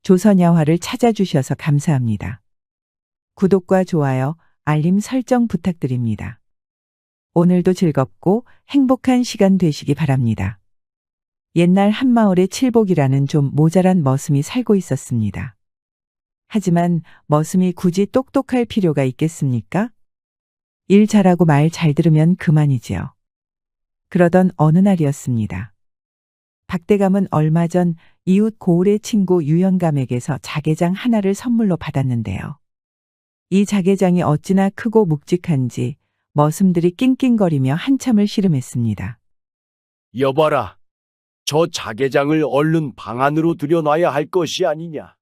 조선야화를 찾아주셔서 감사합니다. 구독과 좋아요, 알림 설정 부탁드립니다. 오늘도 즐겁고 행복한 시간 되시기 바랍니다. 옛날 한마을에 칠복이라는 좀 모자란 머슴이 살고 있었습니다. 하지만 머슴이 굳이 똑똑할 필요가 있겠습니까? 일 잘하고 말 잘 들으면 그만이지요. 그러던 어느 날이었습니다. 박대감은 얼마 전 이웃 고을의 친구 유영감에게서 자개장 하나를 선물로 받았는데요. 이 자개장이 어찌나 크고 묵직한지 머슴들이 낑낑거리며 한참을 씨름했습니다. 여봐라, 저 자개장을 얼른 방 안으로 들여놔야 할 것이 아니냐.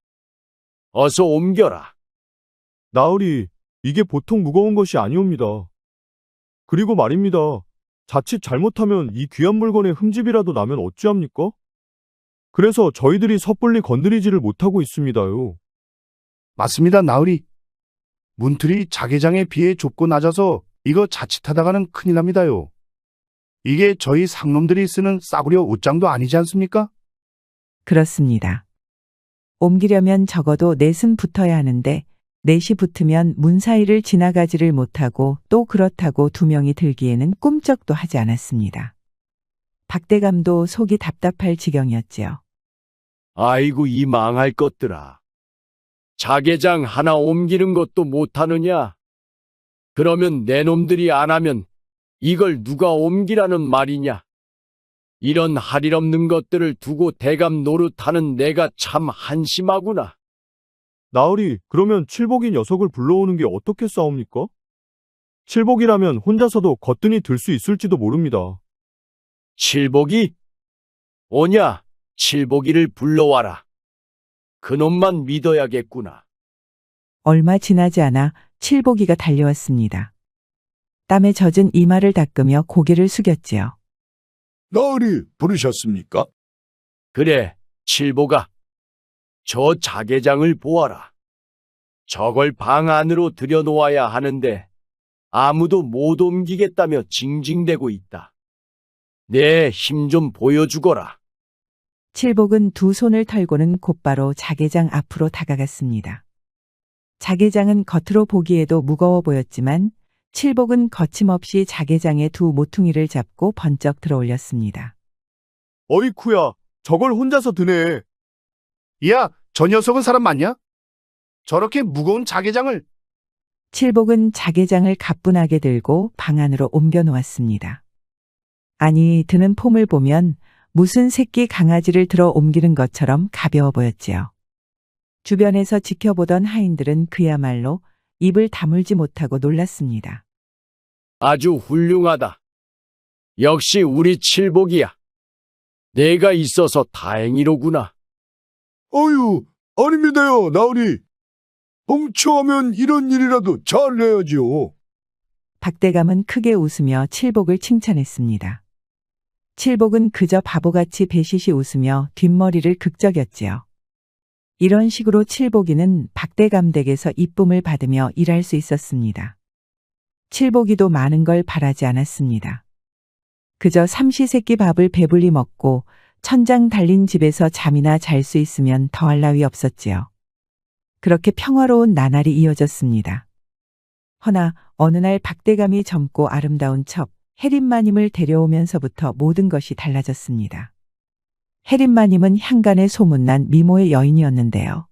어서 옮겨라. 나으리, 이게 보통 무거운 것이 아니옵니다. 그리고 말입니다. 자칫 잘못하면 이 귀한 물건에 흠집이라도 나면 어찌합니까? 그래서 저희들이 섣불리 건드리지를 못하고 있습니다요. 맞습니다, 나으리. 문틀이 자개장에 비해 좁고 낮아서 이거 자칫하다가는 큰일 납니다요. 이게 저희 상놈들이 쓰는 싸구려 옷장도 아니지 않습니까? 그렇습니다. 옮기려면 적어도 넷은 붙어야 하는데 넷이 붙으면 문 사이를 지나가지를 못하고 또 그렇다고 두 명이 들기에는 꿈쩍도 하지 않았습니다. 박대감도 속이 답답할 지경이었지요. 아이고, 이 망할 것들아. 자개장 하나 옮기는 것도 못하느냐? 그러면 내 놈들이 안 하면 이걸 누가 옮기라는 말이냐? 이런 할 일 없는 것들을 두고 대감 노릇하는 내가 참 한심하구나. 나으리, 그러면 칠복이 녀석을 불러오는 게 어떻게 싸웁니까? 칠복이라면 혼자서도 거뜬히 들 수 있을지도 모릅니다. 칠복이? 오냐, 칠복이를 불러와라. 그놈만 믿어야겠구나. 얼마 지나지 않아 칠복이가 달려왔습니다. 땀에 젖은 이마를 닦으며 고개를 숙였지요. 나으리 부르셨습니까? 그래, 칠복아. 저 자개장을 보아라. 저걸 방 안으로 들여놓아야 하는데 아무도 못 옮기겠다며 징징대고 있다. 내 힘 좀 보여주거라. 칠복은 두 손을 털고는 곧바로 자개장 앞으로 다가갔습니다. 자개장은 겉으로 보기에도 무거워 보였지만 칠복은 거침없이 자개장의 두 모퉁이를 잡고 번쩍 들어올렸습니다. 어이쿠야, 저걸 혼자서 드네. 야, 저 녀석은 사람 맞냐? 저렇게 무거운 자개장을. 칠복은 자개장을 가뿐하게 들고 방 안으로 옮겨 놓았습니다. 아니, 드는 폼을 보면 무슨 새끼 강아지를 들어 옮기는 것처럼 가벼워 보였지요. 주변에서 지켜보던 하인들은 그야말로 입을 다물지 못하고 놀랐습니다. 아주 훌륭하다. 역시 우리 칠복이야. 내가 있어서 다행이로구나. 어유, 아닙니다요, 나으리. 봉처하면 이런 일이라도 잘내야지요. 박대감은 크게 웃으며 칠복을 칭찬했습니다. 칠복은 그저 바보같이 배시시 웃으며 뒷머리를 극적였지요. 이런 식으로 칠복이는 박대감 댁에서 이쁨을 받으며 일할 수 있었습니다. 칠복이도 많은 걸 바라지 않았습니다. 그저 삼시세끼 밥을 배불리 먹고 천장 달린 집에서 잠이나 잘 수 있으면 더할 나위 없었지요. 그렇게 평화로운 나날이 이어졌습니다. 허나 어느 날 박대감이 젊고 아름다운 첩 혜린마님을 데려오면서부터 모든 것이 달라졌습니다. 혜린마님은 향간에 소문난 미모의 여인이었는데요.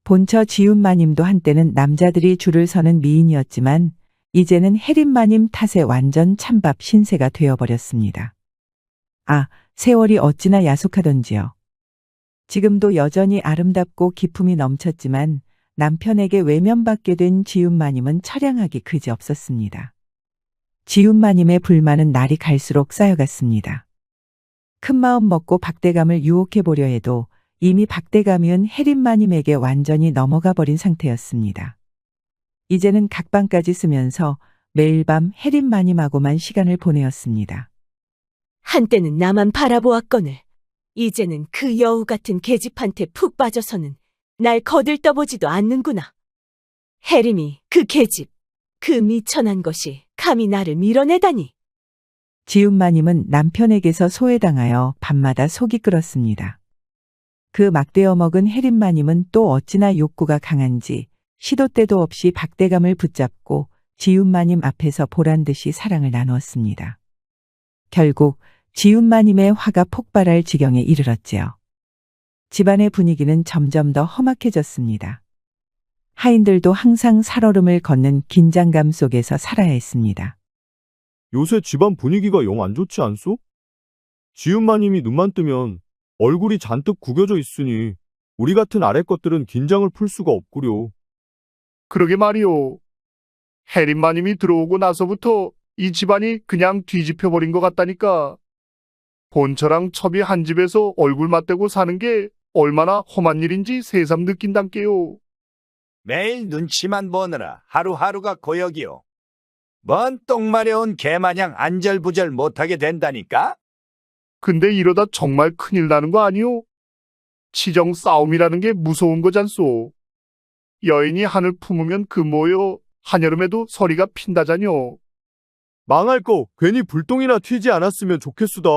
본처 지훈마님도 한때는 남자들이 줄을 서는 미인이었지만 이제는 혜린마님 탓에 완전 찬밥 신세가 되어버렸습니다. 아, 세월이 어찌나 야속하던지요. 지금도 여전히 아름답고 기품이 넘쳤지만 남편에게 외면받게 된 지훈마님은 처량하기 그지없었습니다. 지훈마님의 불만은 날이 갈수록 쌓여갔습니다. 큰마음 먹고 박대감을 유혹해 보려 해도 이미 박대감은 혜린마님에게 완전히 넘어가 버린 상태였습니다. 이제는 각방까지 쓰면서 매일 밤 혜린마님하고만 시간을 보내었습니다. 한때는 나만 바라보았거늘 이제는 그 여우 같은 계집한테 푹 빠져서는 날 거들떠보지도 않는구나. 혜림이 그 계집, 그 미천한 것이 감히 나를 밀어내다니. 지훈마님은 남편에게서 소외당하여 밤마다 속이 끓었습니다. 그 막되어 먹은 혜린마님은 또 어찌나 욕구가 강한지 시도 때도 없이 박대감을 붙잡고 지훈마님 앞에서 보란듯이 사랑을 나누었습니다. 결국 지훈마님의 화가 폭발할 지경에 이르렀지요. 집안의 분위기는 점점 더 험악해졌습니다. 하인들도 항상 살얼음을 걷는 긴장감 속에서 살아야 했습니다. 요새 집안 분위기가 영 안 좋지 않소? 지은마님이 눈만 뜨면 얼굴이 잔뜩 구겨져 있으니 우리 같은 아래 것들은 긴장을 풀 수가 없구려. 그러게 말이오. 혜린마님이 들어오고 나서부터 이 집안이 그냥 뒤집혀 버린 것 같다니까. 본처랑 첩이 한 집에서 얼굴 맞대고 사는 게 얼마나 험한 일인지 새삼 느낀단께요. 매일 눈치만 보느라 하루하루가 고역이요. 뭔 똥 마려운 개마냥 안절부절 못하게 된다니까? 근데 이러다 정말 큰일 나는 거 아니오? 치정 싸움이라는 게 무서운 거잖소. 여인이 한을 품으면 그 뭐요? 한여름에도 서리가 핀다자뇨. 망할 거 괜히 불똥이나 튀지 않았으면 좋겠수다.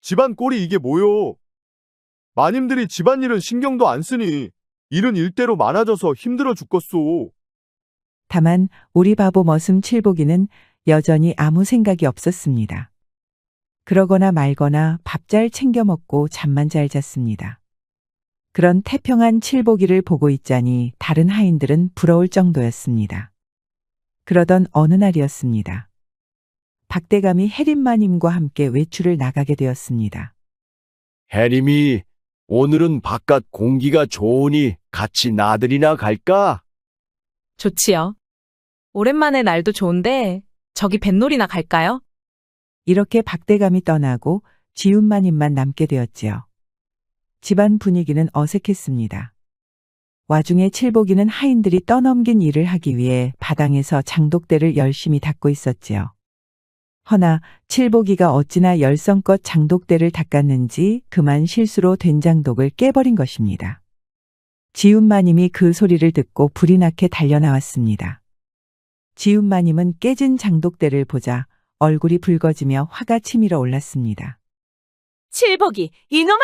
집안 꼴이 이게 뭐요? 마님들이 집안일은 신경도 안 쓰니 일은 일대로 많아져서 힘들어 죽겠소. 다만 우리 바보 머슴 칠복이는 여전히 아무 생각이 없었습니다. 그러거나 말거나 밥 잘 챙겨 먹고 잠만 잘 잤습니다. 그런 태평한 칠복이를 보고 있자니 다른 하인들은 부러울 정도였습니다. 그러던 어느 날이었습니다. 박대감이 혜린마님과 함께 외출을 나가게 되었습니다. 혜림이 오늘은 바깥 공기가 좋으니 같이 나들이나 갈까? 좋지요. 오랜만에 날도 좋은데 저기 뱃놀이나 갈까요? 이렇게 박대감이 떠나고 지훈마님만 남게 되었지요. 집안 분위기는 어색했습니다. 와중에 칠복이는 하인들이 떠넘긴 일을 하기 위해 바당에서 장독대를 열심히 닦고 있었지요. 허나 칠복이가 어찌나 열성껏 장독대를 닦았는지 그만 실수로 된장독을 깨버린 것입니다. 지훈마님이 그 소리를 듣고 불이 나게 달려나왔습니다. 지훈마님은 깨진 장독대를 보자 얼굴이 붉어지며 화가 치밀어 올랐습니다. 칠복이, 이놈아!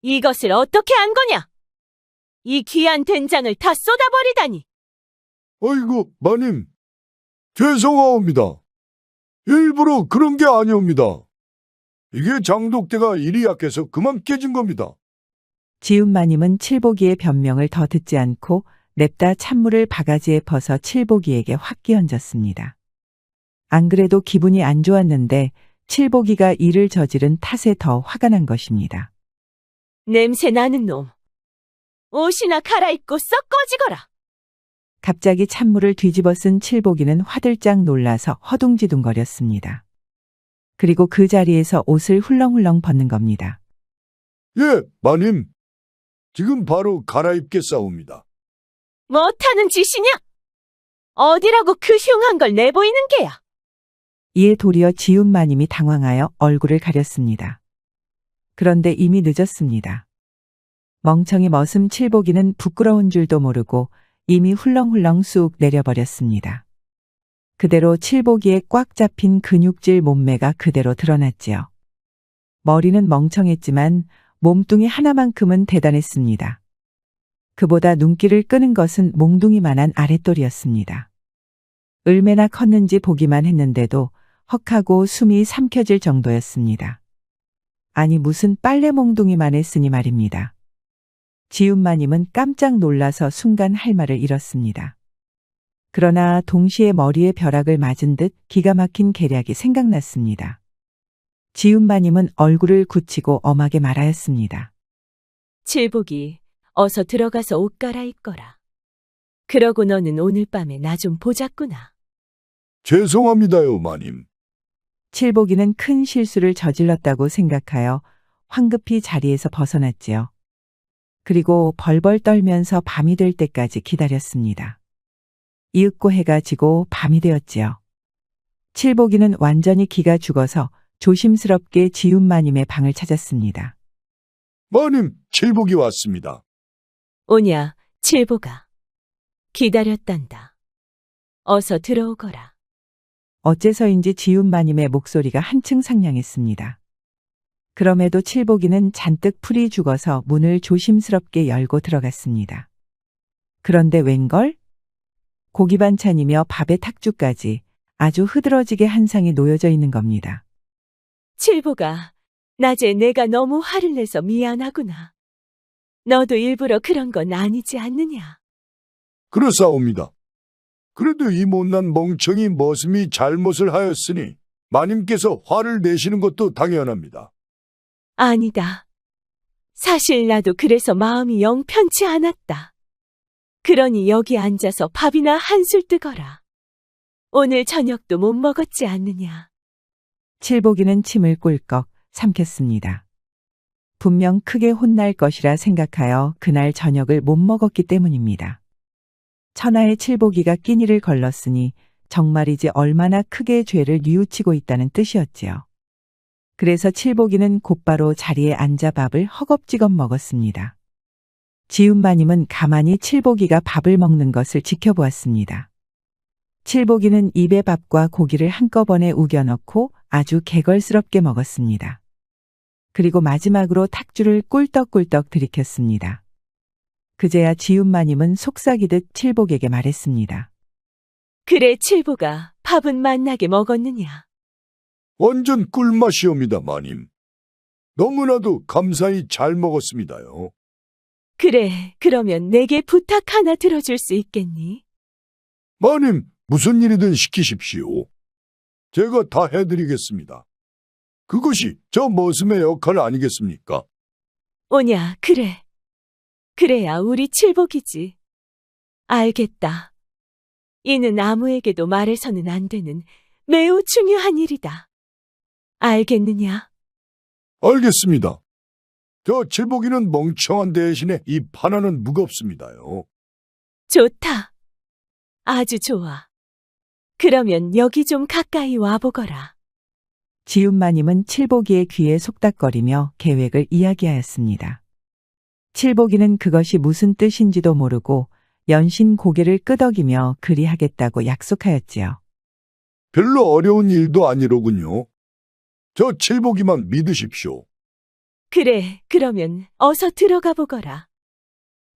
이것을 어떻게 한 거냐? 이 귀한 된장을 다 쏟아버리다니! 아이고, 마님. 죄송하옵니다. 일부러 그런 게 아니옵니다. 이게 장독대가 일이 약해서 그만 깨진 겁니다. 지훈마님은 칠복이의 변명을 더 듣지 않고 냅다 찬물을 바가지에 퍼서 칠복이에게 확 끼얹었습니다. 안 그래도 기분이 안 좋았는데 칠복이가 일을 저지른 탓에 더 화가 난 것입니다. 냄새 나는 놈! 옷이나 갈아입고 썩 꺼지거라! 갑자기 찬물을 뒤집어 쓴 칠복이는 화들짝 놀라서 허둥지둥거렸습니다. 그리고 그 자리에서 옷을 훌렁훌렁 벗는 겁니다. 예, 마님. 지금 바로 갈아입겠사옵니다. 못하는 짓이냐? 어디라고 그 흉한 걸 내보이는 게야? 이에 도리어 지훈마님이 당황하여 얼굴을 가렸습니다. 그런데 이미 늦었습니다. 멍청이 머슴 칠복이는 부끄러운 줄도 모르고 이미 훌렁훌렁 쑥 내려버렸습니다. 그대로 칠복이의 꽉 잡힌 근육질 몸매가 그대로 드러났지요. 머리는 멍청했지만 몸뚱이 하나만큼은 대단했습니다. 그보다 눈길을 끄는 것은 몽둥이만한 아랫돌이었습니다. 얼마나 컸는지 보기만 했는데도 헉하고 숨이 삼켜질 정도였습니다. 아니 무슨 빨래 몽둥이만 했으니 말입니다. 지훈마님은 깜짝 놀라서 순간 할 말을 잃었습니다. 그러나 동시에 머리에 벼락을 맞은 듯 기가 막힌 계략이 생각났습니다. 지훈마님은 얼굴을 굳히고 엄하게 말하였습니다. 칠복이, 어서 들어가서 옷 갈아입거라. 그러고 너는 오늘 밤에 나 좀 보자꾸나. 죄송합니다요, 마님. 칠복이는 큰 실수를 저질렀다고 생각하여 황급히 자리에서 벗어났지요. 그리고 벌벌 떨면서 밤이 될 때까지 기다렸습니다. 이윽고 해가 지고 밤이 되었지요. 칠복이는 완전히 기가 죽어서 조심스럽게 지훈마님의 방을 찾았습니다. 마님, 칠복이 왔습니다. 오냐, 칠복아. 기다렸단다. 어서 들어오거라. 어째서인지 지훈마님의 목소리가 한층 상냥했습니다. 그럼에도 칠복이는 잔뜩 풀이 죽어서 문을 조심스럽게 열고 들어갔습니다. 그런데 웬걸? 고기 반찬이며 밥에 탁주까지 아주 흐드러지게 한 상이 놓여져 있는 겁니다. 칠보가, 낮에 내가 너무 화를 내서 미안하구나. 너도 일부러 그런 건 아니지 않느냐? 그렇사옵니다. 그래도 이 못난 멍청이 머슴이 잘못을 하였으니 마님께서 화를 내시는 것도 당연합니다. 아니다. 사실 나도 그래서 마음이 영 편치 않았다. 그러니 여기 앉아서 밥이나 한술 뜨거라. 오늘 저녁도 못 먹었지 않느냐? 칠복이는 침을 꿀꺽 삼켰습니다. 분명 크게 혼날 것이라 생각하여 그날 저녁을 못 먹었기 때문입니다. 천하의 칠복이가 끼니를 걸렀으니 정말이지 얼마나 크게 죄를 뉘우치고 있다는 뜻이었지요. 그래서 칠복이는 곧바로 자리에 앉아 밥을 허겁지겁 먹었습니다. 지훈마님은 가만히 칠복이가 밥을 먹는 것을 지켜보았습니다. 칠복이는 입에 밥과 고기를 한꺼번에 우겨 넣고 아주 개걸스럽게 먹었습니다. 그리고 마지막으로 탁주를 꿀떡꿀떡 들이켰습니다. 그제야 지훈마님은 속삭이듯 칠복에게 말했습니다. 그래, 칠보가 밥은 맛나게 먹었느냐? 완전 꿀맛이옵니다, 마님. 너무나도 감사히 잘 먹었습니다요. 그래, 그러면 내게 부탁 하나 들어줄 수 있겠니? 마님, 무슨 일이든 시키십시오. 제가 다 해드리겠습니다. 그것이 저 머슴의 역할 아니겠습니까? 오냐, 그래. 그래야 우리 칠복이지. 알겠다. 이는 아무에게도 말해서는 안 되는 매우 중요한 일이다. 알겠느냐? 알겠습니다. 저 칠복이는 멍청한 대신에 입 하나는 무겁습니다요. 좋다. 아주 좋아. 그러면 여기 좀 가까이 와보거라. 지훈마님은 칠복이의 귀에 속닥거리며 계획을 이야기하였습니다. 칠복이는 그것이 무슨 뜻인지도 모르고 연신 고개를 끄덕이며 그리하겠다고 약속하였지요. 별로 어려운 일도 아니로군요. 저 칠복이만 믿으십시오. 그래, 그러면 어서 들어가 보거라.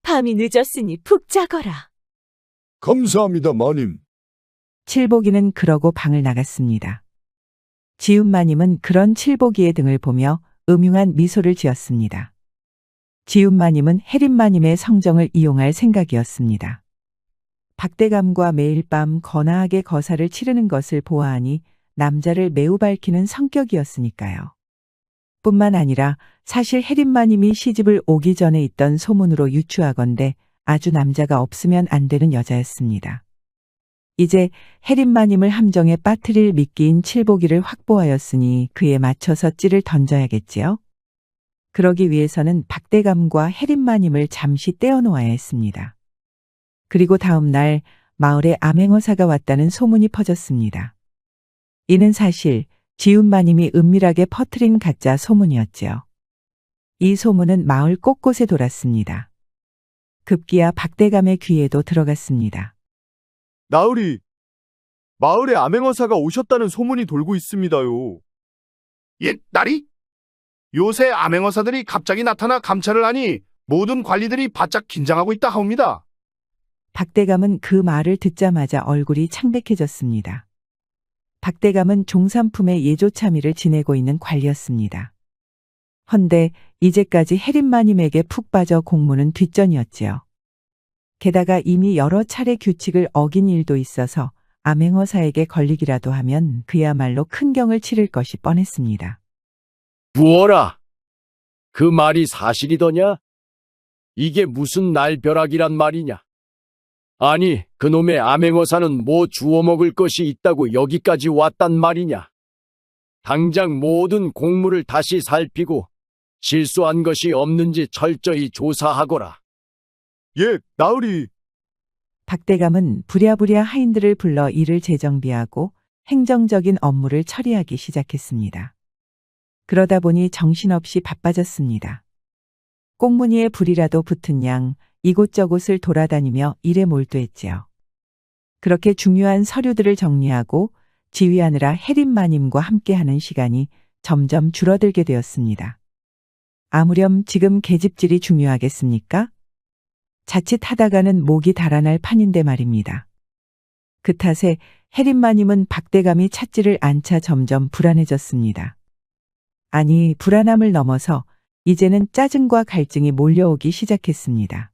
밤이 늦었으니 푹 자거라. 감사합니다, 마님. 칠복이는 그러고 방을 나갔습니다. 지훈마님은 그런 칠복이의 등을 보며 음흉한 미소를 지었습니다. 지훈마님은 혜린마님의 성정을 이용할 생각이었습니다. 박대감과 매일 밤 거나하게 거사를 치르는 것을 보아하니 남자를 매우 밝히는 성격이었으니까요. 뿐만 아니라 사실 혜린마님이 시집을 오기 전에 있던 소문으로 유추하건대 아주 남자가 없으면 안 되는 여자였습니다. 이제 혜린마님을 함정에 빠뜨릴 미끼인 칠복이를 확보하였으니 그에 맞춰서 찌를 던져야겠지요. 그러기 위해서는 박대감과 혜린마님을 잠시 떼어놓아야 했습니다. 그리고 다음 날 마을에 암행어사가 왔다는 소문이 퍼졌습니다. 이는 사실 지훈마님이 은밀하게 퍼뜨린 가짜 소문이었지요. 이 소문은 마을 곳곳에 돌았습니다. 급기야 박대감의 귀에도 들어갔습니다. 나으리, 마을에 암행어사가 오셨다는 소문이 돌고 있습니다요. 옛날이? 요새 암행어사들이 갑자기 나타나 감찰을 하니 모든 관리들이 바짝 긴장하고 있다 하옵니다. 박대감은 그 말을 듣자마자 얼굴이 창백해졌습니다. 박대감은 종산품의 예조참의를 지내고 있는 관리였습니다. 헌데 이제까지 혜린마님에게 푹 빠져 공무는 뒷전이었지요. 게다가 이미 여러 차례 규칙을 어긴 일도 있어서 암행어사에게 걸리기라도 하면 그야말로 큰 경을 치를 것이 뻔했습니다. 부어라. 그 말이 사실이더냐? 이게 무슨 날벼락이란 말이냐? 아니, 그놈의 암행어사는 뭐 주워 먹을 것이 있다고 여기까지 왔단 말이냐? 당장 모든 공물을 다시 살피고 실수한 것이 없는지 철저히 조사하거라. 예, 나으리. 박대감은 부랴부랴 하인들을 불러 일을 재정비하고 행정적인 업무를 처리하기 시작했습니다. 그러다 보니 정신없이 바빠졌습니다. 꽁무니에 불이라도 붙은 양 이곳저곳을 돌아다니며 일에 몰두했지요. 그렇게 중요한 서류들을 정리하고 지휘하느라 혜린마님과 함께하는 시간이 점점 줄어들게 되었습니다. 아무렴 지금 계집질이 중요하겠습니까? 자칫 하다가는 목이 달아날 판인데 말입니다. 그 탓에 혜린마님은 박대감이 찾지를 않자 점점 불안해졌습니다. 아니, 불안함을 넘어서 이제는 짜증과 갈증이 몰려오기 시작했습니다.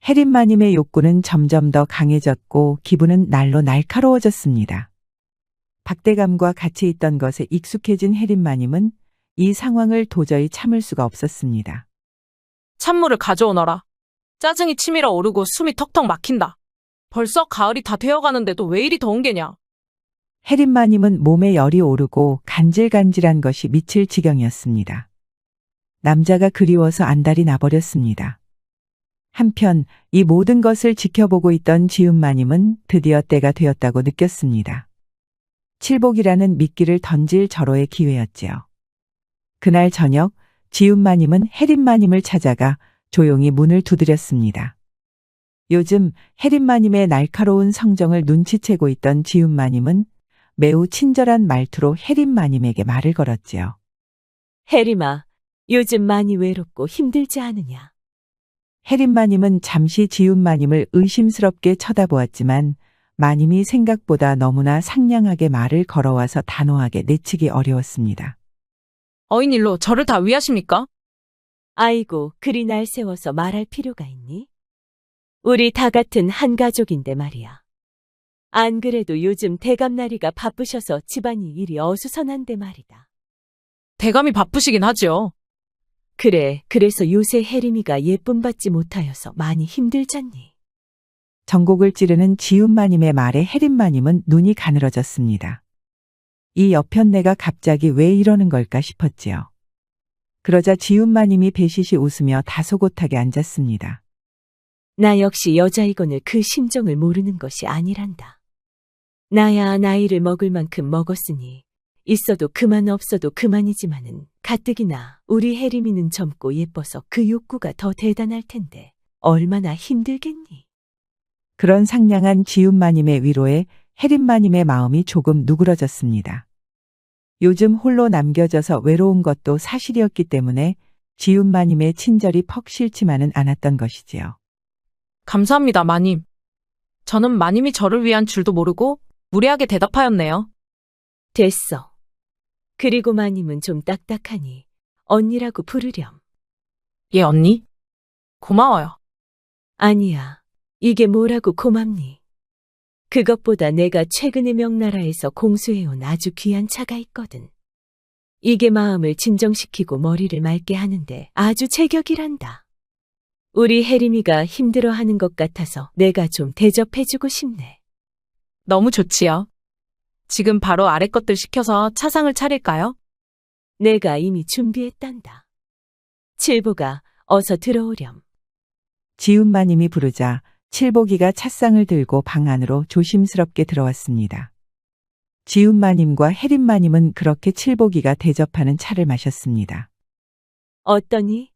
혜린마님의 욕구는 점점 더 강해졌고 기분은 날로 날카로워졌습니다. 박대감과 같이 있던 것에 익숙해진 혜린마님은 이 상황을 도저히 참을 수가 없었습니다. 찬물을 가져오너라. 짜증이 치밀어 오르고 숨이 턱턱 막힌다. 벌써 가을이 다 되어가는데도 왜 이리 더운 게냐? 혜린마님은 몸에 열이 오르고 간질간질한 것이 미칠 지경이었습니다. 남자가 그리워서 안달이 나버렸습니다. 한편 이 모든 것을 지켜보고 있던 지훈마님은 드디어 때가 되었다고 느꼈습니다. 칠복이라는 미끼를 던질 절호의 기회였지요. 그날 저녁 지훈마님은 혜린마님을 찾아가 조용히 문을 두드렸습니다. 요즘 혜린마님의 날카로운 성정을 눈치채고 있던 지훈마님은 매우 친절한 말투로 혜린마님에게 말을 걸었지요. 혜림아, 요즘 많이 외롭고 힘들지 않으냐? 혜린마님은 잠시 지훈마님을 의심스럽게 쳐다보았지만 마님이 생각보다 너무나 상냥하게 말을 걸어와서 단호하게 내치기 어려웠습니다. 어인일로 저를 다 위하십니까? 아이고, 그리 날 세워서 말할 필요가 있니? 우리 다 같은 한 가족인데 말이야. 안 그래도 요즘 대감나리가 바쁘셔서 집안이 일이 어수선한데 말이다. 대감이 바쁘시긴 하지요. 그래, 그래서 요새 혜림이가 예쁨 받지 못하여서 많이 힘들잖니. 전곡을 찌르는 지훈마님의 말에 혜린마님은 눈이 가늘어졌습니다. 이 여편네가 갑자기 왜 이러는 걸까 싶었지요. 그러자 지훈마님이 배시시 웃으며 다소곳하게 앉았습니다. 나 역시 여자이거늘 그 심정을 모르는 것이 아니란다. 나야 나이를 먹을 만큼 먹었으니 있어도 그만 없어도 그만이지만은 가뜩이나 우리 혜림이는 젊고 예뻐서 그 욕구가 더 대단할 텐데 얼마나 힘들겠니? 그런 상냥한 지훈마님의 위로에 혜린마님의 마음이 조금 누그러졌습니다. 요즘 홀로 남겨져서 외로운 것도 사실이었기 때문에 지훈마님의 친절이 퍽 싫지만은 않았던 것이지요. 감사합니다, 마님. 저는 마님이 저를 위한 줄도 모르고 무례하게 대답하였네요. 됐어. 그리고 마님은 좀 딱딱하니 언니라고 부르렴. 예, 언니. 고마워요. 아니야. 이게 뭐라고 고맙니? 그것보다 내가 최근에 명나라에서 공수해온 아주 귀한 차가 있거든. 이게 마음을 진정시키고 머리를 맑게 하는데 아주 제격이란다. 우리 혜림이가 힘들어하는 것 같아서 내가 좀 대접해주고 싶네. 너무 좋지요. 지금 바로 아래 것들 시켜서 차상을 차릴까요? 내가 이미 준비했단다. 칠보가 어서 들어오렴. 지훈마님이 부르자 칠복이가 찻상을 들고 방 안으로 조심스럽게 들어왔습니다. 지훈마님과 혜린마님은 그렇게 칠복이가 대접하는 차를 마셨습니다. 어떠니?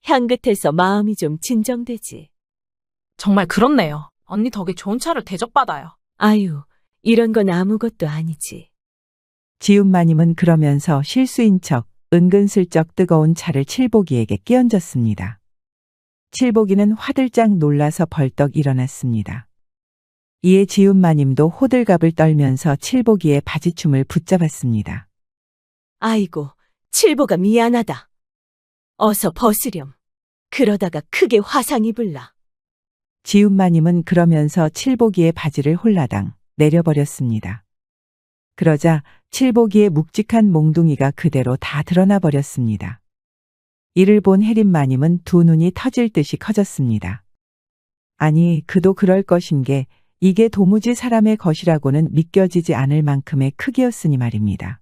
향긋해서 마음이 좀 진정되지. 정말 그렇네요. 언니 덕에 좋은 차를 대접받아요. 아유, 이런 건 아무것도 아니지. 지훈마님은 그러면서 실수인 척 은근슬쩍 뜨거운 차를 칠복이에게 끼얹었습니다. 칠복이는 화들짝 놀라서 벌떡 일어났습니다. 이에 지훈마님도 호들갑을 떨면서 칠복이의 바지춤을 붙잡았습니다. 아이고, 칠보가 미안하다. 어서 벗으렴. 그러다가 크게 화상 입을라. 지훈마님은 그러면서 칠복이의 바지를 홀라당 내려버렸습니다. 그러자 칠복이의 묵직한 몽둥이가 그대로 다 드러나 버렸습니다. 이를 본 혜린마님은 두 눈이 터질 듯이 커졌습니다. 아니, 그도 그럴 것인 게 이게 도무지 사람의 것이라고는 믿겨지지 않을 만큼의 크기였으니 말입니다.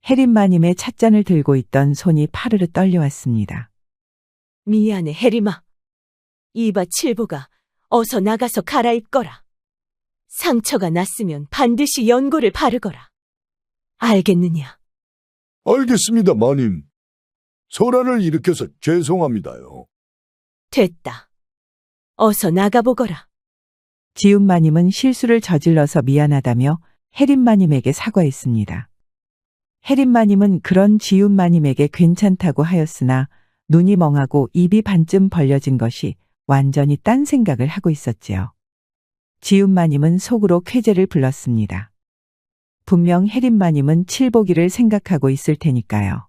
혜린마님의 찻잔을 들고 있던 손이 파르르 떨려왔습니다. 미안해, 혜림아. 이봐, 칠보가 어서 나가서 갈아입거라. 상처가 났으면 반드시 연고를 바르거라. 알겠느냐? 알겠습니다, 마님. 소란을 일으켜서 죄송합니다요. 됐다. 어서 나가보거라. 지훈마님은 실수를 저질러서 미안하다며 혜린마님에게 사과했습니다. 혜린마님은 그런 지윤마님에게 괜찮다고 하였으나 눈이 멍하고 입이 반쯤 벌려진 것이 완전히 딴 생각을 하고 있었지요. 지윤마님은 속으로 쾌재를 불렀습니다. 분명 혜린마님은 칠보기를 생각하고 있을 테니까요.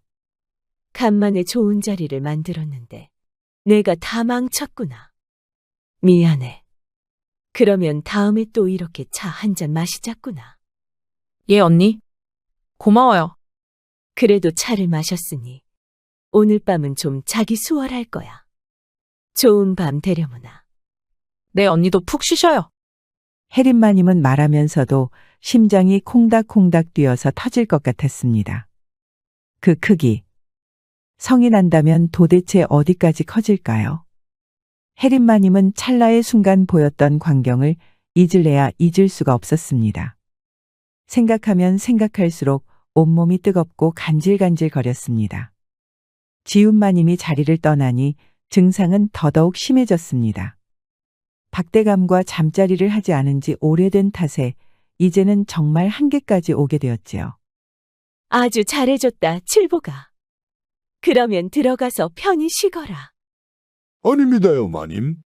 간만에 좋은 자리를 만들었는데 내가 다 망쳤구나. 미안해. 그러면 다음에 또 이렇게 차 한 잔 마시자꾸나. 예, 언니. 고마워요. 그래도 차를 마셨으니 오늘 밤은 좀 자기 수월할 거야. 좋은 밤 되려무나. 네, 언니도 푹 쉬셔요. 혜린마님은 말하면서도 심장이 콩닥콩닥 뛰어서 터질 것 같았습니다. 그 크기. 성이 난다면 도대체 어디까지 커질까요? 혜린마님은 찰나의 순간 보였던 광경을 잊을래야 잊을 수가 없었습니다. 생각하면 생각할수록 온몸이 뜨겁고 간질간질 거렸습니다. 지윤마님이 자리를 떠나니 증상은 더더욱 심해졌습니다. 박대감과 잠자리를 하지 않은 지 오래된 탓에 이제는 정말 한계까지 오게 되었지요. 아주 잘해줬다, 칠보가. 그러면 들어가서 편히 쉬거라. 아닙니다요, 마님.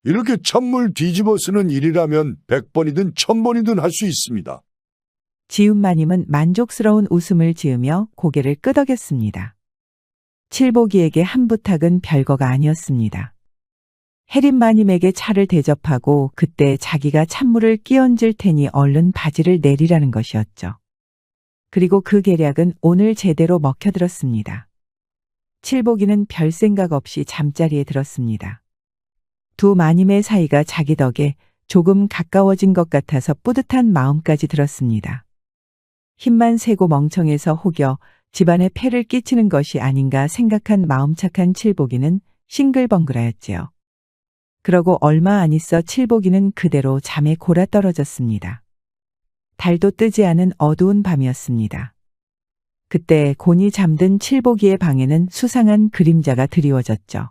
이렇게 찬물 뒤집어 쓰는 일이라면 100번이든 1000번이든 할 수 있습니다. 지윤마님은 만족스러운 웃음을 지으며 고개를 끄덕였습니다. 칠보기에게 한 부탁은 별거가 아니었습니다. 혜린마님에게 차를 대접하고 그때 자기가 찬물을 끼얹을 테니 얼른 바지를 내리라는 것이었죠. 그리고 그 계략은 오늘 제대로 먹혀들었습니다. 칠보기는 별 생각 없이 잠자리에 들었습니다. 두 마님의 사이가 자기 덕에 조금 가까워진 것 같아서 뿌듯한 마음까지 들었습니다. 힘만 세고 멍청해서 혹여 집안에 폐를 끼치는 것이 아닌가 생각한 마음 착한 칠보기는 싱글벙글하였지요. 그러고 얼마 안 있어 칠보기는 그대로 잠에 골아떨어졌습니다. 달도 뜨지 않은 어두운 밤이었습니다. 그때 곤히 잠든 칠보기의 방에는 수상한 그림자가 드리워졌죠.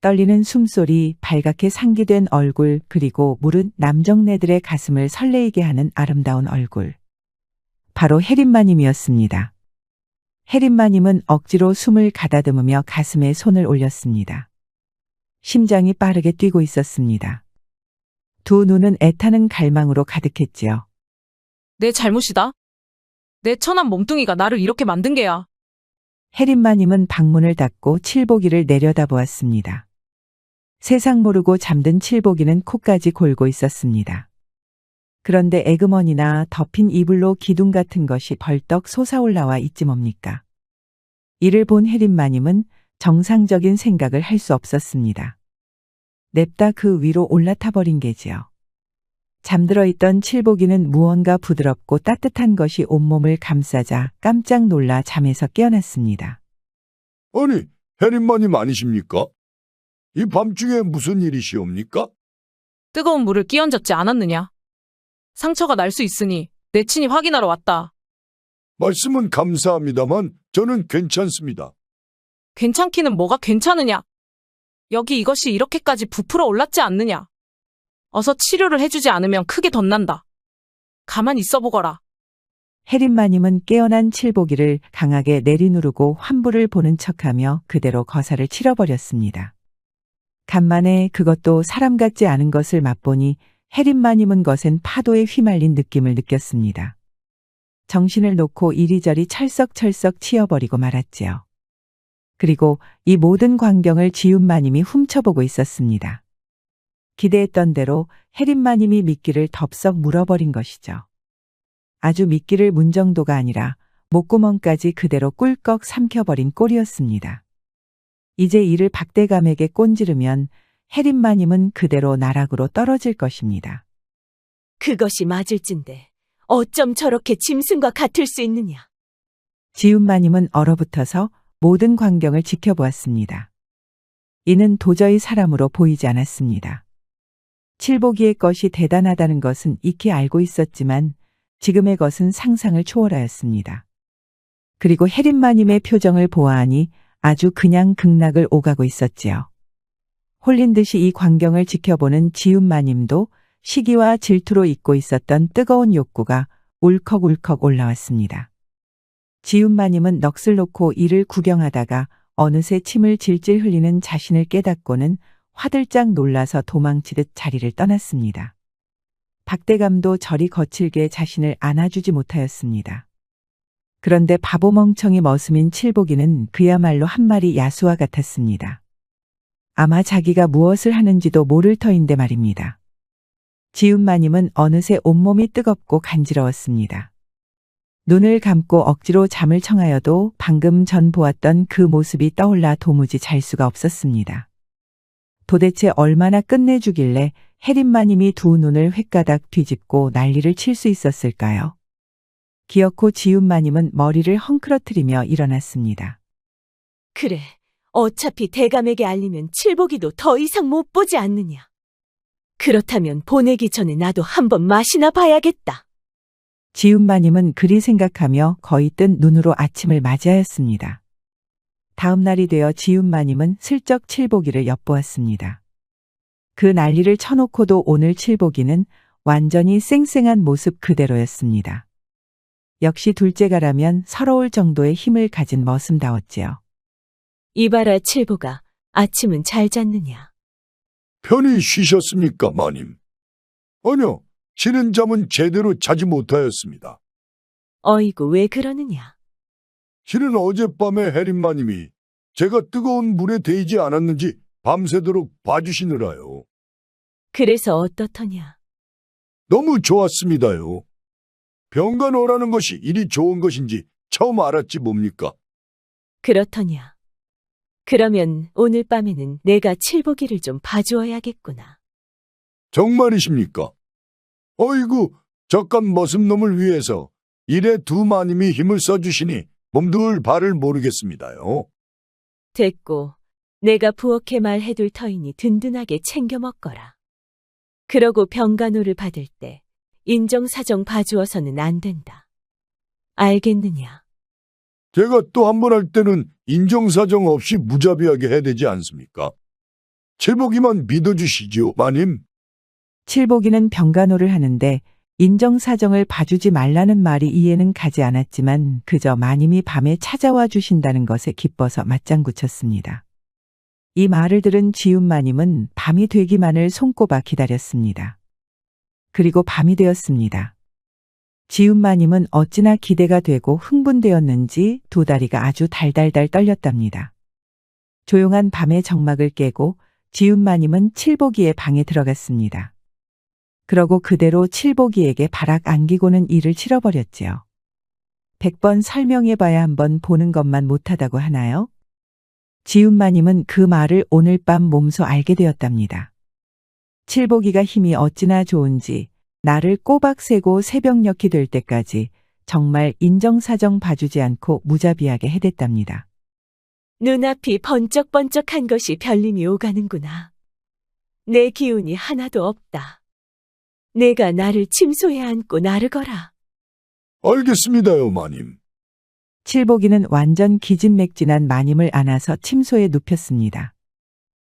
떨리는 숨소리, 발갛게 상기된 얼굴, 그리고 무릇 남정네들의 가슴을 설레이게 하는 아름다운 얼굴. 바로 혜린마님이었습니다. 혜린마님은 억지로 숨을 가다듬으며 가슴에 손을 올렸습니다. 심장이 빠르게 뛰고 있었습니다. 두 눈은 애타는 갈망으로 가득했지요. 내 잘못이다. 내 천한 몸뚱이가 나를 이렇게 만든 게야. 혜린마님은 방문을 닫고 칠보기를 내려다보았습니다. 세상 모르고 잠든 칠보기는 코까지 골고 있었습니다. 그런데 에그머니나 덮인 이불로 기둥 같은 것이 벌떡 솟아올라와 있지 뭡니까. 이를 본 혜린마님은 정상적인 생각을 할 수 없었습니다. 냅다 그 위로 올라타 버린 게지요. 잠들어 있던 칠보기는 무언가 부드럽고 따뜻한 것이 온몸을 감싸자 깜짝 놀라 잠에서 깨어났습니다. 아니, 혜린마님 아니십니까? 이 밤중에 무슨 일이시옵니까? 뜨거운 물을 끼얹었지 않았느냐. 상처가 날 수 있으니 내 친히 확인하러 왔다. 말씀은 감사합니다만 저는 괜찮습니다. 괜찮기는 뭐가 괜찮으냐. 여기 이것이 이렇게까지 부풀어 올랐지 않느냐. 어서 치료를 해주지 않으면 크게 덧난다. 가만히 있어보거라. 혜린마님은 깨어난 칠보기를 강하게 내리누르고 환부를 보는 척하며 그대로 거사를 치러버렸습니다. 간만에 그것도 사람 같지 않은 것을 맛보니 혜린마님은 거센 파도에 휘말린 느낌을 느꼈습니다. 정신을 놓고 이리저리 철썩철썩 치어버리고 말았지요. 그리고 이 모든 광경을 지윤마님이 훔쳐보고 있었습니다. 기대했던 대로 혜린마님이 미끼를 덥석 물어버린 것이죠. 아주 미끼를 문 정도가 아니라 목구멍까지 그대로 꿀꺽 삼켜버린 꼴이었습니다. 이제 이를 박대감에게 꼰지르면 혜린마님은 그대로 나락으로 떨어질 것입니다. 그것이 맞을진데 어쩜 저렇게 짐승과 같을 수 있느냐. 지윤마님은 얼어붙어서 모든 광경을 지켜보았습니다. 이는 도저히 사람으로 보이지 않았습니다. 칠보기의 것이 대단하다는 것은 익히 알고 있었지만 지금의 것은 상상을 초월하였습니다. 그리고 혜린마님의 표정을 보아하니 아주 그냥 극락을 오가고 있었지요. 홀린 듯이 이 광경을 지켜보는 지윤마님도 시기와 질투로 잊고 있었던 뜨거운 욕구가 울컥울컥 올라왔습니다. 지훈마님은 넋을 놓고 이를 구경하다가 어느새 침을 질질 흘리는 자신을 깨닫고는 화들짝 놀라서 도망치듯 자리를 떠났습니다. 박대감도 저리 거칠게 자신을 안아주지 못하였습니다. 그런데 바보멍청이 머슴인 칠복이는 그야말로 한 마리 야수와 같았습니다. 아마 자기가 무엇을 하는지도 모를 터인데 말입니다. 지훈마님은 어느새 온몸이 뜨겁고 간지러웠습니다. 눈을 감고 억지로 잠을 청하여도 방금 전 보았던 그 모습이 떠올라 도무지 잘 수가 없었습니다. 도대체 얼마나 끝내주길래 혜린마님이 두 눈을 횟가닥 뒤집고 난리를 칠 수 있었을까요? 기어코 지훈마님은 머리를 헝클어뜨리며 일어났습니다. 그래, 어차피 대감에게 알리면 칠복이도 더 이상 못 보지 않느냐. 그렇다면 보내기 전에 나도 한번 맛이나 봐야겠다. 지훈마님은 그리 생각하며 거의 뜬 눈으로 아침을 맞이하였습니다. 다음 날이 되어 지훈마님은 슬쩍 칠복이를 엿보았습니다. 그 난리를 쳐놓고도 오늘 칠복이는 완전히 쌩쌩한 모습 그대로였습니다. 역시 둘째가라면 서러울 정도의 힘을 가진 머슴다웠지요. 이봐라 칠복아, 아침은 잘 잤느냐? 편히 쉬셨습니까, 마님? 아니요, 쉬는 잠은 제대로 자지 못하였습니다. 어이구 왜 그러느냐? 실은 어젯밤에 혜린마님이 제가 뜨거운 물에 데이지 않았는지 밤새도록 봐주시느라요. 그래서 어떻더냐? 너무 좋았습니다요. 병간호라는 것이 이리 좋은 것인지 처음 알았지 뭡니까? 그렇더냐? 그러면 오늘 밤에는 내가 칠복이를 좀 봐주어야겠구나. 정말이십니까? 어이구, 적간 머슴놈을 위해서 일에 두 마님이 힘을 써주시니 몸둘 바를 모르겠습니다요. 됐고, 내가 부엌에 말해둘 터이니 든든하게 챙겨 먹거라. 그러고 병간호를 받을 때 인정사정 봐주어서는 안 된다. 알겠느냐? 제가 또 한 번 할 때는 인정사정 없이 무자비하게 해야 되지 않습니까? 칠복이만 믿어주시지요, 마님. 칠복이는 병간호를 하는데 인정사정을 봐주지 말라는 말이 이해는 가지 않았지만 그저 마님이 밤에 찾아와 주신다는 것에 기뻐서 맞장구 쳤습니다. 이 말을 들은 지훈마님은 밤이 되기만을 손꼽아 기다렸습니다. 그리고 밤이 되었습니다. 지훈마님은 어찌나 기대가 되고 흥분되었는지 두 다리가 아주 달달달 떨렸답니다. 조용한 밤의 정막을 깨고 지훈마님은 칠복이의 방에 들어갔습니다. 그러고 그대로 칠복이에게 바락 안기고는 일을 치러버렸지요. 100번 설명해봐야 한번 보는 것만 못하다고 하나요? 지훈마님은 그 말을 오늘 밤 몸소 알게 되었답니다. 칠복이가 힘이 어찌나 좋은지 나를 꼬박 세고 새벽녘이 될 때까지 정말 인정사정 봐주지 않고 무자비하게 해댔답니다. 눈앞이 번쩍번쩍한 것이 별님이 오가는구나. 내 기운이 하나도 없다. 내가 나를 침소에 안고 나르거라. 알겠습니다요, 마님. 칠복이는 완전 기진맥진한 마님을 안아서 침소에 눕혔습니다.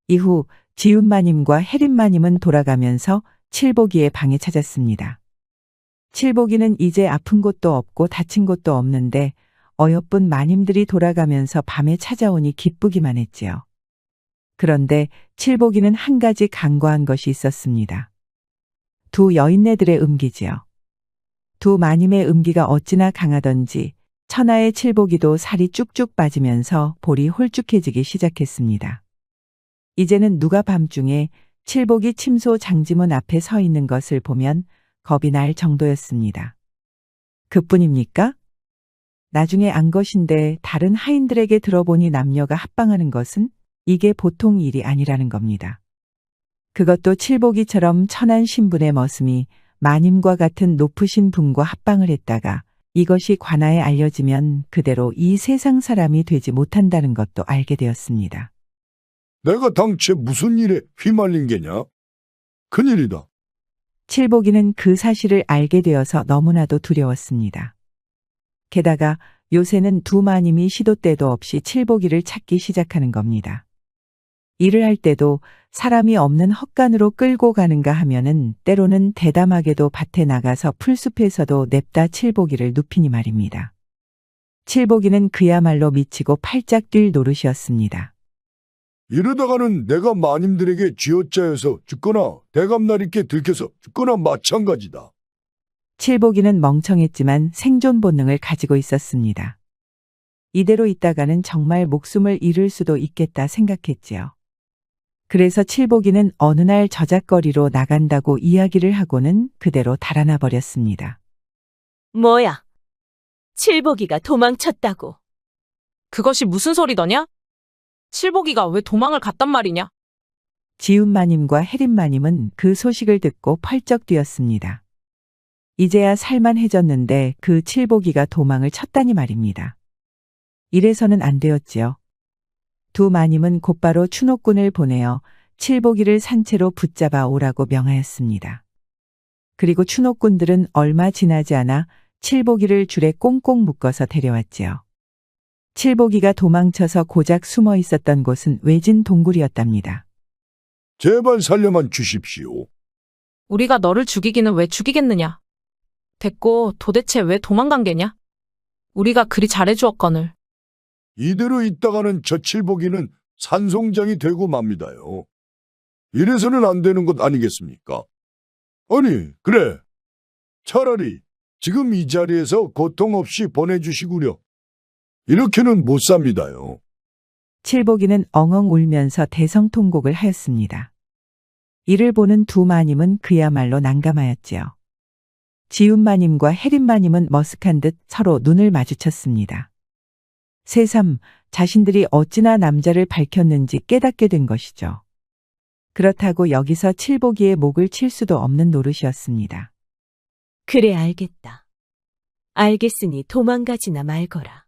이후 지훈마님과 혜린마님은 돌아가면서 칠복이의 방에 찾았습니다. 칠복이는 이제 아픈 곳도 없고 다친 곳도 없는데 어여쁜 마님들이 돌아가면서 밤에 찾아오니 기쁘기만 했지요. 그런데 칠복이는 한 가지 간과한 것이 있었습니다. 두 여인네들의 음기지요. 두 마님의 음기가 어찌나 강하던지 천하의 칠복이도 살이 쭉쭉 빠지면서 볼이 홀쭉해지기 시작했습니다. 이제는 누가 밤중에 칠복이 침소 장지문 앞에 서 있는 것을 보면 겁이 날 정도였습니다. 그뿐입니까? 나중에 안 것인데 다른 하인들에게 들어보니 남녀가 합방하는 것은 이게 보통 일이 아니라는 겁니다. 그것도 칠복이처럼 천한 신분의 머슴이 마님과 같은 높으신 분과 합방을 했다가 이것이 관아에 알려지면 그대로 이 세상 사람이 되지 못한다는 것도 알게 되었습니다. 내가 당최 무슨 일에 휘말린 게냐? 큰일이다. 칠복이는 그 사실을 알게 되어서 너무나도 두려웠습니다. 게다가 요새는 두 마님이 시도 때도 없이 칠복이를 찾기 시작하는 겁니다. 일을 할 때도 사람이 없는 헛간으로 끌고 가는가 하면은 때로는 대담하게도 밭에 나가서 풀숲에서도 냅다 칠복이를 눕히니 말입니다. 칠복이는 그야말로 미치고 팔짝 뛸 노릇이었습니다. 이러다가는 내가 마님들에게 쥐어짜여서 죽거나 대감날 있게 들켜서 죽거나 마찬가지다. 칠복이는 멍청했지만 생존 본능을 가지고 있었습니다. 이대로 있다가는 정말 목숨을 잃을 수도 있겠다 생각했지요. 그래서 칠복이는 어느 날 저작거리로 나간다고 이야기를 하고는 그대로 달아나 버렸습니다. 뭐야? 칠복이가 도망쳤다고. 그것이 무슨 소리더냐? 칠복이가 왜 도망을 갔단 말이냐? 지훈마님과 혜린마님은 그 소식을 듣고 펄쩍 뛰었습니다. 이제야 살만해졌는데 그 칠복이가 도망을 쳤다니 말입니다. 이래서는 안 되었지요. 두 마님은 곧바로 추노꾼을 보내어 칠복이를 산채로 붙잡아 오라고 명하였습니다. 그리고 추노꾼들은 얼마 지나지 않아 칠복이를 줄에 꽁꽁 묶어서 데려왔지요. 칠복이가 도망쳐서 고작 숨어 있었던 곳은 외진 동굴이었답니다. 제발 살려만 주십시오. 우리가 너를 죽이기는 왜 죽이겠느냐? 됐고 도대체 왜 도망간 게냐? 우리가 그리 잘해주었거늘. 이대로 있다가는 저 칠복이는 산송장이 되고 맙니다요. 이래서는 안 되는 것 아니겠습니까? 아니, 그래. 차라리 지금 이 자리에서 고통 없이 보내주시구려. 이렇게는 못 삽니다요. 칠복이는 엉엉 울면서 대성통곡을 하였습니다. 이를 보는 두 마님은 그야말로 난감하였지요. 지훈마님과 혜린마님은 머쓱한 듯 서로 눈을 마주쳤습니다. 새삼 자신들이 어찌나 남자를 밝혔는지 깨닫게 된 것이죠. 그렇다고 여기서 칠복이의 목을 칠 수도 없는 노릇이었습니다. 그래 알겠다. 알겠으니 도망가지나 말거라.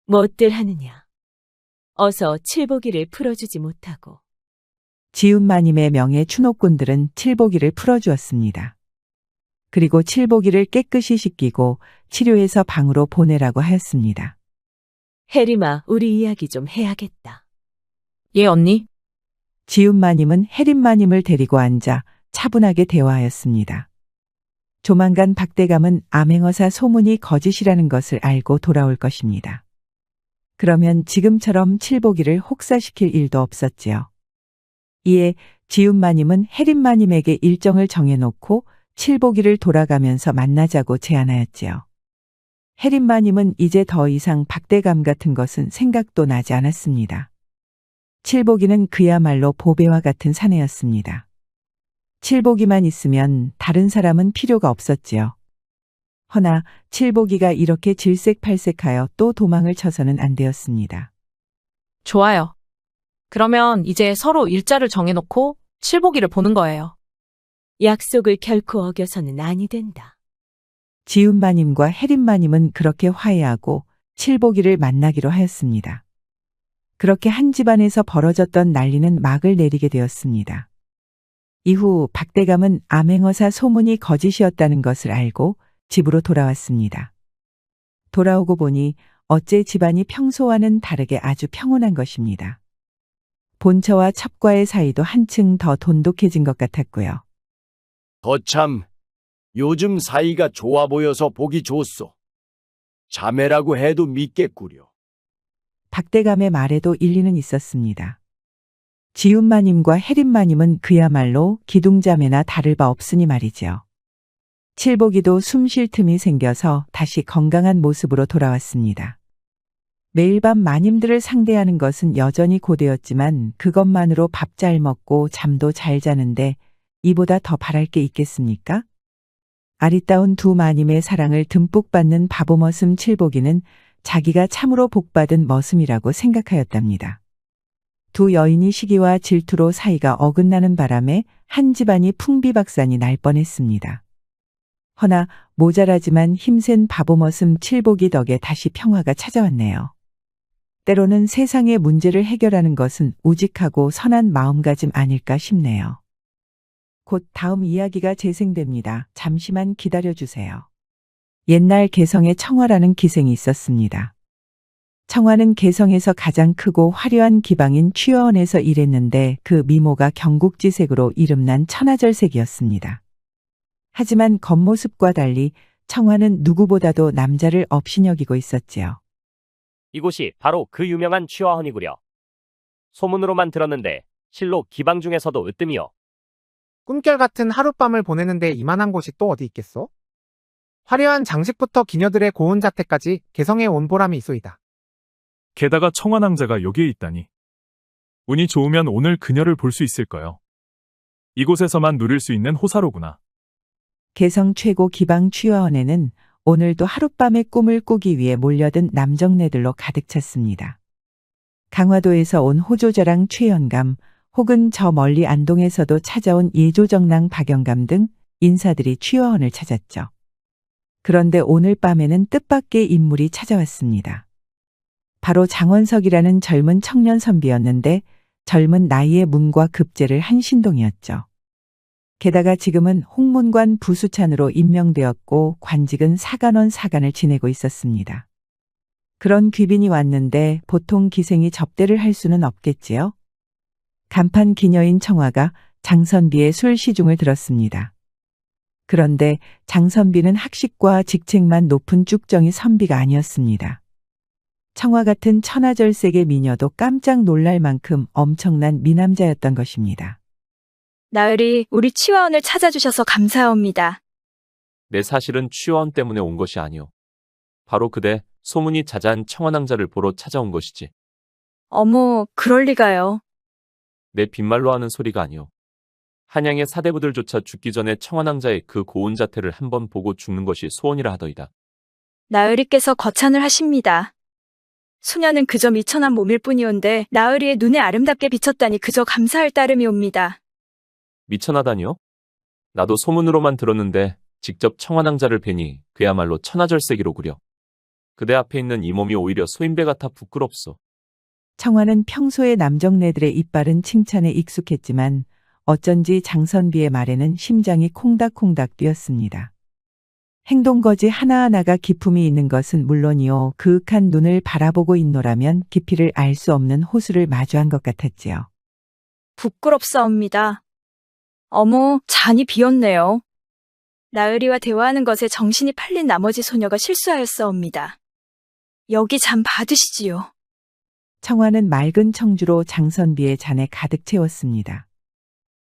뭣들 하느냐. 어서 칠복이를 풀어주지 못하고. 지훈마님의 명예 추노꾼들은 칠복이를 풀어주었습니다. 그리고 칠복이를 깨끗이 씻기고 치료해서 방으로 보내라고 하였습니다. 혜림아, 우리 이야기 좀 해야겠다. 예, 언니. 지훈마님은 혜린마님을 데리고 앉아 차분하게 대화하였습니다. 조만간 박대감은 암행어사 소문이 거짓이라는 것을 알고 돌아올 것입니다. 그러면 지금처럼 칠복이를 혹사시킬 일도 없었지요. 이에 지훈마님은 혜린마님에게 일정을 정해놓고 칠복이를 돌아가면서 만나자고 제안하였지요. 혜린마님은 이제 더 이상 박대감 같은 것은 생각도 나지 않았습니다. 칠복이는 그야말로 보배와 같은 사내였습니다. 칠복이만 있으면 다른 사람은 필요가 없었지요. 허나 칠복이가 이렇게 질색팔색하여 또 도망을 쳐서는 안 되었습니다. 좋아요. 그러면 이제 서로 일자를 정해놓고 칠복이를 보는 거예요. 약속을 결코 어겨서는 아니 된다. 지훈마님과 혜린마님은 그렇게 화해하고 칠복이를 만나기로 하였습니다. 그렇게 한 집안에서 벌어졌던 난리는 막을 내리게 되었습니다. 이후 박대감은 암행어사 소문이 거짓이었다는 것을 알고 집으로 돌아왔습니다. 돌아오고 보니 어째 집안이 평소와는 다르게 아주 평온한 것입니다. 본처와 첩과의 사이도 한층 더 돈독해진 것 같았고요. 거참, 요즘 사이가 좋아 보여서 보기 좋소. 자매라고 해도 믿겠구려. 박대감의 말에도 일리는 있었습니다. 지훈마님과 혜린마님은 그야말로 기둥자매나 다를 바 없으니 말이지요. 칠복이도 숨 쉴 틈이 생겨서 다시 건강한 모습으로 돌아왔습니다. 매일 밤 마님들을 상대하는 것은 여전히 고되었지만 그것만으로 밥 잘 먹고 잠도 잘 자는데 이보다 더 바랄 게 있겠습니까? 아리따운 두 마님의 사랑을 듬뿍 받는 바보머슴 칠복이는 자기가 참으로 복받은 머슴이라고 생각하였답니다. 두 여인이 시기와 질투로 사이가 어긋나는 바람에 한 집안이 풍비박산이 날 뻔했습니다. 허나 모자라지만 힘센 바보머슴 칠복이 덕에 다시 평화가 찾아왔네요. 때로는 세상의 문제를 해결하는 것은 우직하고 선한 마음가짐 아닐까 싶네요. 곧 다음 이야기가 재생됩니다. 잠시만 기다려주세요. 옛날 개성에 청화라는 기생이 있었습니다. 청화는 개성에서 가장 크고 화려한 기방인 취어원에서 일했는데 그 미모가 경국지색으로 이름난 천하절색이었습니다. 하지만 겉모습과 달리 청화는 누구보다도 남자를 업신여기고 있었지요. 이곳이 바로 그 유명한 취화헌이구려. 소문으로만 들었는데 실로 기방 중에서도 으뜸이요. 꿈결 같은 하룻밤을 보내는데 이만한 곳이 또 어디 있겠소? 화려한 장식부터 기녀들의 고운 자태까지 개성에 온 보람이 있소이다. 게다가 청환왕자가 여기에 있다니. 운이 좋으면 오늘 그녀를 볼 수 있을 거요. 이곳에서만 누릴 수 있는 호사로구나. 개성 최고 기방 취화원에는 오늘도 하룻밤의 꿈을 꾸기 위해 몰려든 남정네들로 가득 찼습니다. 강화도에서 온 호조자랑 최연감, 혹은 저 멀리 안동에서도 찾아온 예조정랑 박영감 등 인사들이 취화원을 찾았죠. 그런데 오늘 밤에는 뜻밖의 인물이 찾아왔습니다. 바로 장원석이라는 젊은 청년 선비였는데 젊은 나이에 문과 급제를 한 신동이었죠. 게다가 지금은 홍문관 부수찬으로 임명되었고 관직은 사간원 사간을 지내고 있었습니다. 그런 귀빈이 왔는데 보통 기생이 접대를 할 수는 없겠지요. 간판 기녀인 청화가 장선비의 술 시중을 들었습니다. 그런데 장선비는 학식과 직책만 높은 쭉정이 선비가 아니었습니다. 청화 같은 천하절색의 미녀도 깜짝 놀랄 만큼 엄청난 미남자였던 것입니다. 나으리, 우리 취화원을 찾아주셔서 감사합니다. 내 사실은 취화원 때문에 온 것이 아니오. 바로 그대 소문이 자자한 청환왕자를 보러 찾아온 것이지. 어머, 그럴 리가요. 내 빈말로 하는 소리가 아니오. 한양의 사대부들조차 죽기 전에 청환왕자의 그 고운 자태를 한번 보고 죽는 것이 소원이라 하더이다. 나으리께서 거찬을 하십니다. 소녀는 그저 미천한 몸일 뿐이온데 나으리의 눈에 아름답게 비쳤다니 그저 감사할 따름이옵니다. 미천하다니요? 나도 소문으로만 들었는데 직접 청환왕자를 뵈니 그야말로 천하절색이로구려. 그대 앞에 있는 이 몸이 오히려 소인배 같아 부끄럽소. 청화는 평소에 남정네들의 이빠른 칭찬에 익숙했지만 어쩐지 장선비의 말에는 심장이 콩닥콩닥 뛰었습니다. 행동거지 하나하나가 기품이 있는 것은 물론이요, 그윽한 눈을 바라보고 있노라면 깊이를 알 수 없는 호수를 마주한 것 같았지요. 부끄럽사옵니다. 어머, 잔이 비었네요. 나으리와 대화하는 것에 정신이 팔린 나머지 소녀가 실수하였사옵니다. 여기 잔 받으시지요. 청화는 맑은 청주로 장선비의 잔에 가득 채웠습니다.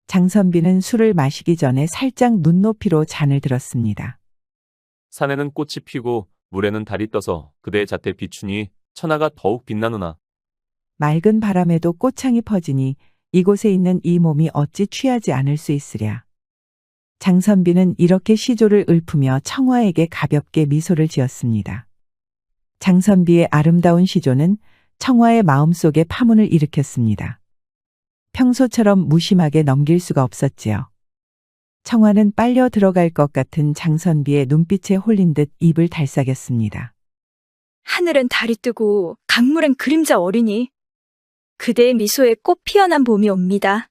장선비는 술을 마시기 전에 살짝 눈높이로 잔을 들었습니다. 산에는 꽃이 피고 물에는 달이 떠서 그대의 자태 비추니 천하가 더욱 빛나누나. 맑은 바람에도 꽃향이 퍼지니 이곳에 있는 이 몸이 어찌 취하지 않을 수 있으랴. 장선비는 이렇게 시조를 읊으며 청화에게 가볍게 미소를 지었습니다. 장선비의 아름다운 시조는 청화의 마음속에 파문을 일으켰습니다. 평소처럼 무심하게 넘길 수가 없었지요. 청화는 빨려 들어갈 것 같은 장선비의 눈빛에 홀린 듯 입을 달싹였습니다. 하늘은 달이 뜨고 강물은 그림자 어리니 그대의 미소에 꽃 피어난 봄이 옵니다.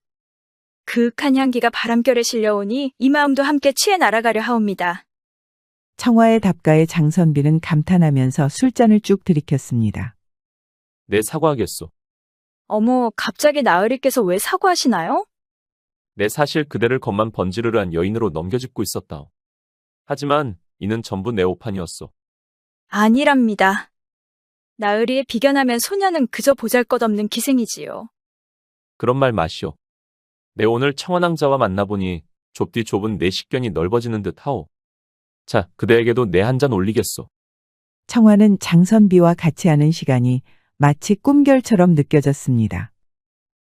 그윽한 향기가 바람결에 실려오니 이 마음도 함께 취해 날아가려 하옵니다. 청화의 답가에 장선비는 감탄하면서 술잔을 쭉 들이켰습니다. 내 사과하겠소. 어머, 갑자기 나으리께서 왜 사과하시나요? 내 사실 그대를 겉만 번지르르한 여인으로 넘겨짚고 있었다오. 하지만 이는 전부 내 오판이었소. 아니랍니다. 나으리에 비견하면 소녀는 그저 보잘것없는 기생이지요. 그런 말 마시오. 내 오늘 청환왕자와 만나보니 좁디 좁은 내 식견이 넓어지는 듯 하오. 자, 그대에게도 내 한 잔 올리겠소. 청화는 장선비와 같이 하는 시간이 마치 꿈결처럼 느껴졌습니다.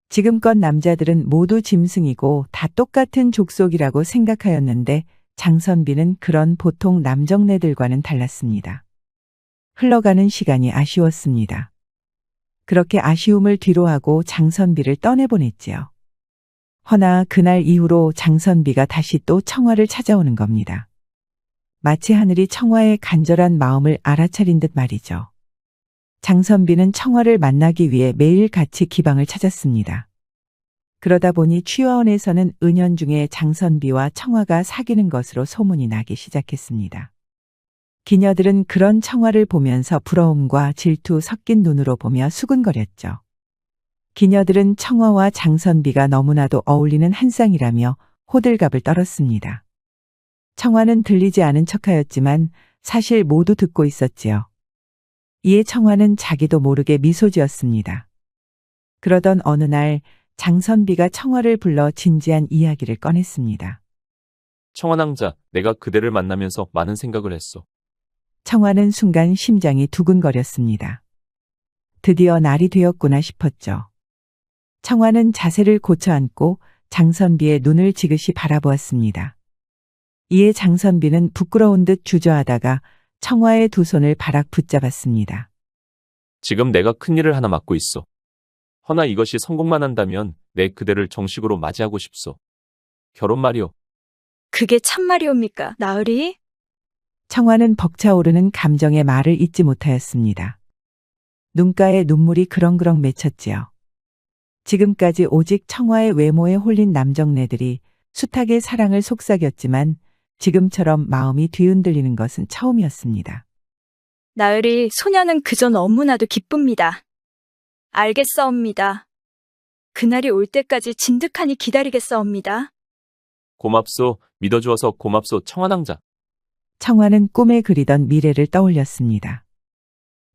지금껏 남자들은 모두 짐승이고 다 똑같은 족속이라고 생각하였는데 장선비는 그런 보통 남정네들과는 달랐습니다. 흘러가는 시간이 아쉬웠습니다. 그렇게 아쉬움을 뒤로하고 장선비를 떠내보냈지요. 허나 그날 이후로 장선비가 다시 또 청화를 찾아오는 겁니다. 마치 하늘이 청화의 간절한 마음을 알아차린 듯 말이죠. 장선비는 청화를 만나기 위해 매일 같이 기방을 찾았습니다. 그러다 보니 취화원에서는 은연중에 장선비와 청화가 사귀는 것으로 소문이 나기 시작했습니다. 기녀들은 그런 청화를 보면서 부러움과 질투 섞인 눈으로 보며 수군거렸죠. 기녀들은 청화와 장선비가 너무나도 어울리는 한 쌍이라며 호들갑을 떨었습니다. 청화는 들리지 않은 척하였지만 사실 모두 듣고 있었지요. 이에 청화는 자기도 모르게 미소 지었습니다. 그러던 어느 날 장선비가 청화를 불러 진지한 이야기를 꺼냈습니다. 청환왕자, 내가 그대를 만나면서 많은 생각을 했어. 청화는 순간 심장이 두근거렸습니다. 드디어 날이 되었구나 싶었죠. 청화는 자세를 고쳐 앉고 장선비의 눈을 지그시 바라보았습니다. 이에 장선비는 부끄러운 듯 주저하다가 청화의 두 손을 바락 붙잡았습니다. 지금 내가 큰일을 하나 맡고 있어. 허나 이것이 성공만 한다면 내 그대를 정식으로 맞이하고 싶소. 결혼 말이오. 그게 참말이옵니까, 나으리? 청화는 벅차오르는 감정의 말을 잇지 못하였습니다. 눈가에 눈물이 그렁그렁 맺혔지요. 지금까지 오직 청화의 외모에 홀린 남정네들이 숱하게 사랑을 속삭였지만 지금처럼 마음이 뒤흔들리는 것은 처음이었습니다. 나으리, 소녀는 그저 너무나도 기쁩니다. 알겠사옵니다. 그날이 올 때까지 진득하니 기다리겠사옵니다. 고맙소. 믿어주어서 고맙소, 청환왕자. 청화는 꿈에 그리던 미래를 떠올렸습니다.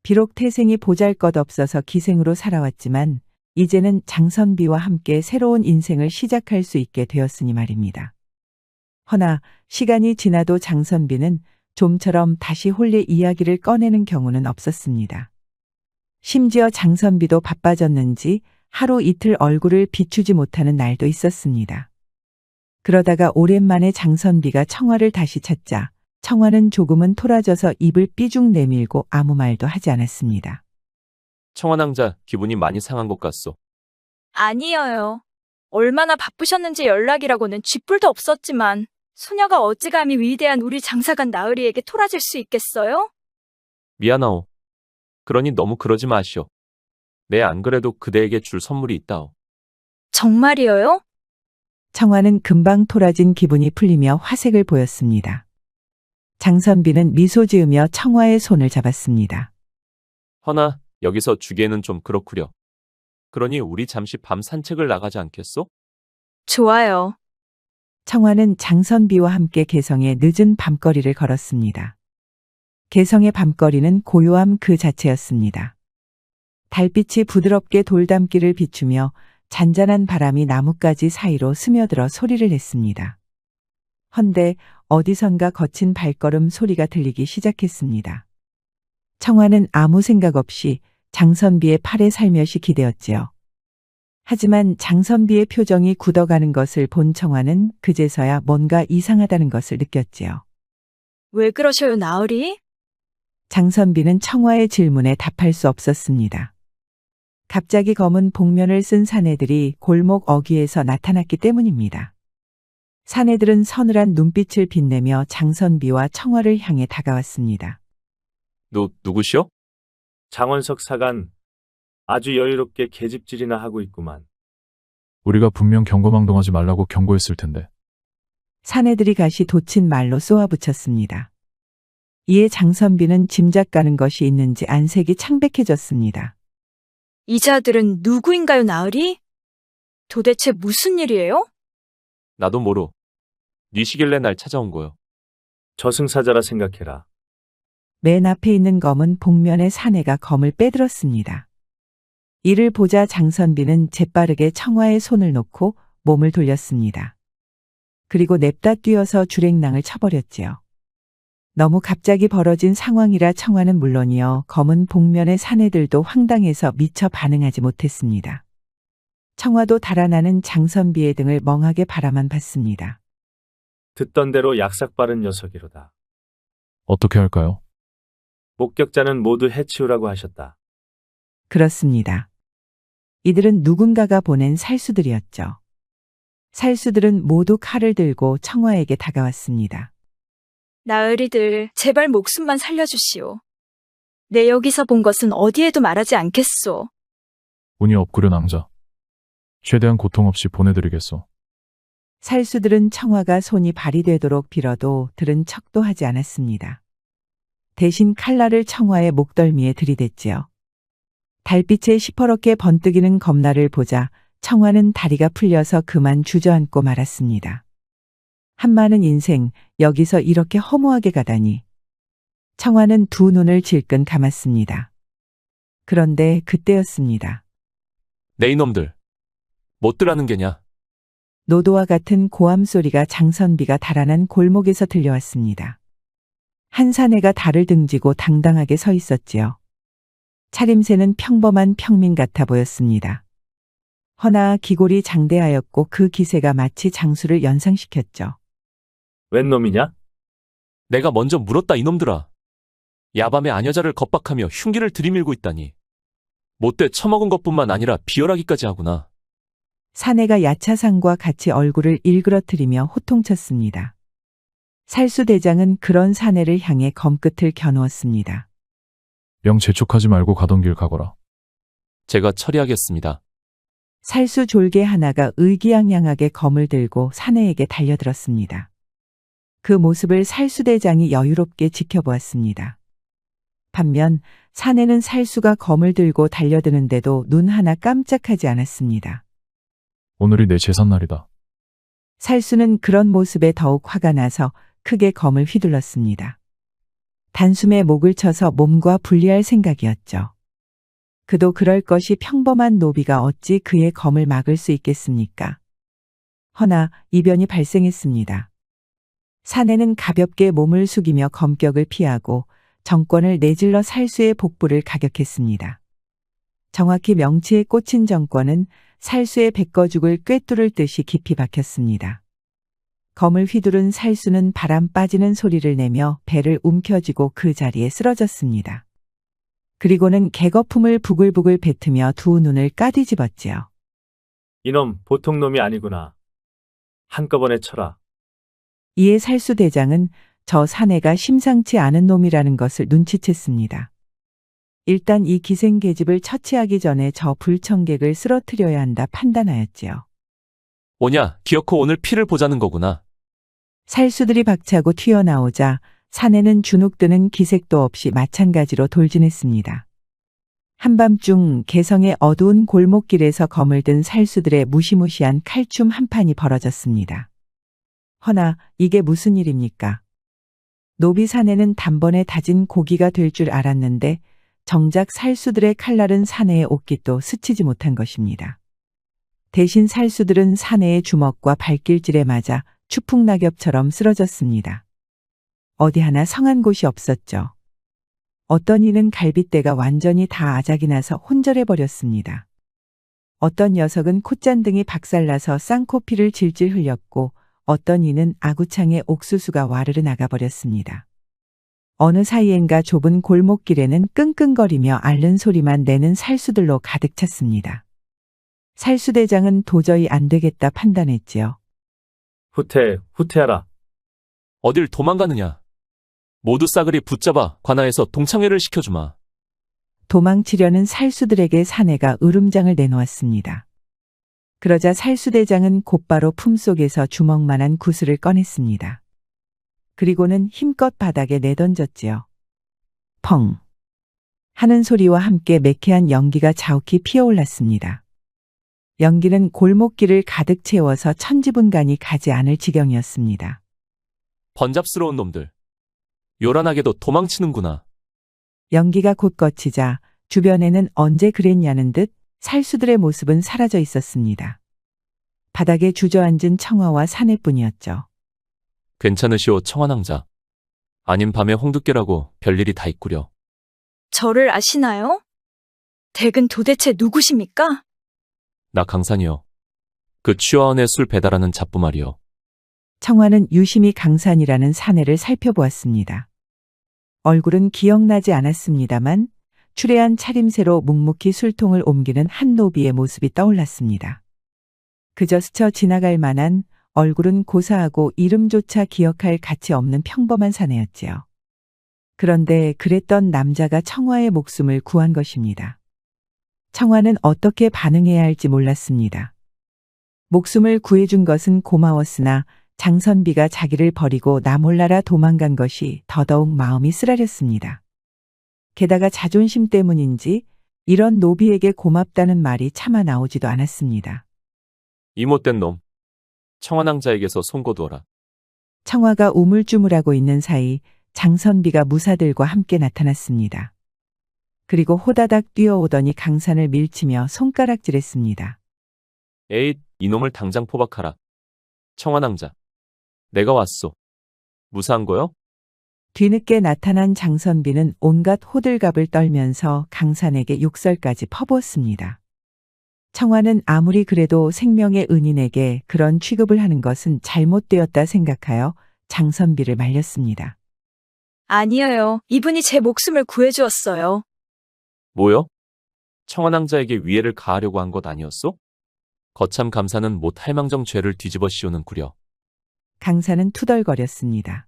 비록 태생이 보잘것없어서 기생으로 살아왔지만 이제는 장선비와 함께 새로운 인생을 시작할 수 있게 되었으니 말입니다. 허나 시간이 지나도 장선비는 좀처럼 다시 홀리 이야기를 꺼내는 경우는 없었습니다. 심지어 장선비도 바빠졌는지 하루 이틀 얼굴을 비추지 못하는 날도 있었습니다. 그러다가 오랜만에 장선비가 청화를 다시 찾자 청화는 조금은 토라져서 입을 삐죽 내밀고 아무 말도 하지 않았습니다. 청환왕자, 기분이 많이 상한 것 같소. 아니에요. 얼마나 바쁘셨는지 연락이라고는 쥐뿔도 없었지만 소녀가 어찌 감히 위대한 우리 장사관 나으리에게 토라질 수 있겠어요? 미안하오. 그러니 너무 그러지 마시오. 내 안 그래도 그대에게 줄 선물이 있다오. 정말이에요? 청화는 금방 토라진 기분이 풀리며 화색을 보였습니다. 장선비는 미소 지으며 청화의 손을 잡았습니다. 허나 여기서 주기에는 좀 그렇구려. 그러니 우리 잠시 밤 산책을 나가지 않겠소? 좋아요. 청화는 장선비와 함께 개성의 늦은 밤거리를 걸었습니다. 개성의 밤거리는 고요함 그 자체였습니다. 달빛이 부드럽게 돌담길을 비추며 잔잔한 바람이 나뭇가지 사이로 스며들어 소리를 냈습니다. 헌데 어디선가 거친 발걸음 소리가 들리기 시작했습니다. 청화는 아무 생각 없이 장선비의 팔에 살며시 기대었지요. 하지만 장선비의 표정이 굳어가는 것을 본 청화는 그제서야 뭔가 이상하다는 것을 느꼈지요. 왜 그러셔요, 나으리? 장선비는 청화의 질문에 답할 수 없었습니다. 갑자기 검은 복면을 쓴 사내들이 골목 어귀에서 나타났기 때문입니다. 사내들은 서늘한 눈빛을 빛내며 장선비와 청화를 향해 다가왔습니다. 누구시오? 장원석 사관, 아주 여유롭게 계집질이나 하고 있구만. 우리가 분명 경거망동하지 말라고 경고했을 텐데. 사내들이 가시 돋친 말로 쏘아붙였습니다. 이에 장선비는 짐작 가는 것이 있는지 안색이 창백해졌습니다. 이 자들은 누구인가요, 나으리? 도대체 무슨 일이에요? 나도 모르. 뉘시길래 날 찾아온 거요. 저승사자라 생각해라. 맨 앞에 있는 검은 복면의 사내가 검을 빼들었습니다. 이를 보자 장선비는 재빠르게 청화의 손을 놓고 몸을 돌렸습니다. 그리고 냅다 뛰어서 주랭랑을 쳐버렸지요. 너무 갑자기 벌어진 상황이라 청화는 물론이요 검은 복면의 사내들도 황당해서 미처 반응하지 못했습니다. 청화도 달아나는 장선비의 등을 멍하게 바라만 봤습니다. 듣던 대로 약삭 빠른 녀석이로다. 어떻게 할까요? 목격자는 모두 해치우라고 하셨다. 그렇습니다. 이들은 누군가가 보낸 살수들이었죠. 살수들은 모두 칼을 들고 청화에게 다가왔습니다. 나으리들, 제발 목숨만 살려주시오. 내 여기서 본 것은 어디에도 말하지 않겠소. 운이 없구려 낭자. 최대한 고통 없이 보내드리겠소. 살수들은 청화가 손이 발휘되도록 빌어도 들은 척도 하지 않았습니다. 대신 칼날을 청화의 목덜미에 들이댔지요. 달빛에 시퍼렇게 번뜩이는 검날을 보자 청화는 다리가 풀려서 그만 주저앉고 말았습니다. 한많은 인생, 여기서 이렇게 허무하게 가다니. 청화는 두 눈을 질끈 감았습니다. 그런데 그때였습니다. 네 이놈들. 못들하는 게냐? 노도와 같은 고함 소리가 장선비가 달아난 골목에서 들려왔습니다. 한 사내가 달을 등지고 당당하게 서 있었지요. 차림새는 평범한 평민 같아 보였습니다. 허나 기골이 장대하였고 그 기세가 마치 장수를 연상시켰죠. 웬 놈이냐? 내가 먼저 물었다 이놈들아. 야밤에 아녀자를 겁박하며 흉기를 들이밀고 있다니. 못돼 처먹은 것뿐만 아니라 비열하기까지 하구나. 사내가 야차상과 같이 얼굴을 일그러뜨리며 호통쳤습니다. 살수대장은 그런 사내를 향해 검끝을 겨누었습니다. 영 재촉하지 말고 가던 길 가거라. 제가 처리하겠습니다. 살수 졸개 하나가 의기양양하게 검을 들고 사내에게 달려들었습니다. 그 모습을 살수대장이 여유롭게 지켜보았습니다. 반면 사내는 살수가 검을 들고 달려드는데도 눈 하나 깜짝하지 않았습니다. 오늘이 내 제삿날이다. 살수는 그런 모습에 더욱 화가 나서 크게 검을 휘둘렀습니다. 단숨에 목을 쳐서 몸과 분리할 생각이었죠. 그도 그럴 것이 평범한 노비가 어찌 그의 검을 막을 수 있겠습니까? 허나 이변이 발생했습니다. 사내는 가볍게 몸을 숙이며 검격을 피하고 정권을 내질러 살수의 복부를 가격했습니다. 정확히 명치에 꽂힌 정권은 살수의 백거죽을 꿰뚫을 듯이 깊이 박혔습니다. 검을 휘두른 살수는 바람 빠지는 소리를 내며 배를 움켜쥐고 그 자리에 쓰러졌습니다. 그리고는 개거품을 부글부글 뱉으며 두 눈을 까뒤집었지요. 이놈 보통 놈이 아니구나. 한꺼번에 쳐라. 이에 살수대장은 저 사내가 심상치 않은 놈이라는 것을 눈치챘습니다. 일단 이 기생계집을 처치하기 전에 저 불청객을 쓰러뜨려야 한다 판단하였지요. 오냐, 기어코 오늘 피를 보자는 거구나. 살수들이 박차고 튀어나오자 사내는 주눅드는 기색도 없이 마찬가지로 돌진했습니다. 한밤중 개성의 어두운 골목길에서 검을 든 살수들의 무시무시한 칼춤 한 판이 벌어졌습니다. 허나 이게 무슨 일입니까? 노비 사내는 단번에 다진 고기가 될 줄 알았는데 정작 살수들의 칼날은 사내의 옷깃도 스치지 못한 것입니다. 대신 살수들은 사내의 주먹과 발길질에 맞아 추풍낙엽처럼 쓰러졌습니다. 어디 하나 성한 곳이 없었죠. 어떤 이는 갈빗대가 완전히 다 아작이 나서 혼절해버렸습니다. 어떤 녀석은 콧잔등이 박살나서 쌍코피를 질질 흘렸고 어떤 이는 아구창에 옥수수가 와르르 나가버렸습니다. 어느 사이엔가 좁은 골목길에는 끙끙거리며 앓는 소리만 내는 살수들로 가득 찼습니다. 살수대장은 도저히 안 되겠다 판단했지요. 후퇴하라. 어딜 도망가느냐. 모두 싸그리 붙잡아 관아에서 동창회를 시켜주마. 도망치려는 살수들에게 사내가 으름장을 내놓았습니다. 그러자 살수대장은 곧바로 품속에서 주먹만한 구슬을 꺼냈습니다. 그리고는 힘껏 바닥에 내던졌지요. 펑! 하는 소리와 함께 매캐한 연기가 자욱히 피어올랐습니다. 연기는 골목길을 가득 채워서 천지분간이 가지 않을 지경이었습니다. 번잡스러운 놈들. 요란하게도 도망치는구나. 연기가 곧 거치자 주변에는 언제 그랬냐는 듯 살수들의 모습은 사라져 있었습니다. 바닥에 주저앉은 청아와 사내뿐이었죠. 괜찮으시오 청환왕자. 아님 밤에 홍두깨라고 별일이 다 있구려. 저를 아시나요? 댁은 도대체 누구십니까? 나 강산이요. 그 취화원의 술 배달하는 잡부 말이요. 청아는 유심히 강산이라는 사내를 살펴보았습니다. 얼굴은 기억나지 않았습니다만 추레한 차림새로 묵묵히 술통을 옮기는 한 노비의 모습이 떠올랐습니다. 그저 스쳐 지나갈 만한 얼굴은 고사하고 이름조차 기억할 가치 없는 평범한 사내였지요. 그런데 그랬던 남자가 청아의 목숨을 구한 것입니다. 청아는 어떻게 반응해야 할지 몰랐습니다. 목숨을 구해준 것은 고마웠으나 장선비가 자기를 버리고 나 몰라라 도망간 것이 더더욱 마음이 쓰라렸습니다. 게다가 자존심 때문인지 이런 노비에게 고맙다는 말이 차마 나오지도 않았습니다. 이 못된 놈. 청환왕자에게서 송고두어라. 그리고 호다닥 뛰어오더니 강산을 밀치며 손가락질했습니다. 에잇, 이놈을 당장 포박하라. 청환왕자. 내가 왔소. 무사한 거요? 뒤늦게 나타난 장선비는 온갖 호들갑을 떨면서 강산에게 욕설까지 퍼부었습니다. 청환은 아무리 그래도 생명의 은인에게 그런 취급을 하는 것은 잘못되었다 생각하여 장선비를 말렸습니다. 아니에요. 이분이 제 목숨을 구해주었어요. 뭐요? 청환왕자에게 위해를 가하려고 한 것 아니었소? 거참 감사는 못 할망정 죄를 뒤집어 씌우는구려. 강산은 투덜거렸습니다.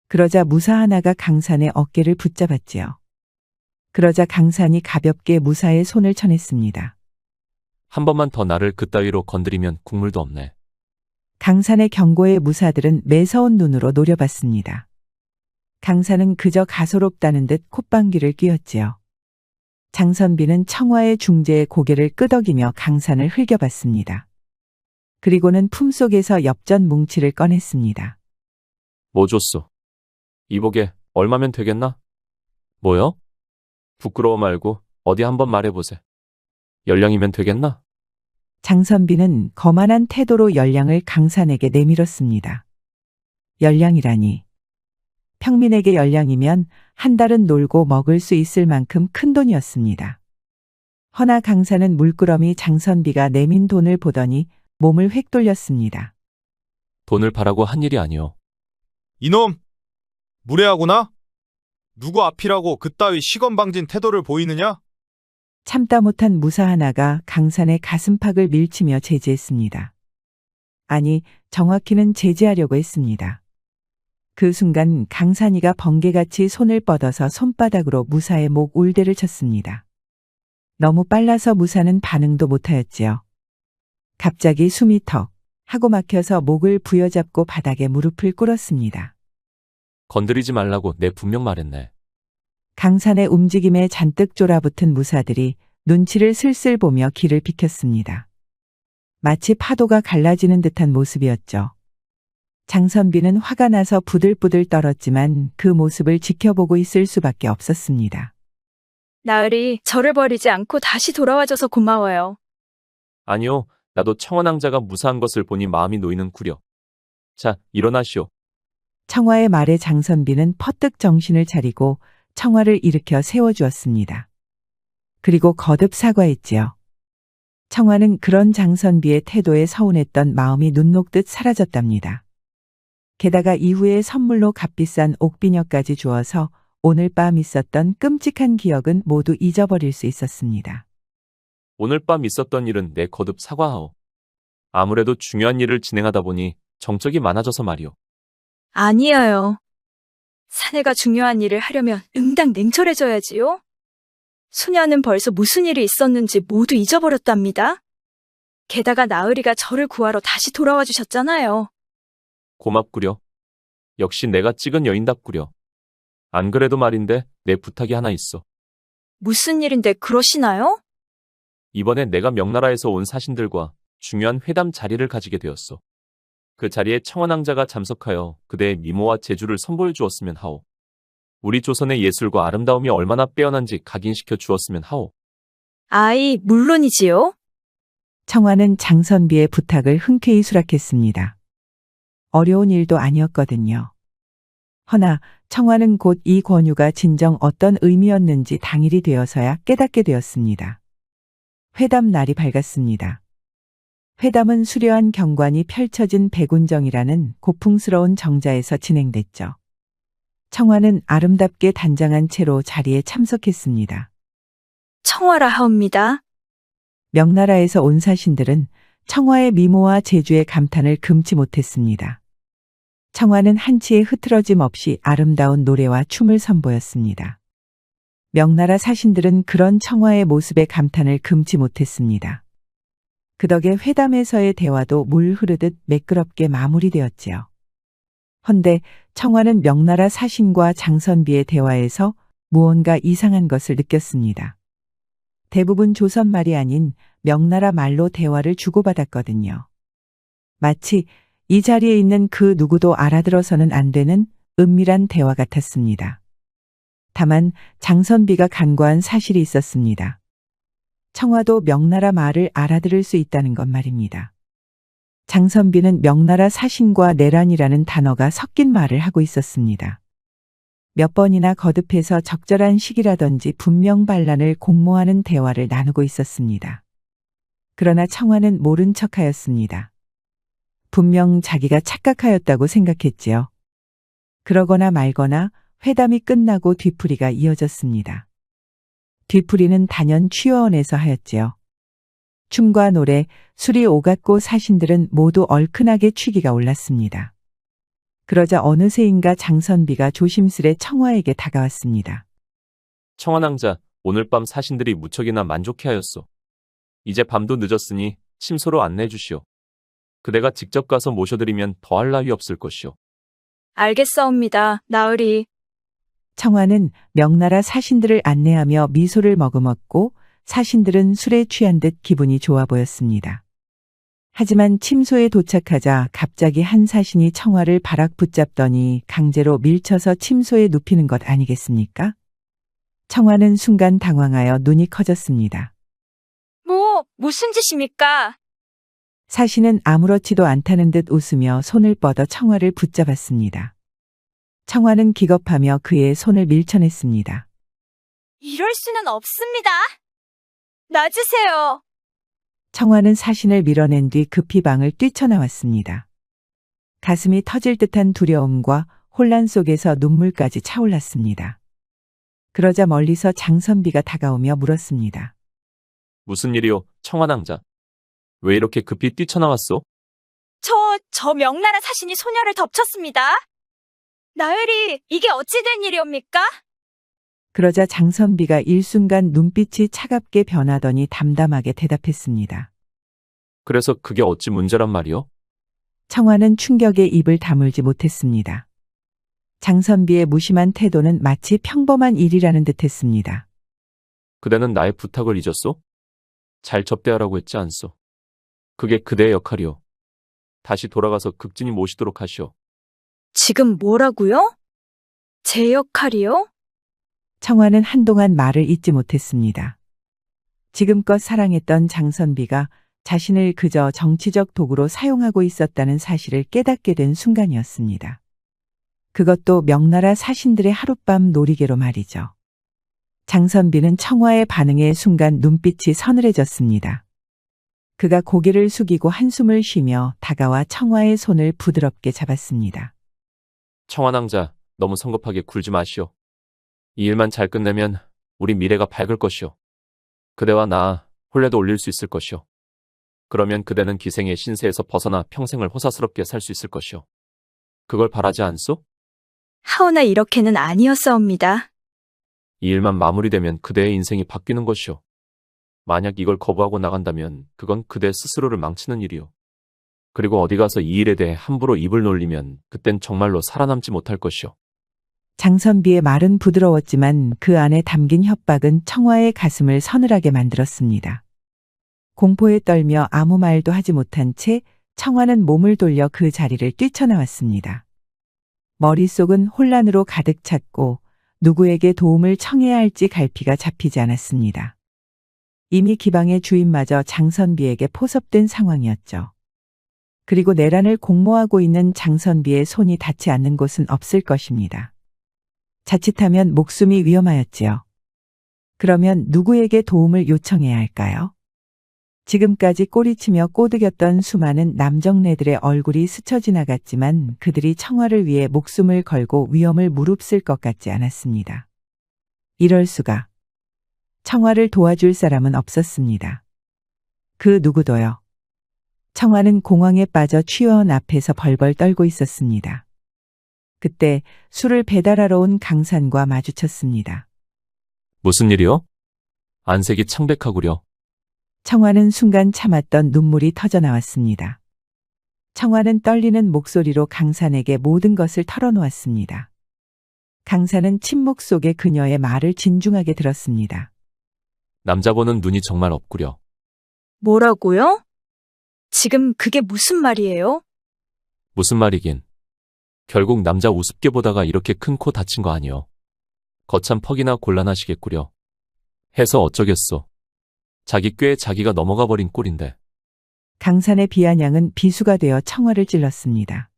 그러자 무사 하나가 강산의 어깨를 붙잡았지요. 그러자 강산이 가볍게 무사의 손을 쳐냈습니다. 한 번만 더 나를 그따위로 건드리면 국물도 없네. 강산의 경고에 무사들은 매서운 눈으로 노려봤습니다. 강산은 그저 가소롭다는 듯 콧방귀를 뀌었지요. 장선비는 청화의 중재의 고개를 끄덕이며 강산을 흘겨봤습니다. 그리고는 품속에서 엽전 뭉치를 꺼냈습니다. 뭐 줬소? 이복에 얼마면 되겠나? 뭐요? 부끄러워 말고 어디 한번 말해보세. 열량이면 되겠나? 장선비는 거만한 태도로 열량을 강산에게 내밀었습니다. 열량이라니. 평민에게 열량이면 한 달은 놀고 먹을 수 있을 만큼 큰 돈이었습니다. 허나 강산은 물끄러미 장선비가 내민 돈을 보더니 몸을 획 돌렸습니다. 돈을 바라고 한 일이 아니오. 이놈! 무례하구나? 누구 앞이라고 그따위 시건방진 태도를 보이느냐? 참다 못한 무사 하나가 강산의 가슴팍을 밀치며 제지했습니다. 아니, 정확히는 제지하려고 했습니다. 그 순간 강산이가 번개같이 손을 뻗어서 손바닥으로 무사의 목 울대를 쳤습니다. 너무 빨라서 무사는 반응도 못하였지요. 갑자기 숨이 턱 하고 막혀서 목을 부여잡고 바닥에 무릎을 꿇었습니다. 건드리지 말라고 내 분명 말했네. 강산의 움직임에 잔뜩 쫄아붙은 무사들이 눈치를 슬슬 보며 길을 비켰습니다. 마치 파도가 갈라지는 듯한 모습이었죠. 장선비는 화가 나서 부들부들 떨었지만 그 모습을 지켜보고 있을 수밖에 없었습니다. 나으리, 저를 버리지 않고 다시 돌아와줘서 고마워요. 아니요, 나도 청환왕자가 무사한 것을 보니 마음이 놓이는구려. 자, 일어나시오. 청화의 말에 장선비는 퍼뜩 정신을 차리고 청화를 일으켜 세워주었습니다. 그리고 거듭 사과했지요. 청화는 그런 장선비의 태도에 서운했던 마음이 눈 녹듯 사라졌답니다. 게다가 이후에 선물로 값비싼 옥비녀까지 주어서 오늘 밤 있었던 끔찍한 기억은 모두 잊어버릴 수 있었습니다. 오늘 밤 있었던 일은 내 거듭 사과하오. 아무래도 중요한 일을 진행하다 보니 정적이 많아져서 말이오. 아니에요. 사내가 중요한 일을 하려면 응당 냉철해져야지요. 소녀는 벌써 무슨 일이 있었는지 모두 잊어버렸답니다. 게다가 나으리가 저를 구하러 다시 돌아와 주셨잖아요. 고맙구려. 역시 내가 찍은 여인답구려. 안 그래도 말인데 내 부탁이 하나 있어. 무슨 일인데 그러시나요? 이번에 내가 명나라에서 온 사신들과 중요한 회담 자리를 가지게 되었어. 그 자리에 청환왕자가 참석하여 그대의 미모와 재주를 선보여 주었으면 하오. 우리 조선의 예술과 아름다움이 얼마나 빼어난지 각인시켜 주었으면 하오. 아이, 물론이지요. 청화는 장선비의 부탁을 흔쾌히 수락했습니다. 어려운 일도 아니었거든요. 허나 청화는 곧 이 권유가 진정 어떤 의미였는지 당일이 되어서야 깨닫게 되었습니다. 회담 날이 밝았습니다. 회담은 수려한 경관이 펼쳐진 백운정이라는 고풍스러운 정자에서 진행됐죠. 청화는 아름답게 단장한 채로 자리에 참석했습니다. 청화라 하옵니다. 명나라에서 온 사신들은 청화의 미모와 재주에 감탄을 금치 못했습니다. 청화는 한치의 흐트러짐 없이 아름다운 노래와 춤을 선보였습니다. 명나라 사신들은 그런 청화의 모습에 감탄을 금치 못했습니다. 그 덕에 회담에서의 대화도 물 흐르듯 매끄럽게 마무리되었지요. 헌데 청화는 명나라 사신과 장선비의 대화에서 무언가 이상한 것을 느꼈습니다. 대부분 조선말이 아닌 명나라 말로 대화를 주고받았거든요. 마치 이 자리에 있는 그 누구도 알아들어서는 안 되는 은밀한 대화 같았습니다. 다만 장선비가 간과한 사실이 있었습니다. 청화도 명나라 말을 알아들을 수 있다는 것 말입니다. 장선비는 명나라 사신과 내란이라는 단어가 섞인 말을 하고 있었습니다. 몇 번이나 거듭해서 적절한 시기라든지 분명 반란을 공모하는 대화를 나누고 있었습니다. 그러나 청화는 모른 척하였습니다. 분명 자기가 착각하였다고 생각했지요. 그러거나 말거나 회담이 끝나고 뒤풀이가 이어졌습니다. 뒤풀이는 단연 취어원에서 하였지요. 춤과 노래, 술이 오갔고 사신들은 모두 얼큰하게 취기가 올랐습니다. 그러자 어느새인가 장선비가 조심스레 청화에게 다가왔습니다. 청환왕자, 오늘 밤 사신들이 무척이나 만족해하였소. 이제 밤도 늦었으니 침소로 안내해 주시오. 그대가 직접 가서 모셔드리면 더할 나위 없을 것이오. 알겠사옵니다, 나으리. 청화는 명나라 사신들을 안내하며 미소를 머금었고 사신들은 술에 취한 듯 기분이 좋아 보였습니다. 하지만 침소에 도착하자 갑자기 한 사신이 청화를 바락 붙잡더니 강제로 밀쳐서 침소에 눕히는 것 아니겠습니까? 청화는 순간 당황하여 눈이 커졌습니다. 무슨 짓입니까? 사신은 아무렇지도 않다는 듯 웃으며 손을 뻗어 청화를 붙잡았습니다. 청화는 기겁하며 그의 손을 밀쳐냈습니다. 이럴 수는 없습니다. 놔주세요. 청화는 사신을 밀어낸 뒤 급히 방을 뛰쳐나왔습니다. 가슴이 터질 듯한 두려움과 혼란 속에서 눈물까지 차올랐습니다. 그러자 멀리서 장선비가 다가오며 물었습니다. 무슨 일이오, 청환왕자? 왜 이렇게 급히 뛰쳐나왔소? 저 명나라 사신이 소녀를 덮쳤습니다. 나으리, 이게 어찌 된 일이옵니까? 그러자 장선비가 일순간 눈빛이 차갑게 변하더니 담담하게 대답했습니다. 그래서 그게 어찌 문제란 말이오? 청화는 충격에 입을 다물지 못했습니다. 장선비의 무심한 태도는 마치 평범한 일이라는 듯했습니다. 그대는 나의 부탁을 잊었소? 잘 접대하라고 했지 않소? 그게 그대의 역할이오. 다시 돌아가서 극진히 모시도록 하시오. 지금 뭐라고요? 제 역할이요? 청화는 한동안 말을 잇지 못했습니다. 지금껏 사랑했던 장선비가 자신을 그저 정치적 도구로 사용하고 있었다는 사실을 깨닫게 된 순간이었습니다. 그것도 명나라 사신들의 하룻밤 놀이개로 말이죠. 장선비는 청화의 반응에 순간 눈빛이 서늘해졌습니다. 그가 고개를 숙이고 한숨을 쉬며 다가와 청화의 손을 부드럽게 잡았습니다. 청환왕자, 너무 성급하게 굴지 마시오. 이 일만 잘 끝내면 우리 미래가 밝을 것이오. 그대와 나 혼례도 올릴 수 있을 것이오. 그러면 그대는 기생의 신세에서 벗어나 평생을 호사스럽게 살 수 있을 것이오. 그걸 바라지 않소? 하오나 이렇게는 아니었사옵니다. 이 일만 마무리되면 그대의 인생이 바뀌는 것이오. 만약 이걸 거부하고 나간다면 그건 그대 스스로를 망치는 일이오. 그리고 어디 가서 이 일에 대해 함부로 입을 놀리면 그땐 정말로 살아남지 못할 것이오. 장선비의 말은 부드러웠지만 그 안에 담긴 협박은 청화의 가슴을 서늘하게 만들었습니다. 공포에 떨며 아무 말도 하지 못한 채 청화는 몸을 돌려 그 자리를 뛰쳐나왔습니다. 머릿속은 혼란으로 가득 찼고 누구에게 도움을 청해야 할지 갈피가 잡히지 않았습니다. 이미 기방의 주인마저 장선비에게 포섭된 상황이었죠. 그리고 내란을 공모하고 있는 장선비의 손이 닿지 않는 곳은 없을 것입니다. 자칫하면 목숨이 위험하였지요. 그러면 누구에게 도움을 요청해야 할까요? 지금까지 꼬리치며 꼬드겼던 수많은 남정네들의 얼굴이 스쳐 지나갔지만 그들이 청화를 위해 목숨을 걸고 위험을 무릅쓸 것 같지 않았습니다. 이럴 수가. 청화를 도와줄 사람은 없었습니다. 그 누구도요. 청화는 공황에 빠져 취원 앞에서 벌벌 떨고 있었습니다. 그때 술을 배달하러 온 강산과 마주쳤습니다. 무슨 일이요? 안색이 창백하구려. 청화는 순간 참았던 눈물이 터져 나왔습니다. 청화는 떨리는 목소리로 강산에게 모든 것을 털어놓았습니다. 강산은 침묵 속에 그녀의 말을 진중하게 들었습니다. 남자 보는 눈이 정말 없구려. 뭐라고요? 지금 그게 무슨 말이에요? 무슨 말이긴. 결국 남자 우습게 보다가 이렇게 큰 코 다친 거 아니요. 거참 퍽이나 곤란하시겠구려. 해서 어쩌겠소. 자기 꾀에 자기가 넘어가 버린 꼴인데. 강산의 비아냥은 비수가 되어 청화를 찔렀습니다.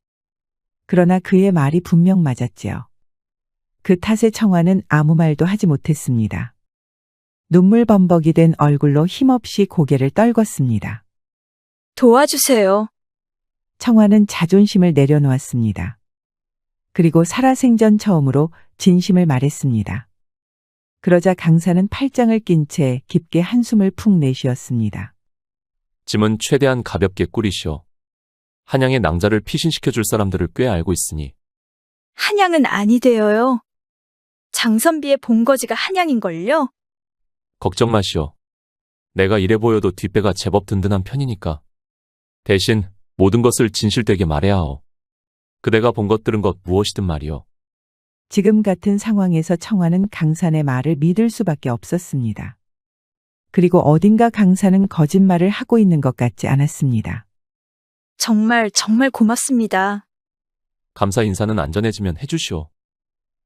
그러나 그의 말이 분명 맞았지요. 그 탓에 청화는 아무 말도 하지 못했습니다. 눈물 범벅이 된 얼굴로 힘없이 고개를 떨궜습니다. 도와주세요. 청화는 자존심을 내려놓았습니다. 그리고 살아생전 처음으로 진심을 말했습니다. 그러자 강산은 팔짱을 낀 채 깊게 한숨을 푹 내쉬었습니다. 짐은 최대한 가볍게 꾸리시오. 한양의 낭자를 피신시켜줄 사람들을 꽤 알고 있으니. 한양은 아니대요요. 장선비의 본거지가 한양인걸요? 걱정 마시오. 내가 이래 보여도 뒷배가 제법 든든한 편이니까. 대신 모든 것을 진실되게 말해야 하오. 그대가 본 것 들은 것 무엇이든 말이오. 지금 같은 상황에서 청화는 강산의 말을 믿을 수밖에 없었습니다. 그리고 어딘가 강산은 거짓말을 하고 있는 것 같지 않았습니다. 정말 고맙습니다. 감사 인사는 안전해지면 해주시오.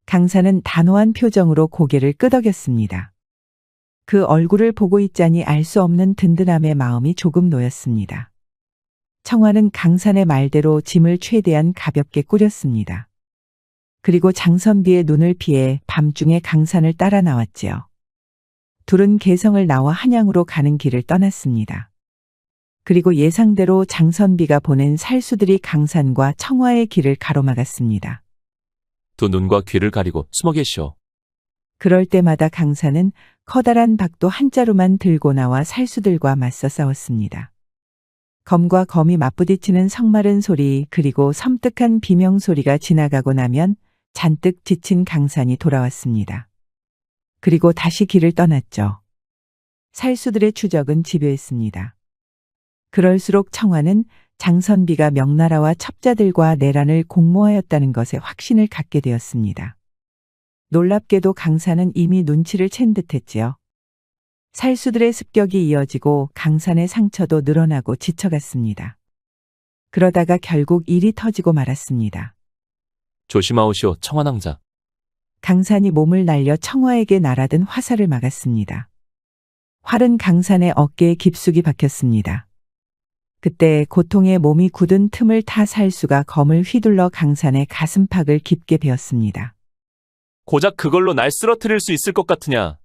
강산은 단호한 표정으로 고개를 끄덕였습니다. 그 얼굴을 보고 있자니 알 수 없는 든든함의 마음이 조금 놓였습니다. 청화는 강산의 말대로 짐을 최대한 가볍게 꾸렸습니다. 그리고 장선비의 눈을 피해 밤중에 강산을 따라 나왔지요. 둘은 개성을 나와 한양으로 가는 길을 떠났습니다. 그리고 예상대로 장선비가 보낸 살수들이 강산과 청화의 길을 가로막았습니다. 두 눈과 귀를 가리고 숨어 계시오. 그럴 때마다 강산은 커다란 박도 한 자루만 들고 나와 살수들과 맞서 싸웠습니다. 검과 검이 맞부딪히는 성마른 소리 그리고 섬뜩한 비명 소리가 지나가고 나면 잔뜩 지친 강산이 돌아왔습니다. 그리고 다시 길을 떠났죠. 살수들의 추적은 집요했습니다. 그럴수록 청화는 장선비가 명나라와 첩자들과 내란을 공모하였다는 것에 확신을 갖게 되었습니다. 놀랍게도 강산은 이미 눈치를 챈 듯했지요. 살수들의 습격이 이어지고 강산의 상처도 늘어나고 지쳐갔습니다. 그러다가 결국 일이 터지고 말았습니다. 조심하오시오, 청화낭자. 강산이 몸을 날려 청화에게 날아든 화살을 막았습니다. 활은 강산의 어깨에 깊숙이 박혔습니다. 그때 고통에 몸이 굳은 틈을 타 살수가 검을 휘둘러 강산의 가슴팍을 깊게 베었습니다. 고작 그걸로 날 쓰러뜨릴 수 있을 것 같으냐.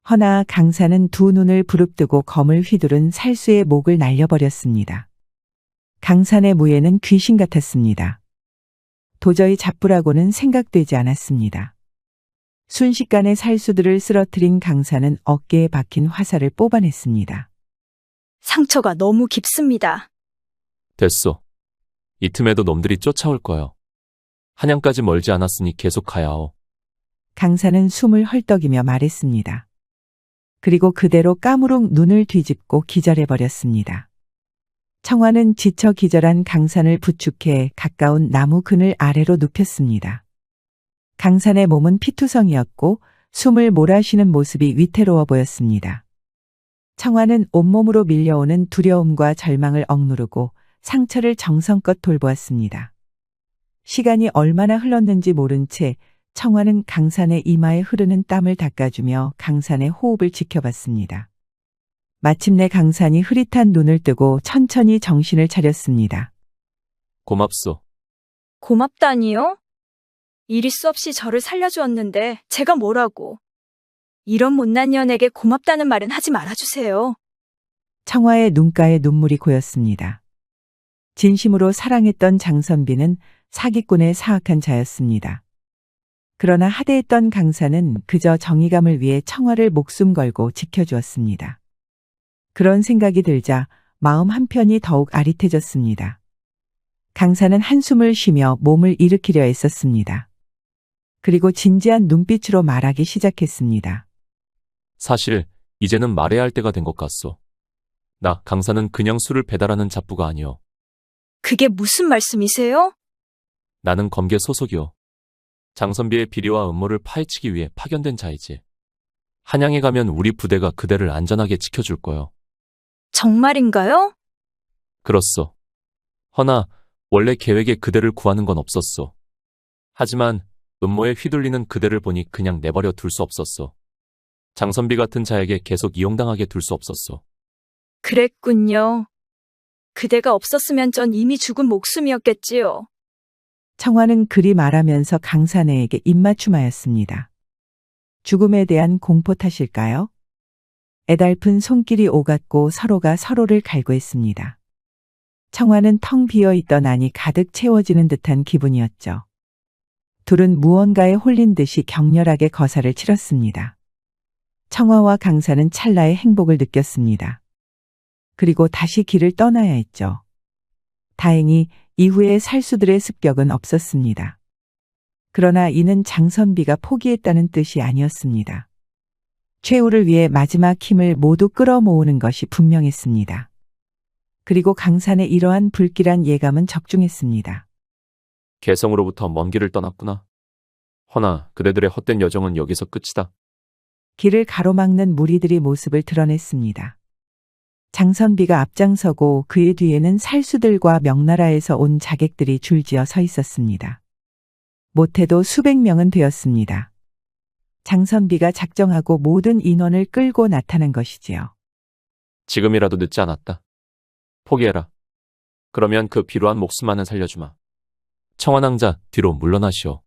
허나 강산은 두 눈을 부릅뜨고 검을 휘두른 살수의 목을 날려버렸습니다. 강산의 무예는 귀신 같았습니다. 도저히 잡부라고는 생각되지 않았습니다. 순식간에 살수들을 쓰러뜨린 강산은 어깨에 박힌 화살을 뽑아냈습니다. 상처가 너무 깊습니다. 됐소. 이 틈에도 놈들이 쫓아올 거요. 한양까지 멀지 않았으니 계속 가야 하오. 강산은 숨을 헐떡이며 말했습니다. 그리고 그대로 까무룩 눈을 뒤집고 기절해버렸습니다. 청화는 지쳐 기절한 강산을 부축해 가까운 나무 그늘 아래로 눕혔습니다. 강산의 몸은 피투성이었고 숨을 몰아쉬는 모습이 위태로워 보였습니다. 청화는 온몸으로 밀려오는 두려움과 절망을 억누르고 상처를 정성껏 돌보았습니다. 시간이 얼마나 흘렀는지 모른 채 청화는 강산의 이마에 흐르는 땀을 닦아주며 강산의 호흡을 지켜봤습니다. 마침내 강산이 흐릿한 눈을 뜨고 천천히 정신을 차렸습니다. 고맙소. 고맙다니요? 이리 수 없이 저를 살려주었는데 제가 뭐라고. 이런 못난 년에게 고맙다는 말은 하지 말아주세요. 청화의 눈가에 눈물이 고였습니다. 진심으로 사랑했던 장선비는 사기꾼의 사악한 자였습니다. 그러나 하대했던 강산은 그저 정의감을 위해 청화를 목숨 걸고 지켜주었습니다. 그런 생각이 들자 마음 한편이 더욱 아릿해졌습니다. 강산은 한숨을 쉬며 몸을 일으키려 애썼습니다. 그리고 진지한 눈빛으로 말하기 시작했습니다. 사실 이제는 말해야 할 때가 된 것 같소. 나 강산은 그냥 술을 배달하는 잡부가 아니오. 그게 무슨 말씀이세요? 나는 검계 소속이오. 장선비의 비리와 음모를 파헤치기 위해 파견된 자이지. 한양에 가면 우리 부대가 그대를 안전하게 지켜줄 거요. 정말인가요? 그렇소. 허나 원래 계획에 그대를 구하는 건 없었소. 하지만 음모에 휘둘리는 그대를 보니 그냥 내버려 둘 수 없었어. 장선비 같은 자에게 계속 이용당하게 둘 수 없었어. 그랬군요. 그대가 없었으면 전 이미 죽은 목숨이었겠지요. 청화는 그리 말하면서 강산해에게 입맞춤하였습니다. 죽음에 대한 공포 탓일까요? 애달픈 손길이 오갔고 서로가 서로를 갈구했습니다. 청화는 텅 비어있던 안이 가득 채워지는 듯한 기분이었죠. 둘은 무언가에 홀린 듯이 격렬하게 거사를 치렀습니다. 청화와 강산은 찰나의 행복을 느꼈습니다. 그리고 다시 길을 떠나야 했죠. 다행히 이후에 살수들의 습격은 없었습니다. 그러나 이는 장선비가 포기했다는 뜻이 아니었습니다. 최후를 위해 마지막 힘을 모두 끌어모으는 것이 분명했습니다. 그리고 강산의 이러한 불길한 예감은 적중했습니다. 개성으로부터 먼 길을 떠났구나. 허나 그대들의 헛된 여정은 여기서 끝이다. 길을 가로막는 무리들이 모습을 드러냈습니다. 장선비가 앞장서고 그의 뒤에는 살수들과 명나라에서 온 자객들이 줄지어 서 있었습니다. 못해도 수백 명은 되었습니다. 장선비가 작정하고 모든 인원을 끌고 나타난 것이지요. 지금이라도 늦지 않았다. 포기해라. 그러면 그 비루한 목숨만은 살려주마. 청환왕자 뒤로 물러나시오.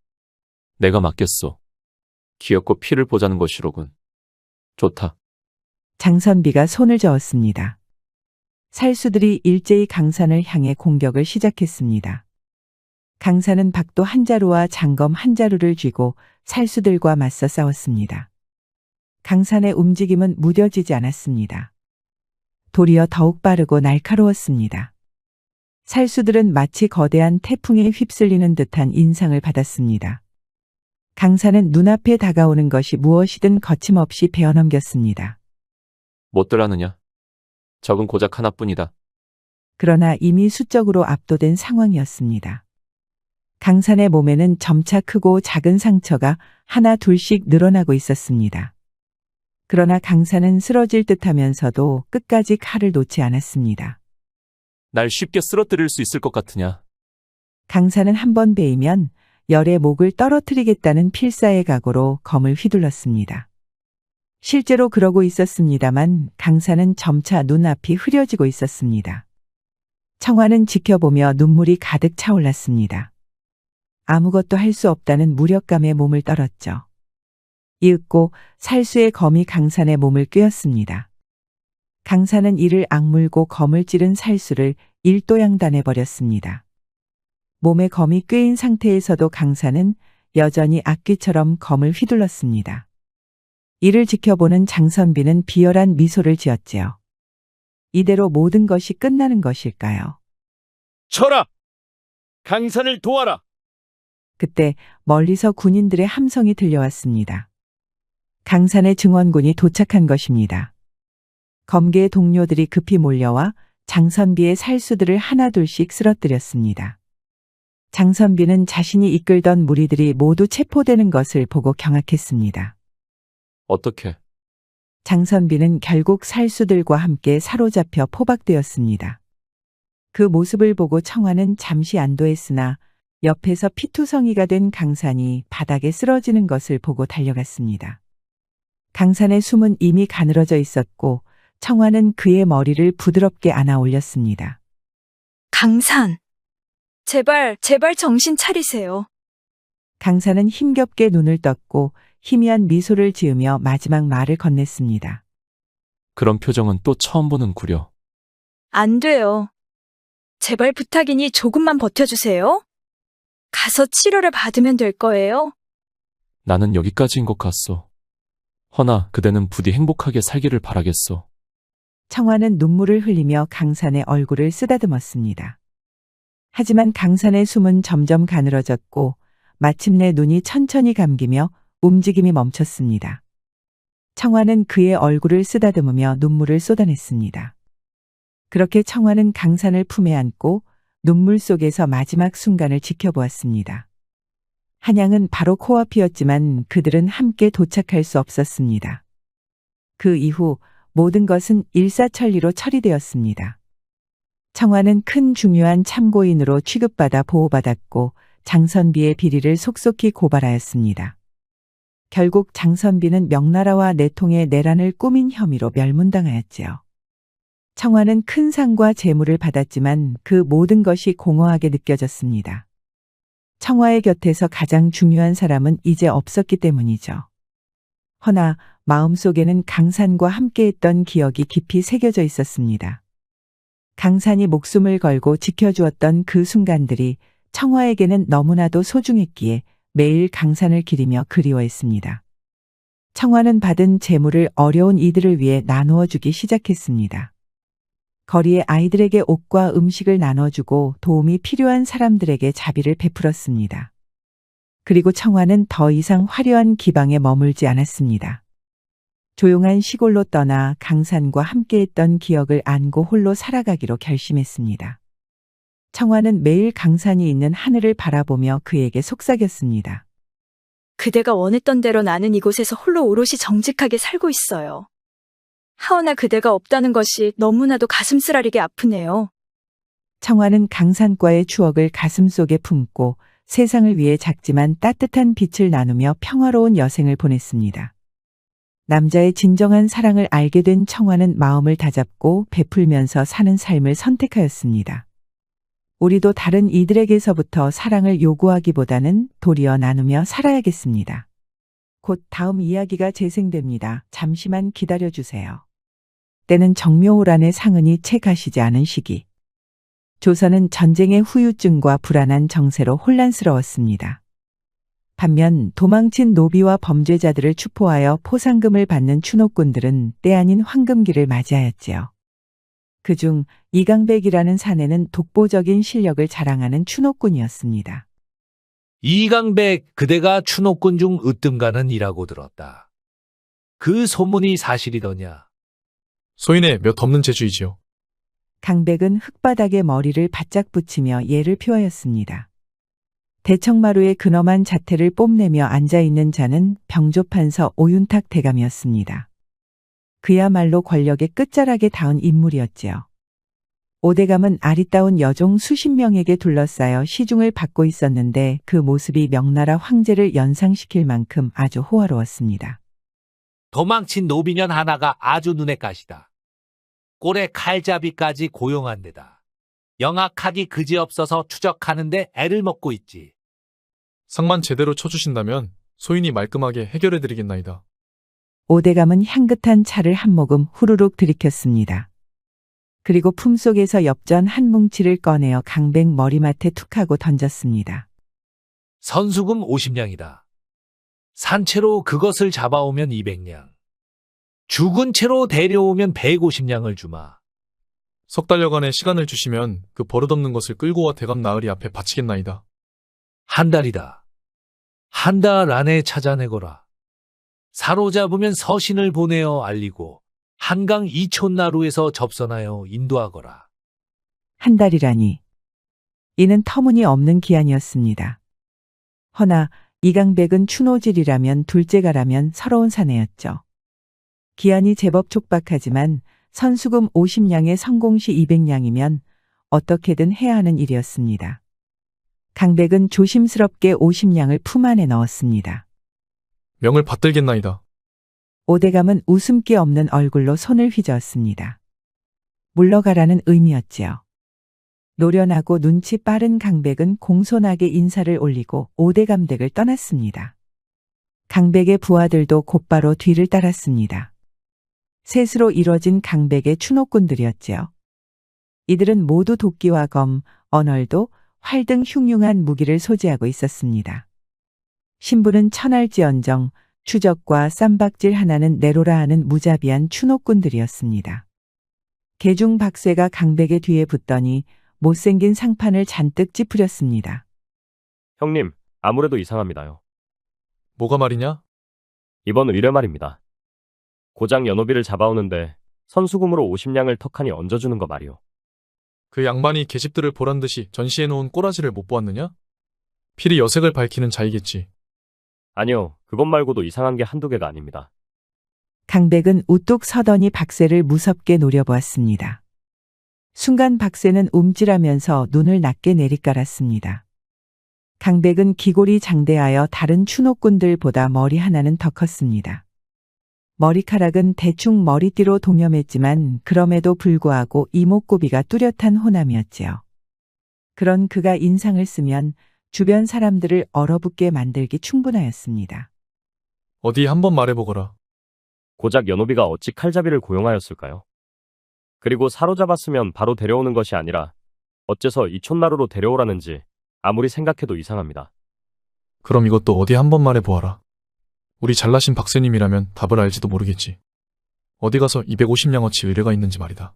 내가 맡겼소. 귀엽고 피를 보자는 것이로군. 좋다. 장선비가 손을 저었습니다. 살수들이 일제히 강산을 향해 공격을 시작했습니다. 강산은 박도 한 자루와 장검 한 자루를 쥐고 살수들과 맞서 싸웠습니다. 강산의 움직임은 무뎌지지 않았습니다. 도리어 더욱 빠르고 날카로웠습니다. 살수들은 마치 거대한 태풍에 휩쓸리는 듯한 인상을 받았습니다. 강산은 눈앞에 다가오는 것이 무엇이든 거침없이 베어넘겼습니다. 못들 하느냐? 적은 고작 하나뿐이다. 그러나 이미 수적으로 압도된 상황이었습니다. 강산의 몸에는 점차 크고 작은 상처가 하나 둘씩 늘어나고 있었습니다. 그러나 강산은 쓰러질 듯하면서도 끝까지 칼을 놓지 않았습니다. 날 쉽게 쓰러뜨릴 수 있을 것 같으냐? 강산은 한 번 베이면 열의 목을 떨어뜨리겠다는 필사의 각오로 검을 휘둘렀습니다. 실제로 그러고 있었습니다만 강산은 점차 눈앞이 흐려지고 있었습니다. 청화는 지켜보며 눈물이 가득 차올랐습니다. 아무것도 할 수 없다는 무력감에 몸을 떨었죠. 이윽고 살수의 검이 강산의 몸을 꿰었습니다. 강산은 이를 악물고 검을 찌른 살수를 일도양단해버렸습니다. 몸에 검이 꿰인 상태에서도 강산은 여전히 악귀처럼 검을 휘둘렀습니다. 이를 지켜보는 장선비는 비열한 미소를 지었지요. 이대로 모든 것이 끝나는 것일까요? 쳐라! 강산을 도와라! 그때 멀리서 군인들의 함성이 들려왔습니다. 강산의 증원군이 도착한 것입니다. 검계의 동료들이 급히 몰려와 장선비의 살수들을 하나둘씩 쓰러뜨렸습니다. 장선비는 자신이 이끌던 무리들이 모두 체포되는 것을 보고 경악했습니다. 어떻게? 장선비는 결국 살수들과 함께 사로잡혀 포박되었습니다. 그 모습을 보고 청화는 잠시 안도했으나 옆에서 피투성이가 된 강산이 바닥에 쓰러지는 것을 보고 달려갔습니다. 강산의 숨은 이미 가늘어져 있었고 청화는 그의 머리를 부드럽게 안아 올렸습니다. 강산, 제발 정신 차리세요. 강산은 힘겹게 눈을 떴고 희미한 미소를 지으며 마지막 말을 건넸습니다. 그런 표정은 또 처음 보는 구려. 안 돼요. 제발 부탁이니 조금만 버텨주세요. 가서 치료를 받으면 될 거예요. 나는 여기까지인 것 같소. 허나 그대는 부디 행복하게 살기를 바라겠소. 청화는 눈물을 흘리며 강산의 얼굴을 쓰다듬었습니다. 하지만 강산의 숨은 점점 가늘어졌고 마침내 눈이 천천히 감기며 움직임이 멈췄습니다. 청화는 그의 얼굴을 쓰다듬으며 눈물을 쏟아냈습니다. 그렇게 청화는 강산을 품에 안고 눈물 속에서 마지막 순간을 지켜보았습니다. 한양은 바로 코앞이었지만 그들은 함께 도착할 수 없었습니다. 그 이후 모든 것은 일사천리로 처리되었습니다. 청화는 큰 중요한 참고인으로 취급받아 보호받았고 장선비의 비리를 속속히 고발하였습니다. 결국 장선비는 명나라와 내통의 내란을 꾸민 혐의로 멸문당하였지요. 청와는 큰 상과 재물을 받았지만 그 모든 것이 공허하게 느껴졌습니다. 청와의 곁에서 가장 중요한 사람은 이제 없었기 때문이죠. 허나 마음속에는 강산과 함께했던 기억이 깊이 새겨져 있었습니다. 강산이 목숨을 걸고 지켜주었던 그 순간들이 청와에게는 너무나도 소중했기에 매일 강산을 기리며 그리워했습니다. 청와는 받은 재물을 어려운 이들을 위해 나누어 주기 시작했습니다. 거리의 아이들에게 옷과 음식을 나눠주고 도움이 필요한 사람들에게 자비를 베풀었습니다. 그리고 청와는 더 이상 화려한 기방에 머물지 않았습니다. 조용한 시골로 떠나 강산과 함께했던 기억을 안고 홀로 살아가기로 결심했습니다. 청와는 매일 강산이 있는 하늘을 바라보며 그에게 속삭였습니다. 그대가 원했던 대로 나는 이곳에서 홀로 오롯이 정직하게 살고 있어요. 하오나 그대가 없다는 것이 너무나도 가슴 쓰라리게 아프네요. 청와는 강산과의 추억을 가슴속에 품고 세상을 위해 작지만 따뜻한 빛을 나누며 평화로운 여생을 보냈습니다. 남자의 진정한 사랑을 알게 된 청와는 마음을 다잡고 베풀면서 사는 삶을 선택하였습니다. 우리도 다른 이들에게서부터 사랑을 요구하기보다는 도리어 나누며 살아야겠습니다. 곧 다음 이야기가 재생됩니다. 잠시만 기다려주세요. 때는 정묘호란의 상흔이 채 가시지 않은 시기. 조선은 전쟁의 후유증과 불안한 정세로 혼란스러웠습니다. 반면 도망친 노비와 범죄자들을 추포하여 포상금을 받는 추노꾼들은 때 아닌 황금기를 맞이하였지요. 그중 이강백이라는 사내는 독보적인 실력을 자랑하는 추노꾼이었습니다. 이강백, 그대가 추노꾼 중 으뜸가는 이라고 들었다. 그 소문이 사실이더냐? 소인의 몇 없는 재주이지요. 강백은 흙바닥에 머리를 바짝 붙이며 예를 표하였습니다. 대청마루의 근엄한 자태를 뽐내며 앉아있는 자는 병조판서 오윤탁 대감이었습니다. 그야말로 권력의 끝자락에 닿은 인물이었지요. 오대감은 아리따운 여종 수십 명에게 둘러싸여 시중을 받고 있었는데 그 모습이 명나라 황제를 연상시킬 만큼 아주 호화로웠습니다. 도망친 노비년 하나가 아주 눈에 가시다. 꼴에 칼잡이까지 고용한 데다. 영악하기 그지없어서 추적하는데 애를 먹고 있지. 상만 제대로 쳐주신다면 소인이 말끔하게 해결해드리겠나이다. 오대감은 향긋한 차를 한 모금 후루룩 들이켰습니다. 그리고 품속에서 엽전 한 뭉치를 꺼내어 강백 머리맡에 툭 하고 던졌습니다. 선수금 50냥이다. 산채로 그것을 잡아오면 200냥. 죽은 채로 데려오면 150냥을 주마. 석 달여간의 시간을 주시면 그 버릇없는 것을 끌고 와 대감 나으리 앞에 바치겠나이다. 한 달이다. 한 달 안에 찾아내거라. 사로잡으면 서신을 보내어 알리고 한강 이촌나루에서 접선하여 인도하거라. 한 달이라니. 이는 터무니없는 기한이었습니다. 허나 이강백은 추노질이라면 둘째가라면 서러운 사내였죠. 기한이 제법 촉박하지만 선수금 50냥에 성공시 200냥이면 어떻게든 해야 하는 일이었습니다. 강백은 조심스럽게 50냥을 품 안에 넣었습니다. 명을 받들겠나이다. 오대감은 웃음기 없는 얼굴로 손을 휘저었습니다. 물러가라는 의미였지요. 노련하고 눈치 빠른 강백은 공손하게 인사를 올리고 오대감 댁을 떠났습니다. 강백의 부하들도 곧바로 뒤를 따랐습니다. 셋으로 이뤄진 강백의 추노꾼들이었지요. 이들은 모두 도끼와 검, 언얼도, 활 등 흉흉한 무기를 소지하고 있었습니다. 신부는 천할지언정, 추적과 쌈박질 하나는 내로라 하는 무자비한 추노꾼들이었습니다. 개중 박쇠가 강백의 뒤에 붙더니 못생긴 상판을 잔뜩 찌푸렸습니다. 형님, 아무래도 이상합니다요. 뭐가 말이냐? 이번 의뢰 말입니다. 고장 연호비를 잡아오는데 선수금으로 50냥을 턱하니 얹어주는 거 말이오. 그 양반이 계집들을 보란 듯이 전시해놓은 꼬라지를 못 보았느냐? 필히 여색을 밝히는 자이겠지. 아니요, 그것 말고도 이상한 게 한두 개가 아닙니다. 강백은 우뚝 서더니 박쇠를 무섭게 노려보았습니다. 순간 박쇠는 움찔하면서 눈을 낮게 내리깔았습니다. 강백은 기골이 장대하여 다른 추노꾼들보다 머리 하나는 더 컸습니다. 머리카락은 대충 머리띠로 동염했지만 그럼에도 불구하고 이목구비가 뚜렷한 호남이었지요. 그런 그가 인상을 쓰면 주변 사람들을 얼어붙게 만들기 충분하였습니다. 어디 한번 말해보거라. 고작 연호비가 어찌 칼잡이를 고용하였을까요? 그리고 사로잡았으면 바로 데려오는 것이 아니라 어째서 이 촌마루로 데려오라는지 아무리 생각해도 이상합니다. 그럼 이것도 어디 한번 말해보아라. 우리 잘나신 박사님이라면 답을 알지도 모르겠지. 어디 가서 250냥어치 의뢰가 있는지 말이다.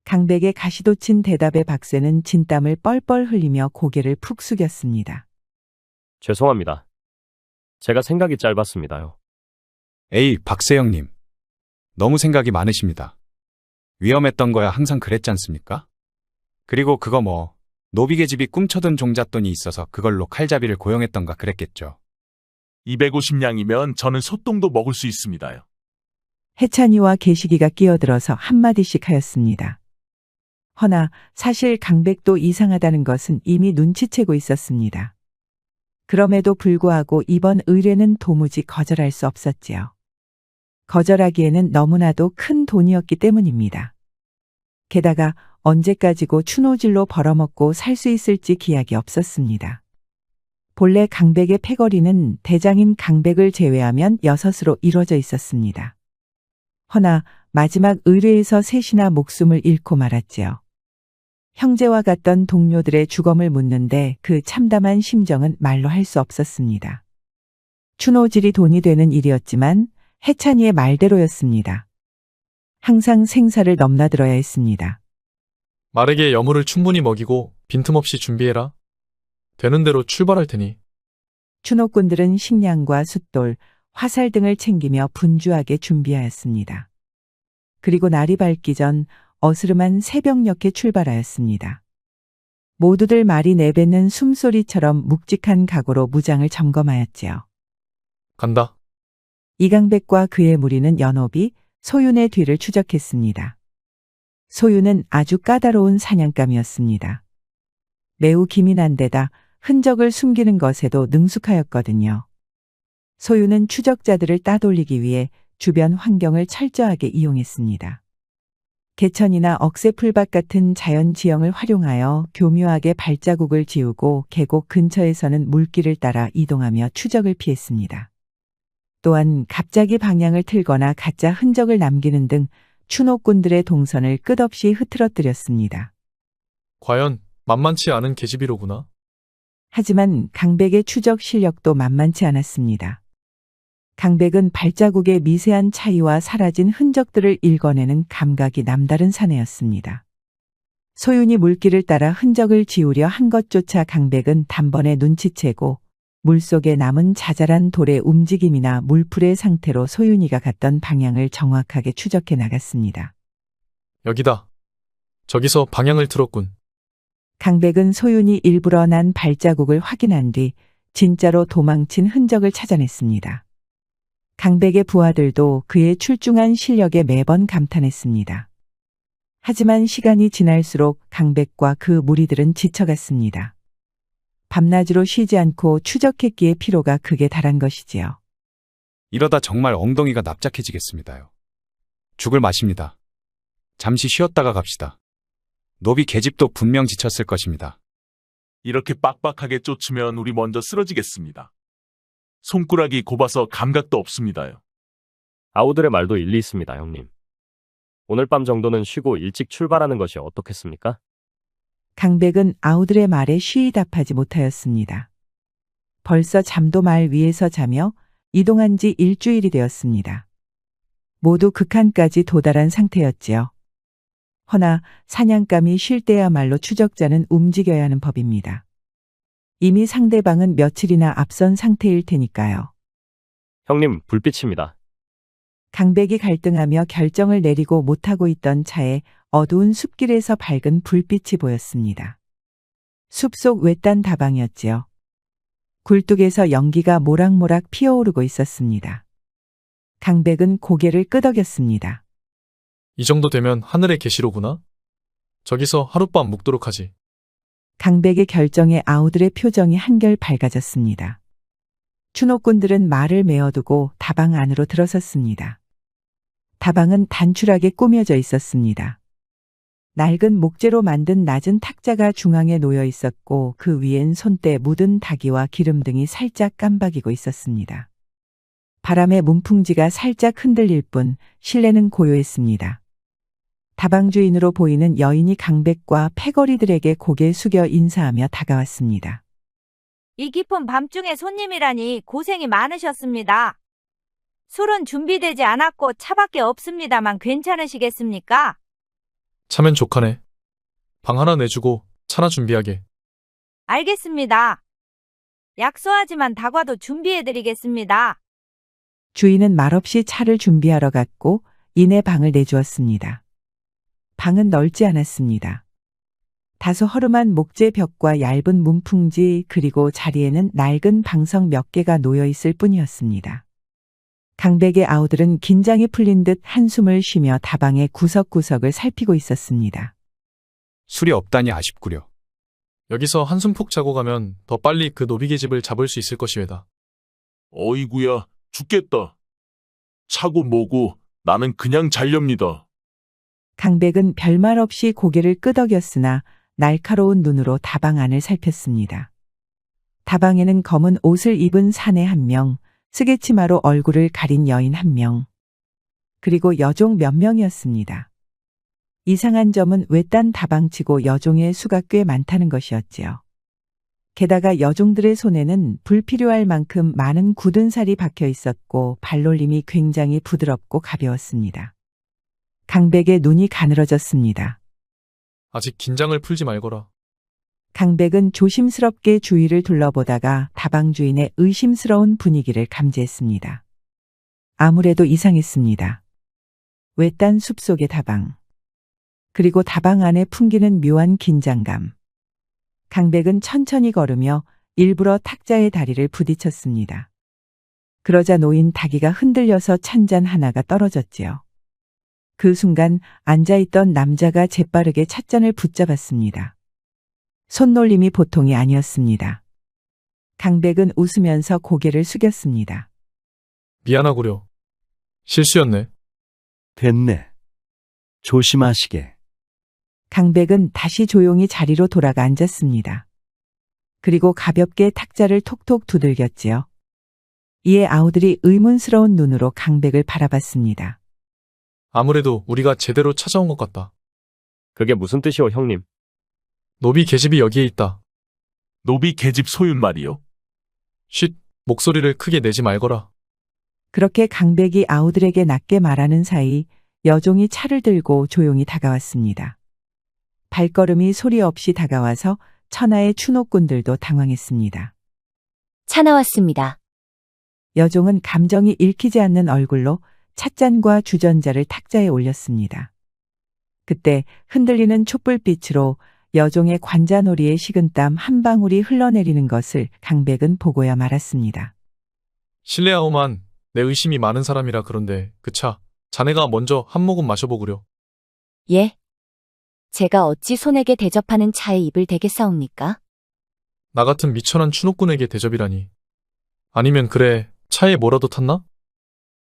강백의 가시돋친 대답에 박새는 진땀을 뻘뻘 흘리며 고개를 푹 숙였습니다. 죄송합니다. 제가 생각이 짧았습니다요. 에이, 박세영님. 너무 생각이 많으십니다. 위험했던 거야 항상 그랬지 않습니까? 그리고 그거 뭐 노비계집이 꿈쳐둔 종잣돈이 있어서 그걸로 칼잡이를 고용했던가 그랬겠죠. 250냥이면 저는 소똥도 먹을 수 있습니다요. 해찬이와 계시기가 끼어들어서 한마디씩 하였습니다. 허나 사실 강백도 이상하다는 것은 이미 눈치채고 있었습니다. 그럼에도 불구하고 이번 의뢰는 도무지 거절할 수 없었지요. 거절하기에는 너무나도 큰 돈이었기 때문입니다. 게다가 언제까지고 추노질로 벌어먹고 살 수 있을지 기약이 없었습니다. 본래 강백의 패거리는 대장인 강백을 제외하면 6으로 이루어져 있었습니다. 허나 마지막 의뢰에서 셋이나 목숨을 잃고 말았지요. 형제와 같던 동료들의 주검을 묻는데 그 참담한 심정은 말로 할 수 없었습니다. 추노질이 돈이 되는 일이었지만 해찬이의 말대로였습니다. 항상 생사를 넘나들어야 했습니다. 말에게 여물을 충분히 먹이고 빈틈없이 준비해라. 되는 대로 출발할 테니. 추노꾼들은 식량과 숫돌, 화살 등을 챙기며 분주하게 준비하였습니다. 그리고 날이 밝기 전 어스름한 새벽녘에 출발하였습니다. 모두들 말이 내뱉는 숨소리처럼 묵직한 각오로 무장을 점검하였지요. 간다. 이강백과 그의 무리는 연호비, 소윤의 뒤를 추적했습니다. 소윤은 아주 까다로운 사냥감이었습니다. 매우 기민한 데다 흔적을 숨기는 것에도 능숙하였거든요. 소윤은 추적자들을 따돌리기 위해 주변 환경을 철저하게 이용했습니다. 개천이나 억새풀밭 같은 자연 지형을 활용하여 교묘하게 발자국을 지우고 계곡 근처에서는 물길을 따라 이동하며 추적을 피했습니다. 또한 갑자기 방향을 틀거나 가짜 흔적을 남기는 등 추노꾼들의 동선을 끝없이 흐트러뜨렸습니다. 과연 만만치 않은 계집이로구나. 하지만 강백의 추적 실력도 만만치 않았습니다. 강백은 발자국의 미세한 차이와 사라진 흔적들을 읽어내는 감각이 남다른 사내였습니다. 소윤이 물길을 따라 흔적을 지우려 한 것조차 강백은 단번에 눈치채고 물속에 남은 자잘한 돌의 움직임이나 물풀의 상태로 소윤이가 갔던 방향을 정확하게 추적해 나갔습니다. 여기다. 저기서 방향을 틀었군. 강백은 소윤이 일부러 난 발자국을 확인한 뒤 진짜로 도망친 흔적을 찾아냈습니다. 강백의 부하들도 그의 출중한 실력에 매번 감탄했습니다. 하지만 시간이 지날수록 강백과 그 무리들은 지쳐갔습니다. 밤낮으로 쉬지 않고 추적했기에 피로가 극에 달한 것이지요. 이러다 정말 엉덩이가 납작해지겠습니다요. 죽을 맛입니다. 잠시 쉬었다가 갑시다. 노비 계집도 분명 지쳤을 것입니다. 이렇게 빡빡하게 쫓으면 우리 먼저 쓰러지겠습니다. 손가락이 곱아서 감각도 없습니다요. 아우들의 말도 일리 있습니다, 형님. 오늘 밤 정도는 쉬고 일찍 출발하는 것이 어떻겠습니까? 강백은 아우들의 말에 쉬이 답하지 못하였습니다. 벌써 잠도 말 위에서 자며 이동한 지 일주일이 되었습니다. 모두 극한까지 도달한 상태였지요. 허나 사냥감이 쉴 때야말로 추적자는 움직여야 하는 법입니다. 이미 상대방은 며칠이나 앞선 상태일 테니까요. 형님, 불빛입니다. 강백이 갈등하며 결정을 내리고 못하고 있던 차에 어두운 숲길에서 밝은 불빛이 보였습니다. 숲속 외딴 다방이었지요. 굴뚝에서 연기가 모락모락 피어오르고 있었습니다. 강백은 고개를 끄덕였습니다. 이 정도 되면 하늘의 계시로구나. 저기서 하룻밤 묵도록 하지. 강백의 결정에 아우들의 표정이 한결 밝아졌습니다. 추노꾼들은 말을 메어두고 다방 안으로 들어섰습니다. 다방은 단출하게 꾸며져 있었습니다. 낡은 목재로 만든 낮은 탁자가 중앙에 놓여 있었고 그 위엔 손때 묻은 닭이와 기름 등이 살짝 깜박이고 있었습니다. 바람에 문풍지가 살짝 흔들릴 뿐 실내는 고요했습니다. 다방 주인으로 보이는 여인이 강백과 패거리들에게 고개 숙여 인사하며 다가왔습니다. 이 깊은 밤중에 손님이라니 고생이 많으셨습니다. 술은 준비되지 않았고 차밖에 없습니다만 괜찮으시겠습니까? 차면 족하네. 방 하나 내주고 차나 준비하게. 알겠습니다. 약소하지만 다과도 준비해드리겠습니다. 주인은 말없이 차를 준비하러 갔고 이내 방을 내주었습니다. 방은 넓지 않았습니다. 다소 허름한 목재 벽과 얇은 문풍지 그리고 자리에는 낡은 방석 몇 개가 놓여 있을 뿐이었습니다. 강백의 아우들은 긴장이 풀린 듯 한숨을 쉬며 다방의 구석구석을 살피고 있었습니다. 술이 없다니 아쉽구려. 여기서 한숨 푹 자고 가면 더 빨리 그 노비계집을 잡을 수 있을 것이외다. 어이구야, 죽겠다. 차고 뭐고 나는 그냥 잘렵니다. 강백은 별말 없이 고개를 끄덕였으나 날카로운 눈으로 다방 안을 살폈습니다. 다방에는 검은 옷을 입은 사내 1명, 쓰개치마로 얼굴을 가린 여인 1명, 그리고 여종 몇 명이었습니다. 이상한 점은 외딴 다방치고 여종의 수가 꽤 많다는 것이었지요. 게다가 여종들의 손에는 불필요할 만큼 많은 굳은 살이 박혀 있었고 발놀림이 굉장히 부드럽고 가벼웠습니다. 강백의 눈이 가늘어졌습니다. 아직 긴장을 풀지 말거라. 강백은 조심스럽게 주위를 둘러보다가 다방 주인의 의심스러운 분위기를 감지했습니다. 아무래도 이상했습니다. 외딴 숲속의 다방. 그리고 다방 안에 풍기는 묘한 긴장감. 강백은 천천히 걸으며 일부러 탁자의 다리를 부딪혔습니다. 그러자 놓인 닭이가 흔들려서 찬잔 하나가 떨어졌지요. 그 순간 앉아있던 남자가 재빠르게 찻잔을 붙잡았습니다. 손놀림이 보통이 아니었습니다. 강백은 웃으면서 고개를 숙였습니다. 미안하구려. 실수였네. 됐네. 조심하시게. 강백은 다시 조용히 자리로 돌아가 앉았습니다. 그리고 가볍게 탁자를 톡톡 두들겼지요. 이에 아우들이 의문스러운 눈으로 강백을 바라봤습니다. 아무래도 우리가 제대로 찾아온 것 같다. 그게 무슨 뜻이오, 형님? 노비 계집이 여기에 있다. 노비 계집 소윤 말이요. 쉿, 목소리를 크게 내지 말거라. 그렇게 강백이 아우들에게 낮게 말하는 사이 여종이 차를 들고 조용히 다가왔습니다. 발걸음이 소리 없이 다가와서 천하의 추노꾼들도 당황했습니다. 차 나왔습니다. 여종은 감정이 읽히지 않는 얼굴로 찻잔과 주전자를 탁자에 올렸습니다. 그때 흔들리는 촛불빛으로 여종의 관자놀이에 식은땀 한 방울이 흘러내리는 것을 강백은 보고야 말았습니다. 실례하오만 내 의심이 많은 사람이라 그런데 그 차, 자네가 먼저 한 모금 마셔보구려. 예. 제가 어찌 손에게 대접하는 차에 입을 대겠사옵니까? 나 같은 미천한 추노꾼에게 대접이라니. 아니면 그래, 차에 뭐라도 탔나?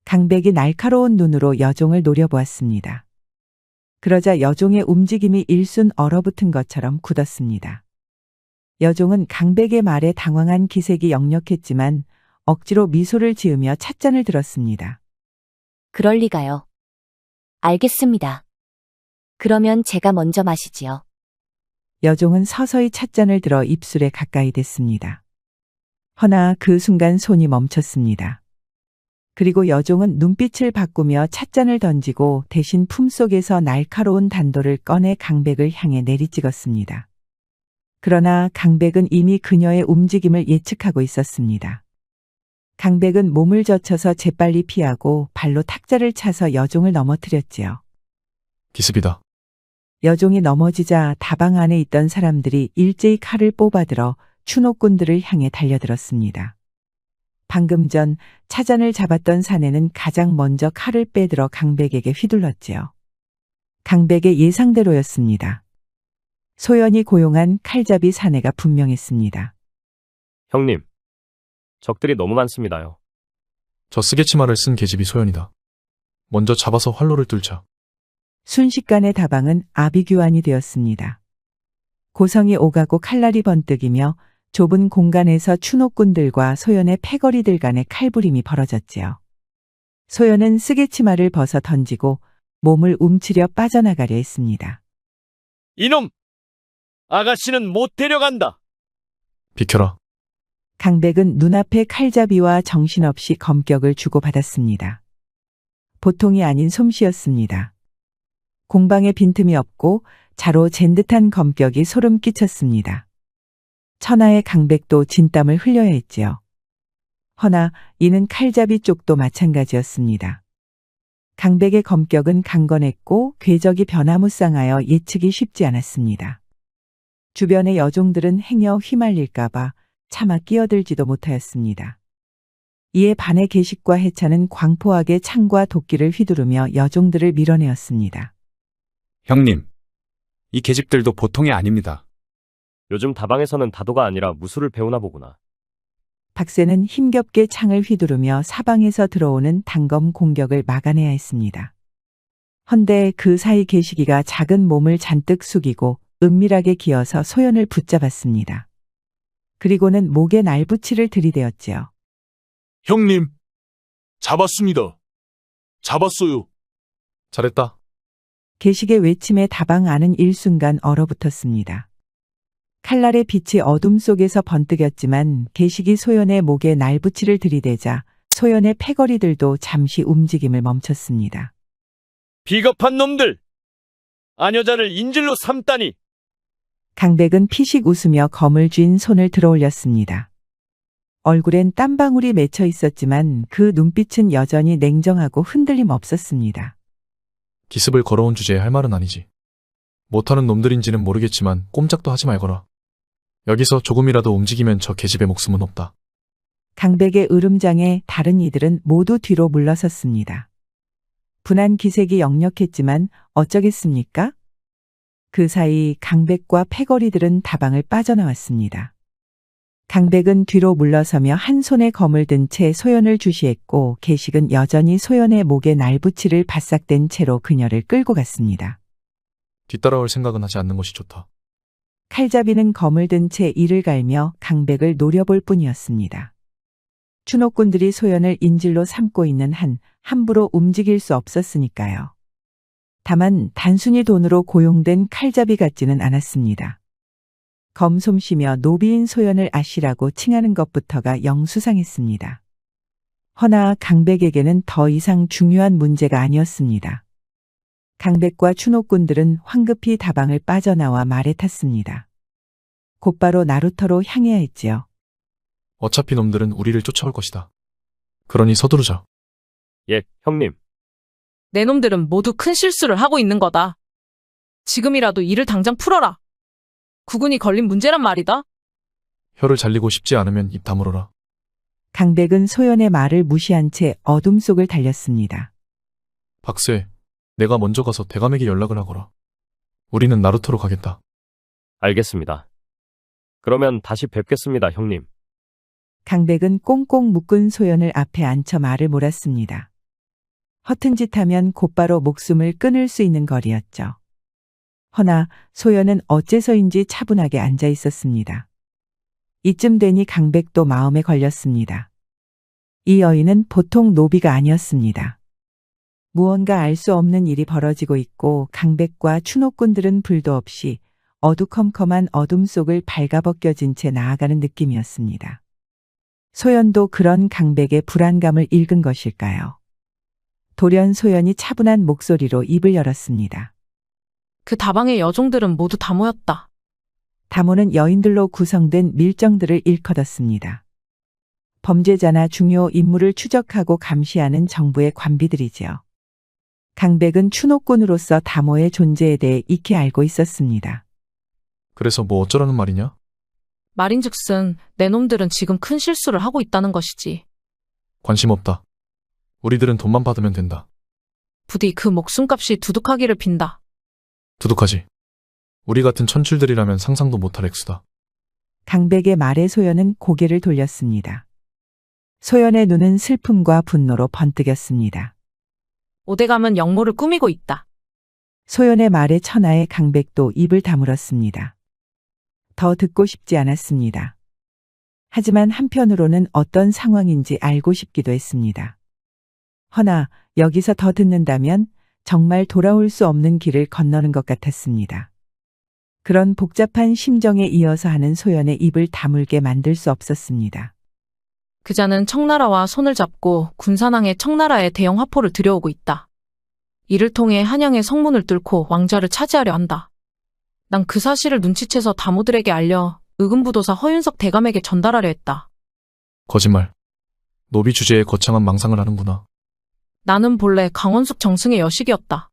강백이 날카로운 눈으로 여종을 노려보았습니다. 그러자 여종의 움직임이 일순 얼어붙은 것처럼 굳었습니다. 여종은 강백의 말에 당황한 기색이 역력했지만 억지로 미소를 지으며 찻잔을 들었습니다. 그럴 리가요. 알겠습니다. 그러면 제가 먼저 마시지요. 여종은 서서히 찻잔을 들어 입술에 가까이 댔습니다. 허나 그 순간 손이 멈췄습니다. 그리고 여종은 눈빛을 바꾸며 찻잔을 던지고 대신 품속에서 날카로운 단도를 꺼내 강백을 향해 내리찍었습니다. 그러나 강백은 이미 그녀의 움직임을 예측하고 있었습니다. 강백은 몸을 젖혀서 재빨리 피하고 발로 탁자를 차서 여종을 넘어뜨렸지요. 기습이다. 여종이 넘어지자 다방 안에 있던 사람들이 일제히 칼을 뽑아들어 추노꾼들을 향해 달려들었습니다. 방금 전 차잔을 잡았던 사내는 가장 먼저 칼을 빼들어 강백에게 휘둘렀지요. 강백의 예상대로였습니다. 소연이 고용한 칼잡이 사내가 분명했습니다. 형님, 적들이 너무 많습니다요. 저 스게치마를 쓴 계집이 소연이다. 먼저 잡아서 활로를 뚫자. 순식간에 다방은 아비규환이 되었습니다. 고성이 오가고 칼날이 번뜩이며 좁은 공간에서 추노꾼들과 소연의 패거리들 간의 칼부림이 벌어졌지요. 소연은 스게치마를 벗어 던지고 몸을 움츠려 빠져나가려 했습니다. 이놈! 아가씨는 못 데려간다. 비켜라. 강백은 눈앞에 칼잡이와 정신없이 검격을 주고받았습니다. 보통이 아닌 솜씨였습니다. 공방에 빈틈이 없고 자로 잰 듯한 검격이 소름 끼쳤습니다. 천하의 강백도 진땀을 흘려야 했지요. 허나 이는 칼잡이 쪽도 마찬가지였습니다. 강백의 검격은 강건했고 궤적이 변화무쌍하여 예측이 쉽지 않았습니다. 주변의 여종들은 행여 휘말릴까봐 차마 끼어들지도 못하였습니다. 이에 반의 계식과 해차는 광포하게 창과 도끼를 휘두르며 여종들을 밀어내었습니다. 형님, 이 계집들도 보통이 아닙니다. 요즘 다방에서는 다도가 아니라 무술을 배우나 보구나. 박새는 힘겹게 창을 휘두르며 사방에서 들어오는 단검 공격을 막아내야 했습니다. 헌데 그 사이 계시기가 작은 몸을 잔뜩 숙이고 은밀하게 기어서 소연을 붙잡았습니다. 그리고는 목에 날붙이를 들이대었지요. 형님, 잡았습니다. 잡았어요. 잘했다. 계식의 외침에 다방 안은 일순간 얼어붙었습니다. 칼날의 빛이 어둠 속에서 번뜩였지만 계식이 소연의 목에 날붙이를 들이대자 소연의 패거리들도 잠시 움직임을 멈췄습니다. 비겁한 놈들! 아녀자를 인질로 삼다니! 강백은 피식 웃으며 검을 쥔 손을 들어올렸습니다. 얼굴엔 땀방울이 맺혀 있었지만 그 눈빛은 여전히 냉정하고 흔들림 없었습니다. 기습을 걸어온 주제에 할 말은 아니지. 못하는 놈들인지는 모르겠지만 꼼짝도 하지 말거라. 여기서 조금이라도 움직이면 저 계집의 목숨은 없다. 강백의 으름장에 다른 이들은 모두 뒤로 물러섰습니다. 분한 기색이 역력했지만 어쩌겠습니까? 그 사이 강백과 패거리들은 다방을 빠져나왔습니다. 강백은 뒤로 물러서며 한 손에 검을 든 채 소연을 주시했고 계식은 여전히 소연의 목에 날붙이를 바싹댄 채로 그녀를 끌고 갔습니다. 뒤따라올 생각은 하지 않는 것이 좋다. 칼잡이는 검을 든 채 이를 갈며 강백을 노려볼 뿐이었습니다. 추노꾼들이 소연을 인질로 삼고 있는 한 함부로 움직일 수 없었으니까요. 다만 단순히 돈으로 고용된 칼잡이 같지는 않았습니다. 검솜씨며 노비인 소연을 아시라고 칭하는 것부터가 영 수상했습니다. 허나 강백에게는 더 이상 중요한 문제가 아니었습니다. 강백과 추노꾼들은 황급히 다방을 빠져나와 말에 탔습니다. 곧바로 나루터로 향해야 했지요. 어차피 놈들은 우리를 쫓아올 것이다. 그러니 서두르자. 예, 형님. 내 놈들은 모두 큰 실수를 하고 있는 거다. 지금이라도 이를 당장 풀어라. 구군이 걸린 문제란 말이다. 혀를 잘리고 싶지 않으면 입 다물어라. 강백은 소연의 말을 무시한 채 어둠 속을 달렸습니다. 박세, 내가 먼저 가서 대감에게 연락을 하거라. 우리는 나루터로 가겠다. 알겠습니다. 그러면 다시 뵙겠습니다, 형님. 강백은 꽁꽁 묶은 소연을 앞에 앉혀 말을 몰았습니다. 허튼 짓 하면 곧바로 목숨을 끊을 수 있는 거리였죠. 허나 소연은 어째서인지 차분하게 앉아 있었습니다. 이쯤 되니 강백도 마음에 걸렸습니다. 이 여인은 보통 노비가 아니었습니다. 무언가 알 수 없는 일이 벌어지고 있고 강백과 추노꾼들은 불도 없이 어두컴컴한 어둠 속을 발가벗겨진 채 나아가는 느낌이었습니다. 소연도 그런 강백의 불안감을 읽은 것일까요? 돌연 소연이 차분한 목소리로 입을 열었습니다. 그 다방의 여종들은 모두 다 모였다. 다모는 여인들로 구성된 밀정들을 일컫었습니다. 범죄자나 중요 인물을 추적하고 감시하는 정부의 관비들이지요. 강백은 추노꾼으로서 다모의 존재에 대해 익히 알고 있었습니다. 그래서 뭐 어쩌라는 말이냐? 말인즉슨 내 놈들은 지금 큰 실수를 하고 있다는 것이지. 관심 없다. 우리들은 돈만 받으면 된다. 부디 그 목숨값이 두둑하기를 빈다. 두둑하지. 우리 같은 천출들이라면 상상도 못할 액수다. 강백의 말에 소연은 고개를 돌렸습니다. 소연의 눈은 슬픔과 분노로 번뜩였습니다. 오대감은 역모를 꾸미고 있다. 소연의 말에 천하의 강백도 입을 다물었습니다. 더 듣고 싶지 않았습니다. 하지만 한편으로는 어떤 상황인지 알고 싶기도 했습니다. 허나 여기서 더 듣는다면 정말 돌아올 수 없는 길을 건너는 것 같았습니다. 그런 복잡한 심정에 이어서 하는 소연의 입을 다물게 만들 수 없었습니다. 그자는 청나라와 손을 잡고 군산항에 청나라의 대형 화포를 들여오고 있다. 이를 통해 한양의 성문을 뚫고 왕좌를 차지하려 한다. 난 그 사실을 눈치채서 다모들에게 알려 의금부도사 허윤석 대감에게 전달하려 했다. 거짓말. 노비 주제에 거창한 망상을 하는구나. 나는 본래 강원숙 정승의 여식이었다.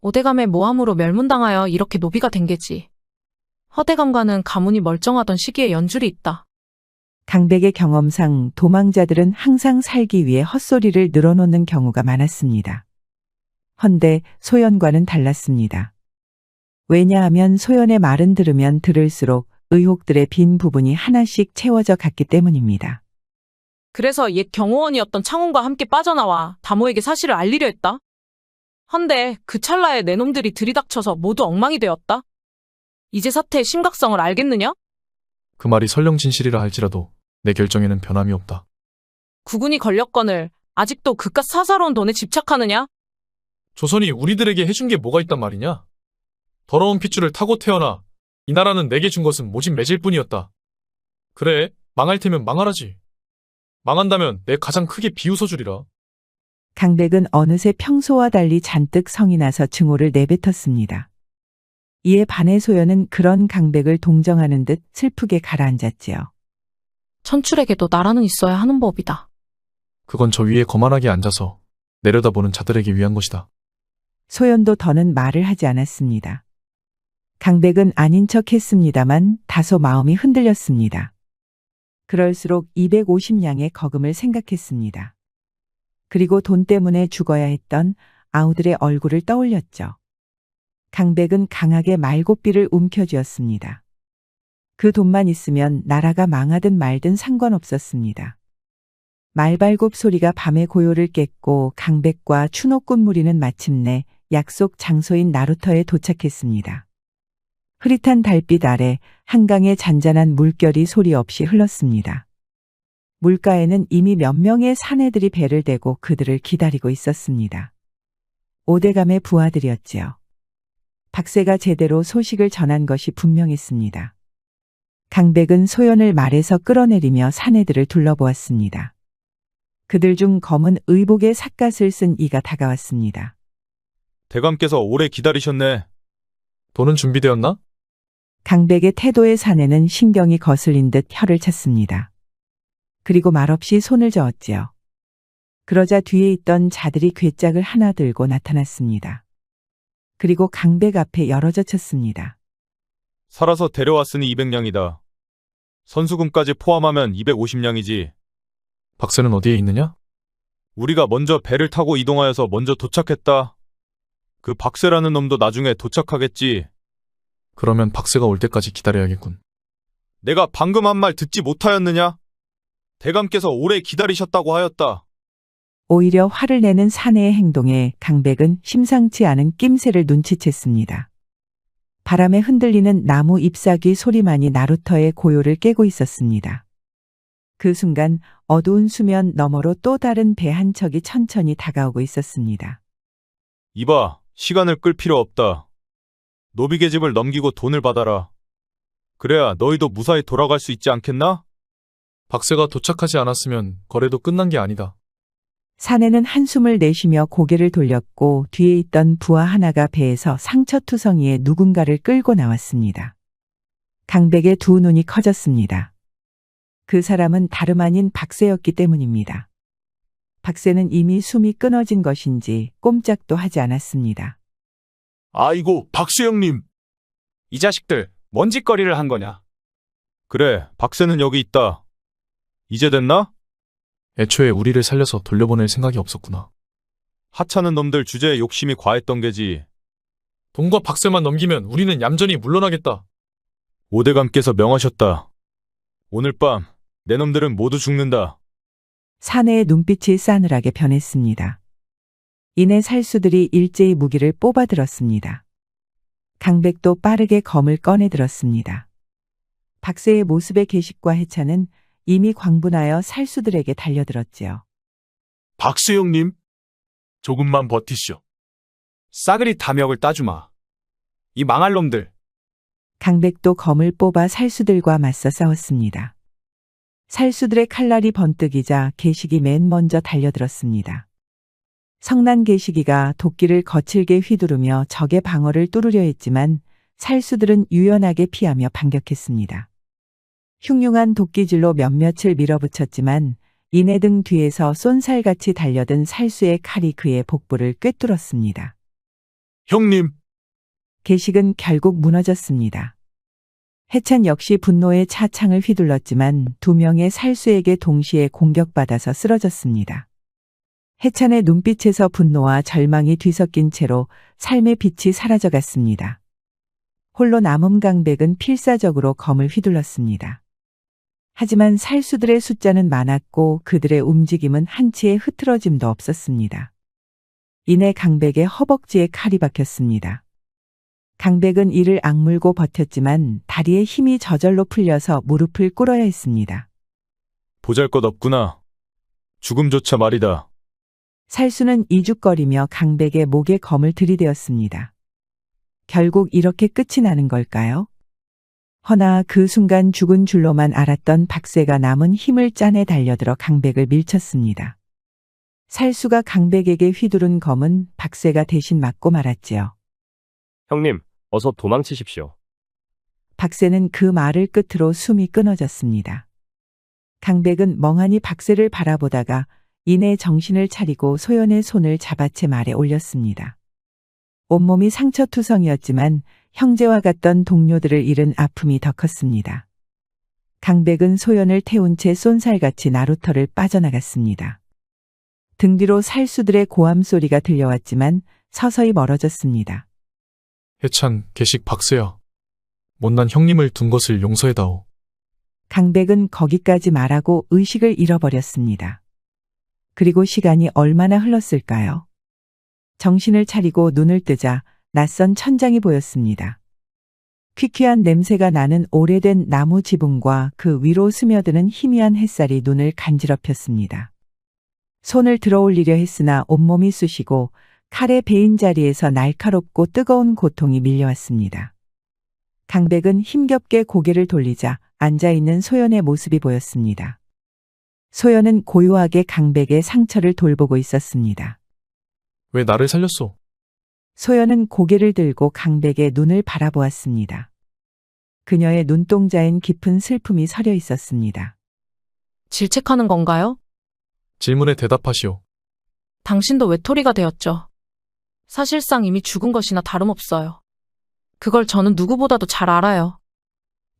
오대감의 모함으로 멸문당하여 이렇게 노비가 된 게지. 허대감과는 가문이 멀쩡하던 시기에 연줄이 있다. 강백의 경험상 도망자들은 항상 살기 위해 헛소리를 늘어놓는 경우가 많았습니다. 헌데 소연과는 달랐습니다. 왜냐하면 소연의 말은 들으면 들을수록 의혹들의 빈 부분이 하나씩 채워져 갔기 때문입니다. 그래서 옛 경호원이었던 창훈과 함께 빠져나와 다모에게 사실을 알리려 했다. 헌데 그 찰나에 내 놈들이 들이닥쳐서 모두 엉망이 되었다. 이제 사태의 심각성을 알겠느냐? 그 말이 설령 진실이라 할지라도 내 결정에는 변함이 없다. 국군이 권력권을 아직도 그깟 사사로운 돈에 집착하느냐? 조선이 우리들에게 해준 게 뭐가 있단 말이냐? 더러운 핏줄을 타고 태어나 이 나라는 내게 준 것은 모진 매질 뿐이었다. 그래, 망할 테면 망하라지. 망한다면 내 가장 크게 비웃어주리라. 강백은 어느새 평소와 달리 잔뜩 성이 나서 증오를 내뱉었습니다. 이에 반해 소연은 그런 강백을 동정하는 듯 슬프게 가라앉았지요. 천출에게도 나라는 있어야 하는 법이다. 그건 저 위에 거만하게 앉아서 내려다보는 자들에게 위한 것이다. 소연도 더는 말을 하지 않았습니다. 강백은 아닌 척 했습니다만 다소 마음이 흔들렸습니다. 그럴수록 250냥의 거금을 생각했습니다. 그리고 돈 때문에 죽어야 했던 아우들의 얼굴을 떠올렸죠. 강백은 강하게 말고삐를 움켜쥐었습니다. 그 돈만 있으면 나라가 망하든 말든 상관없었습니다. 말발굽 소리가 밤의 고요를 깼고 강백과 추노꾼 무리는 마침내 약속 장소인 나루터에 도착했습니다. 흐릿한 달빛 아래 한강의 잔잔한 물결이 소리 없이 흘렀습니다. 물가에는 이미 몇 명의 사내들이 배를 대고 그들을 기다리고 있었습니다. 오대감의 부하들이었지요. 박세가 제대로 소식을 전한 것이 분명했습니다. 강백은 소연을 말에서 끌어내리며 사내들을 둘러보았습니다. 그들 중 검은 의복에 삿갓을 쓴 이가 다가왔습니다. 대감께서 오래 기다리셨네. 돈은 준비되었나? 강백의 태도의 사내는 신경이 거슬린 듯 혀를 찼습니다. 그리고 말없이 손을 저었지요. 그러자 뒤에 있던 자들이 괴짝을 하나 들고 나타났습니다. 그리고 강백 앞에 열어젖혔습니다. 살아서 데려왔으니 200냥이다. 선수금까지 포함하면 250냥이지. 박세는 어디에 있느냐? 우리가 먼저 배를 타고 이동하여서 먼저 도착했다. 그 박세라는 놈도 나중에 도착하겠지. 그러면 박세가 올 때까지 기다려야겠군. 내가 방금 한 말 듣지 못하였느냐? 대감께서 오래 기다리셨다고 하였다. 오히려 화를 내는 사내의 행동에 강백은 심상치 않은 낌새를 눈치챘습니다. 바람에 흔들리는 나무 잎사귀 소리만이 나루터의 고요를 깨고 있었습니다. 그 순간 어두운 수면 너머로 또 다른 배 한 척이 천천히 다가오고 있었습니다. 이봐, 시간을 끌 필요 없다. 노비 계집을 넘기고 돈을 받아라. 그래야 너희도 무사히 돌아갈 수 있지 않겠나? 박세가 도착하지 않았으면 거래도 끝난 게 아니다. 사내는 한숨을 내쉬며 고개를 돌렸고 뒤에 있던 부하 하나가 배에서 상처투성이에 누군가를 끌고 나왔습니다. 강백의 두 눈이 커졌습니다. 그 사람은 다름 아닌 박세였기 때문입니다. 박세는 이미 숨이 끊어진 것인지 꼼짝도 하지 않았습니다. 아이고, 박세 형님. 이 자식들, 뭔 짓거리를 한 거냐? 그래, 박세는 여기 있다. 이제 됐나? 애초에 우리를 살려서 돌려보낼 생각이 없었구나. 하찮은 놈들 주제에 욕심이 과했던 게지. 돈과 박세만 넘기면 우리는 얌전히 물러나겠다. 오대감께서 명하셨다. 오늘 밤 내 놈들은 모두 죽는다. 사내의 눈빛이 싸늘하게 변했습니다. 이내 살수들이 일제히 무기를 뽑아들었습니다. 강백도 빠르게 검을 꺼내들었습니다. 박세의 모습에 계식과 해찬은 이미 광분하여 살수들에게 달려들었지요. 박세영님, 조금만 버티시오. 싸그리 담역을 따주마. 이 망할 놈들. 강백도 검을 뽑아 살수들과 맞서 싸웠습니다. 살수들의 칼날이 번뜩이자 계식이 맨 먼저 달려들었습니다. 성난 계식이가 도끼를 거칠게 휘두르며 적의 방어를 뚫으려 했지만 살수들은 유연하게 피하며 반격했습니다. 흉흉한 도끼질로 몇몇을 밀어붙였지만 이내 등 뒤에서 쏜살같이 달려든 살수의 칼이 그의 복부를 꿰뚫었습니다. 형님, 계식은 결국 무너졌습니다. 해찬 역시 분노의 차창을 휘둘렀지만 두 명의 살수에게 동시에 공격받아서 쓰러졌습니다. 해찬의 눈빛에서 분노와 절망이 뒤섞인 채로 삶의 빛이 사라져갔습니다. 홀로 남은 강백은 필사적으로 검을 휘둘렀습니다. 하지만 살수들의 숫자는 많았고 그들의 움직임은 한치의 흐트러짐도 없었습니다. 이내 강백의 허벅지에 칼이 박혔습니다. 강백은 이를 악물고 버텼지만 다리에 힘이 저절로 풀려서 무릎을 꿇어야 했습니다. 보잘것없구나. 죽음조차 말이다. 살수는 이죽거리며 강백의 목에 검을 들이대었습니다. 결국 이렇게 끝이 나는 걸까요? 허나 그 순간 죽은 줄로만 알았던 박세가 남은 힘을 짜내 달려들어 강백을 밀쳤습니다. 살수가 강백에게 휘두른 검은 박세가 대신 맞고 말았지요. 형님, 어서 도망치십시오. 박세는 그 말을 끝으로 숨이 끊어졌습니다. 강백은 멍하니 박세를 바라보다가 이내 정신을 차리고 소연의 손을 잡아채 말에 올렸습니다. 온몸이 상처투성이었지만 형제와 같던 동료들을 잃은 아픔이 더 컸습니다. 강백은 소연을 태운 채 쏜살같이 나루터를 빠져나갔습니다. 등 뒤로 살수들의 고함 소리가 들려왔지만 서서히 멀어졌습니다. 해찬, 계식 박세야. 못난 형님을 둔 것을 용서해다오. 강백은 거기까지 말하고 의식을 잃어버렸습니다. 그리고 시간이 얼마나 흘렀을까요? 정신을 차리고 눈을 뜨자 낯선 천장이 보였습니다. 퀴퀴한 냄새가 나는 오래된 나무 지붕과 그 위로 스며드는 희미한 햇살이 눈을 간지럽혔습니다. 손을 들어 올리려 했으나 온몸이 쑤시고 칼에 베인 자리에서 날카롭고 뜨거운 고통이 밀려왔습니다. 강백은 힘겹게 고개를 돌리자 앉아있는 소연의 모습이 보였습니다. 소연은 고요하게 강백의 상처를 돌보고 있었습니다. 왜 나를 살렸소? 소연은 고개를 들고 강백의 눈을 바라보았습니다. 그녀의 눈동자엔 깊은 슬픔이 서려 있었습니다. 질책하는 건가요? 질문에 대답하시오. 당신도 외톨이가 되었죠. 사실상 이미 죽은 것이나 다름없어요. 그걸 저는 누구보다도 잘 알아요.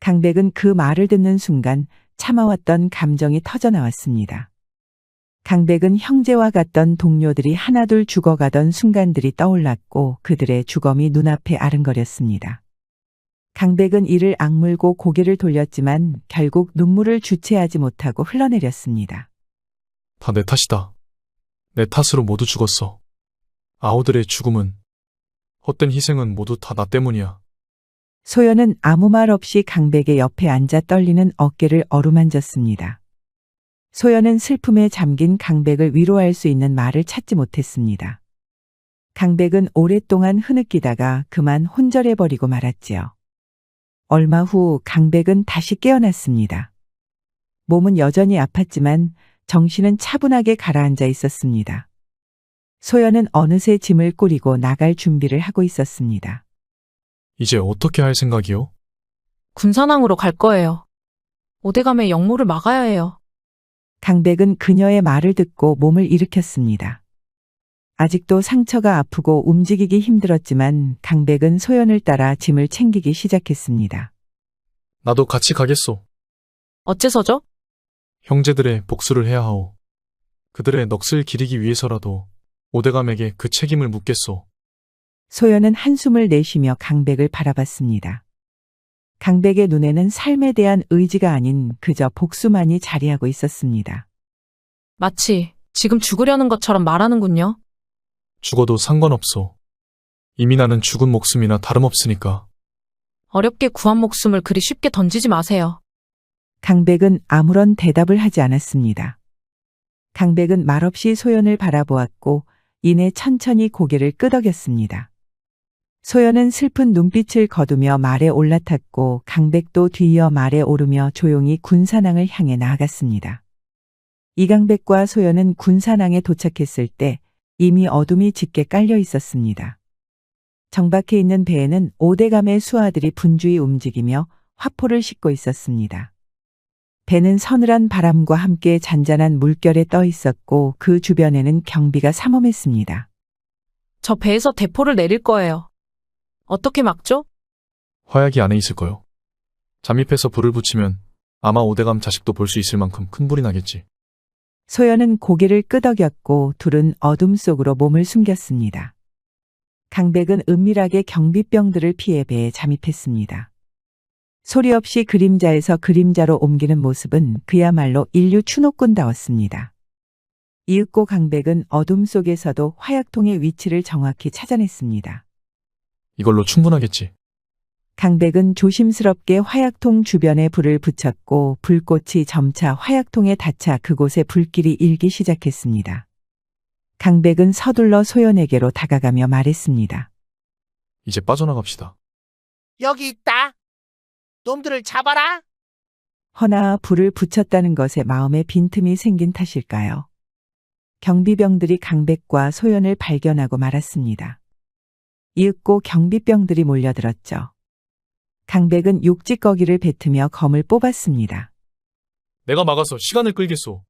강백은 그 말을 듣는 순간 참아왔던 감정이 터져나왔습니다. 강백은 형제와 같던 동료들이 하나둘 죽어가던 순간들이 떠올랐고 그들의 죽음이 눈앞에 아른거렸습니다. 강백은 이를 악물고 고개를 돌렸지만 결국 눈물을 주체하지 못하고 흘러내렸습니다. 다 내 탓이다. 내 탓으로 모두 죽었어. 아우들의 죽음은, 헛된 희생은 모두 다 나 때문이야. 소연은 아무 말 없이 강백의 옆에 앉아 떨리는 어깨를 어루만졌습니다. 소연은 슬픔에 잠긴 강백을 위로할 수 있는 말을 찾지 못했습니다. 강백은 오랫동안 흐느끼다가 그만 혼절해버리고 말았지요. 얼마 후 강백은 다시 깨어났습니다. 몸은 여전히 아팠지만 정신은 차분하게 가라앉아 있었습니다. 소연은 어느새 짐을 꾸리고 나갈 준비를 하고 있었습니다. 이제 어떻게 할 생각이요? 군산항으로 갈 거예요. 오대감의 역모를 막아야 해요. 강백은 그녀의 말을 듣고 몸을 일으켰습니다. 아직도 상처가 아프고 움직이기 힘들었지만 강백은 소연을 따라 짐을 챙기기 시작했습니다. 나도 같이 가겠소. 어째서죠? 형제들의 복수를 해야 하오. 그들의 넋을 기리기 위해서라도 오대감에게 그 책임을 묻겠소. 소연은 한숨을 내쉬며 강백을 바라봤습니다. 강백의 눈에는 삶에 대한 의지가 아닌 그저 복수만이 자리하고 있었습니다. 마치 지금 죽으려는 것처럼 말하는군요. 죽어도 상관없어. 이미 나는 죽은 목숨이나 다름없으니까. 어렵게 구한 목숨을 그리 쉽게 던지지 마세요. 강백은 아무런 대답을 하지 않았습니다. 강백은 말없이 소연을 바라보았고 이내 천천히 고개를 끄덕였습니다. 소연은 슬픈 눈빛을 거두며 말에 올라탔고 강백도 뒤이어 말에 오르며 조용히 군산항을 향해 나아갔습니다. 이강백과 소연은 군산항에 도착했을 때 이미 어둠이 짙게 깔려 있었습니다. 정박해 있는 배에는 5대감의 수하들이 분주히 움직이며 화포를 싣고 있었습니다. 배는 서늘한 바람과 함께 잔잔한 물결에 떠 있었고 그 주변에는 경비가 삼엄했습니다. 저 배에서 대포를 내릴 거예요. 어떻게 막죠? 화약이 안에 있을 거요. 잠입해서 불을 붙이면 아마 오대감 자식도 볼 수 있을 만큼 큰 불이 나겠지. 소연은 고개를 끄덕였고 둘은 어둠 속으로 몸을 숨겼습니다. 강백은 은밀하게 경비병들을 피해 배에 잠입했습니다. 소리 없이 그림자에서 그림자로 옮기는 모습은 그야말로 인류 추노꾼다웠습니다. 이윽고 강백은 어둠 속에서도 화약통의 위치를 정확히 찾아냈습니다. 이걸로 충분하겠지. 강백은 조심스럽게 화약통 주변에 불을 붙였고 불꽃이 점차 화약통에 닿자 그곳에 불길이 일기 시작했습니다. 강백은 서둘러 소연에게로 다가가며 말했습니다. 이제 빠져나갑시다. 여기 있다. 놈들을 잡아라. 허나 불을 붙였다는 것에 마음에 빈틈이 생긴 탓일까요? 경비병들이 강백과 소연을 발견하고 말았습니다. 이윽고 경비병들이 몰려들었죠. 강백은 욕짓거기를 뱉으며 검을 뽑았습니다. 내가 막아서 시간을 끌겠소.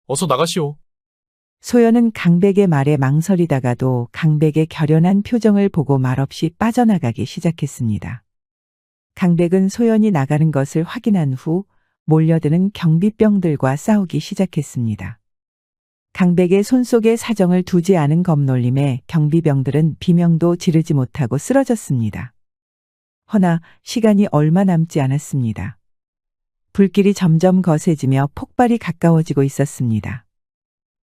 어서 나가시오. 소연은 강백의 말에 망설이다가도 강백의 결연한 표정을 보고 말없이 빠져나가기 시작했습니다. 강백은 소연이 나가는 것을 확인한 후 몰려드는 경비병들과 싸우기 시작했습니다. 강백의 손속에 사정을 두지 않은 겁놀림에 경비병들은 비명도 지르지 못하고 쓰러졌습니다. 허나 시간이 얼마 남지 않았습니다. 불길이 점점 거세지며 폭발이 가까워지고 있었습니다.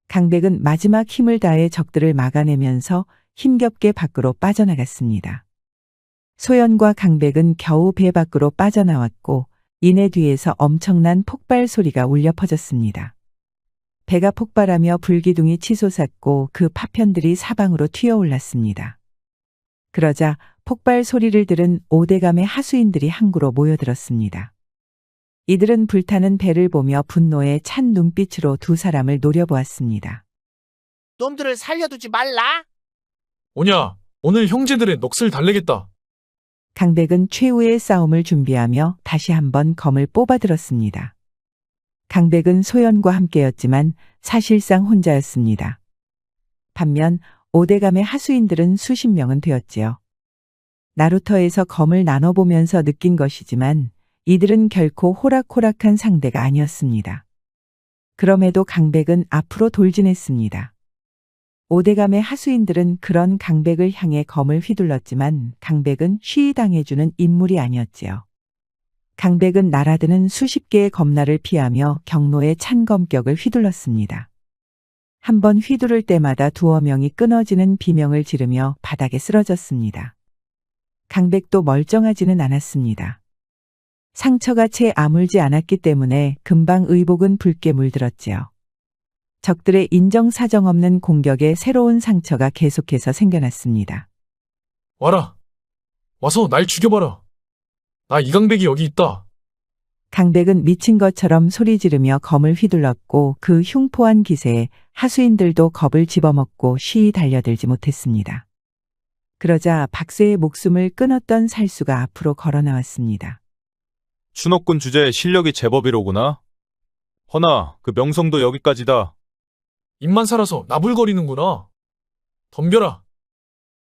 강백은 마지막 힘을 다해 적들을 막아내면서 힘겹게 밖으로 빠져나갔습니다. 소연과 강백은 겨우 배 밖으로 빠져나왔고 이내 뒤에서 엄청난 폭발 소리가 울려 퍼졌습니다. 배가 폭발하며 불기둥이 치솟았고 그 파편들이 사방으로 튀어올랐습니다. 그러자 폭발 소리를 들은 5대감의 하수인들이 항구로 모여들었습니다. 이들은 불타는 배를 보며 분노에 찬 눈빛으로 두 사람을 노려보았습니다. 놈들을 살려두지 말라. 오냐, 오늘 형제들의 넋을 달래겠다. 강백은 최후의 싸움을 준비하며 다시 한번 검을 뽑아들었습니다. 강백은 소연과 함께였지만 사실상 혼자였습니다. 반면 5대감의 하수인들은 수십 명은 되었지요. 나루터에서 검을 나눠보면서 느낀 것이지만 이들은 결코 호락호락한 상대가 아니었습니다. 그럼에도 강백은 앞으로 돌진했습니다. 5대감의 하수인들은 그런 강백을 향해 검을 휘둘렀지만 강백은 쉬이 당해주는 인물이 아니었지요. 강백은 날아드는 수십 개의 검날을 피하며 경로의 찬 검격을 휘둘렀습니다. 한 번 휘두를 때마다 두어 명이 끊어지는 비명을 지르며 바닥에 쓰러졌습니다. 강백도 멀쩡하지는 않았습니다. 상처가 채 아물지 않았기 때문에 금방 의복은 붉게 물들었지요. 적들의 인정사정 없는 공격에 새로운 상처가 계속해서 생겨났습니다. 와라. 와서 날 죽여봐라. 나 이강백이 여기 있다. 강백은 미친 것처럼 소리 지르며 검을 휘둘렀고 그 흉포한 기세에 하수인들도 겁을 집어먹고 쉬이 달려들지 못했습니다. 그러자 박쇠의 목숨을 끊었던 살수가 앞으로 걸어 나왔습니다. 추노꾼 주제에 실력이 제법이로구나. 허나 그 명성도 여기까지다. 입만 살아서 나불거리는구나. 덤벼라.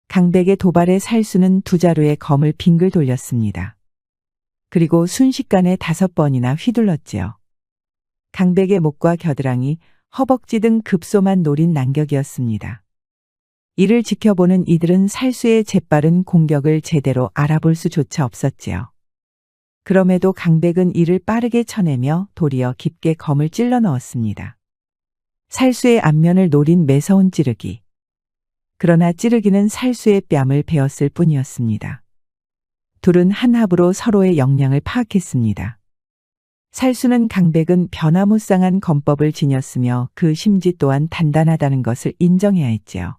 강백의 도발에 살수는 두 자루의 검을 빙글 돌렸습니다. 그리고 순식간에 5번이나 휘둘렀지요. 강백의 목과 겨드랑이, 허벅지 등 급소만 노린 난격이었습니다. 이를 지켜보는 이들은 살수의 재빠른 공격을 제대로 알아볼 수조차 없었지요. 그럼에도 강백은 이를 빠르게 쳐내며 도리어 깊게 검을 찔러 넣었습니다. 살수의 안면을 노린 매서운 찌르기. 그러나 찌르기는 살수의 뺨을 베었을 뿐이었습니다. 둘은 한 합으로 서로의 역량을 파악했습니다. 살수는 강백은 변화무쌍한 검법을 지녔으며 그 심지 또한 단단하다는 것을 인정해야 했지요.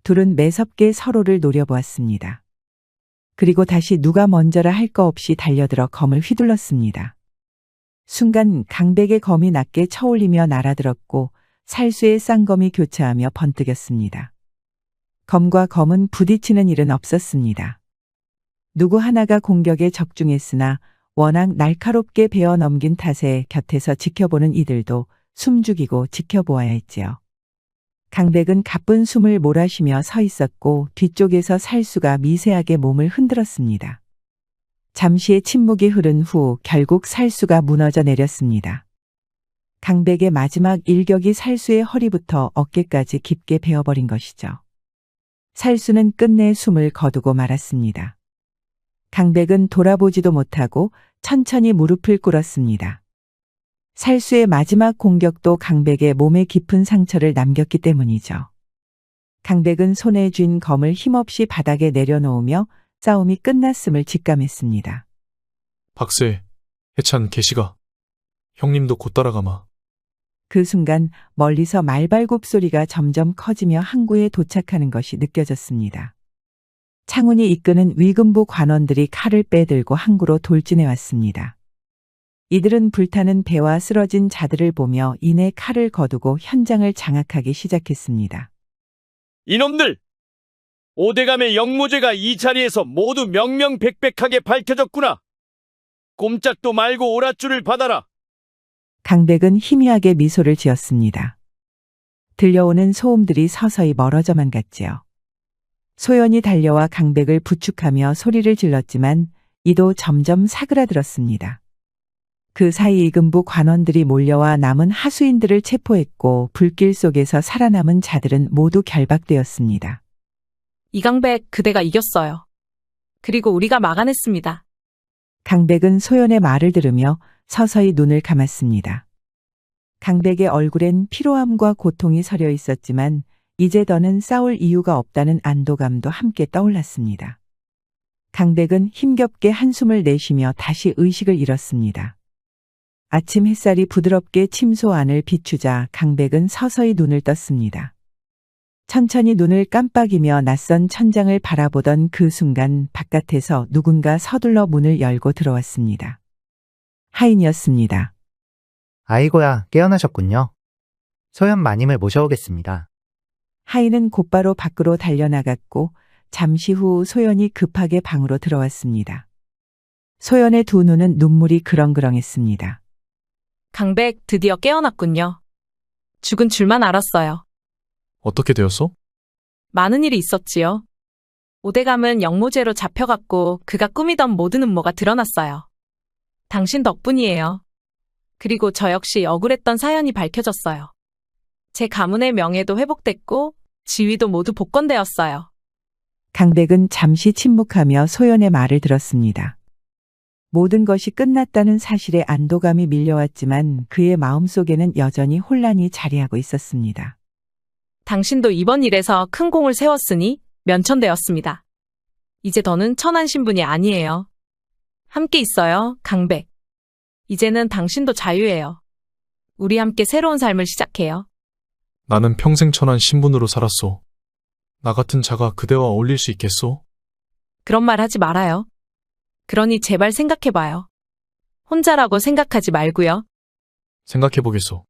둘은 매섭게 서로를 노려보았습니다. 그리고 다시 누가 먼저라 할 거 없이 달려들어 검을 휘둘렀습니다. 순간 강백의 검이 낮게 쳐올리며 날아들었고 살수의 쌍검이 교차하며 번뜩였습니다. 검과 검은 부딪히는 일은 없었습니다. 누구 하나가 공격에 적중했으나 워낙 날카롭게 베어 넘긴 탓에 곁에서 지켜보는 이들도 숨죽이고 지켜보아야 했지요. 강백은 가쁜 숨을 몰아쉬며 서 있었고 뒤쪽에서 살수가 미세하게 몸을 흔들었습니다. 잠시의 침묵이 흐른 후 결국 살수가 무너져 내렸습니다. 강백의 마지막 일격이 살수의 허리부터 어깨까지 깊게 베어버린 것이죠. 살수는 끝내 숨을 거두고 말았습니다. 강백은 돌아보지도 못하고 천천히 무릎을 꿇었습니다. 살수의 마지막 공격도 강백의 몸에 깊은 상처를 남겼기 때문이죠. 강백은 손에 쥔 검을 힘없이 바닥에 내려놓으며 싸움이 끝났음을 직감했습니다. 박세, 해찬, 계시가. 형님도 곧 따라가마. 그 순간 멀리서 말발굽 소리가 점점 커지며 항구에 도착하는 것이 느껴졌습니다. 창훈이 이끄는 위금부 관원들이 칼을 빼들고 항구로 돌진해 왔습니다. 이들은 불타는 배와 쓰러진 자들을 보며 이내 칼을 거두고 현장을 장악하기 시작했습니다. 이놈들! 오대감의 영모죄가 이 자리에서 모두 명명백백하게 밝혀졌구나. 꼼짝도 말고 오랏줄을 받아라. 강백은 희미하게 미소를 지었습니다. 들려오는 소음들이 서서히 멀어져만 갔지요. 소연이 달려와 강백을 부축하며 소리를 질렀지만 이도 점점 사그라들었습니다. 그 사이 이금부 관원들이 몰려와 남은 하수인들을 체포했고 불길 속에서 살아남은 자들은 모두 결박되었습니다. 이강백, 그대가 이겼어요. 그리고 우리가 막아냈습니다. 강백은 소연의 말을 들으며 서서히 눈을 감았습니다. 강백의 얼굴엔 피로함과 고통이 서려 있었지만 이제 더는 싸울 이유가 없다는 안도감도 함께 떠올랐습니다. 강백은 힘겹게 한숨을 내쉬며 다시 의식을 잃었습니다. 아침 햇살이 부드럽게 침소 안을 비추자 강백은 서서히 눈을 떴습니다. 천천히 눈을 깜빡이며 낯선 천장을 바라보던 그 순간 바깥에서 누군가 서둘러 문을 열고 들어왔습니다. 하인이었습니다. 아이고야, 깨어나셨군요. 소연 마님을 모셔오겠습니다. 하인은 곧바로 밖으로 달려나갔고 잠시 후 소연이 급하게 방으로 들어왔습니다. 소연의 두 눈은 눈물이 그렁그렁했습니다. 강백, 드디어 깨어났군요. 죽은 줄만 알았어요. 어떻게 되었어? 많은 일이 있었지요. 오대감은 영모죄로 잡혀갔고 그가 꾸미던 모든 음모가 드러났어요. 당신 덕분이에요. 그리고 저 역시 억울했던 사연이 밝혀졌어요. 제 가문의 명예도 회복됐고 지위도 모두 복권되었어요. 강백은 잠시 침묵하며 소연의 말을 들었습니다. 모든 것이 끝났다는 사실에 안도감이 밀려왔지만 그의 마음속에는 여전히 혼란이 자리하고 있었습니다. 당신도 이번 일에서 큰 공을 세웠으니 면천되었습니다. 이제 더는 천한 신분이 아니에요. 함께 있어요, 강백. 이제는 당신도 자유예요. 우리 함께 새로운 삶을 시작해요. 나는 평생 천한 신분으로 살았소. 나 같은 자가 그대와 어울릴 수 있겠소? 그런 말 하지 말아요. 그러니 제발 생각해봐요. 혼자라고 생각하지 말고요. 생각해보겠소.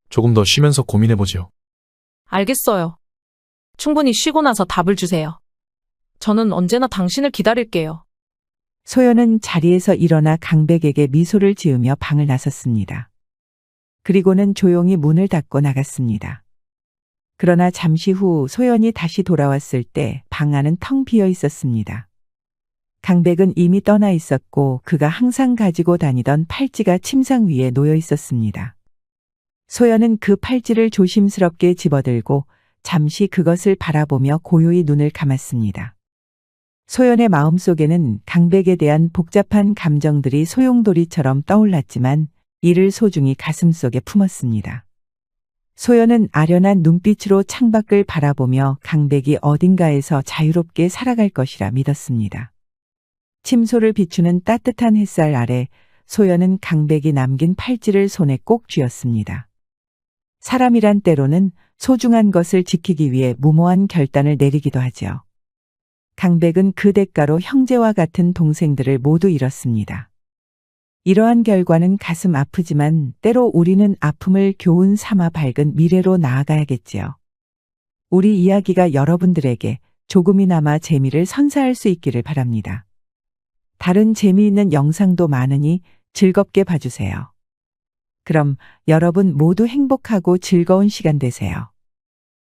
조금 더 쉬면서 고민해보지요. 알겠어요. 충분히 쉬고 나서 답을 주세요. 저는 언제나 당신을 기다릴게요. 소연은 자리에서 일어나 강백에게 미소를 지으며 방을 나섰습니다. 그리고는 조용히 문을 닫고 나갔습니다. 그러나 잠시 후 소연이 다시 돌아왔을 때 방 안은 텅 비어 있었습니다. 강백은 이미 떠나 있었고 그가 항상 가지고 다니던 팔찌가 침상 위에 놓여 있었습니다. 소연은 그 팔찌를 조심스럽게 집어들고 잠시 그것을 바라보며 고요히 눈을 감았습니다. 소연의 마음속에는 강백에 대한 복잡한 감정들이 소용돌이처럼 떠올랐지만 이를 소중히 가슴속에 품었습니다. 소연은 아련한 눈빛으로 창밖을 바라보며 강백이 어딘가에서 자유롭게 살아갈 것이라 믿었습니다. 침소를 비추는 따뜻한 햇살 아래 소연은 강백이 남긴 팔찌를 손에 꼭 쥐었습니다. 사람이란 때로는 소중한 것을 지키기 위해 무모한 결단을 내리기도 하지요. 강백은 그 대가로 형제와 같은 동생들을 모두 잃었습니다. 이러한 결과는 가슴 아프지만 때로 우리는 아픔을 교훈 삼아 밝은 미래로 나아가야겠지요. 우리 이야기가 여러분들에게 조금이나마 재미를 선사할 수 있기를 바랍니다. 다른 재미있는 영상도 많으니 즐겁게 봐주세요. 그럼 여러분 모두 행복하고 즐거운 시간 되세요.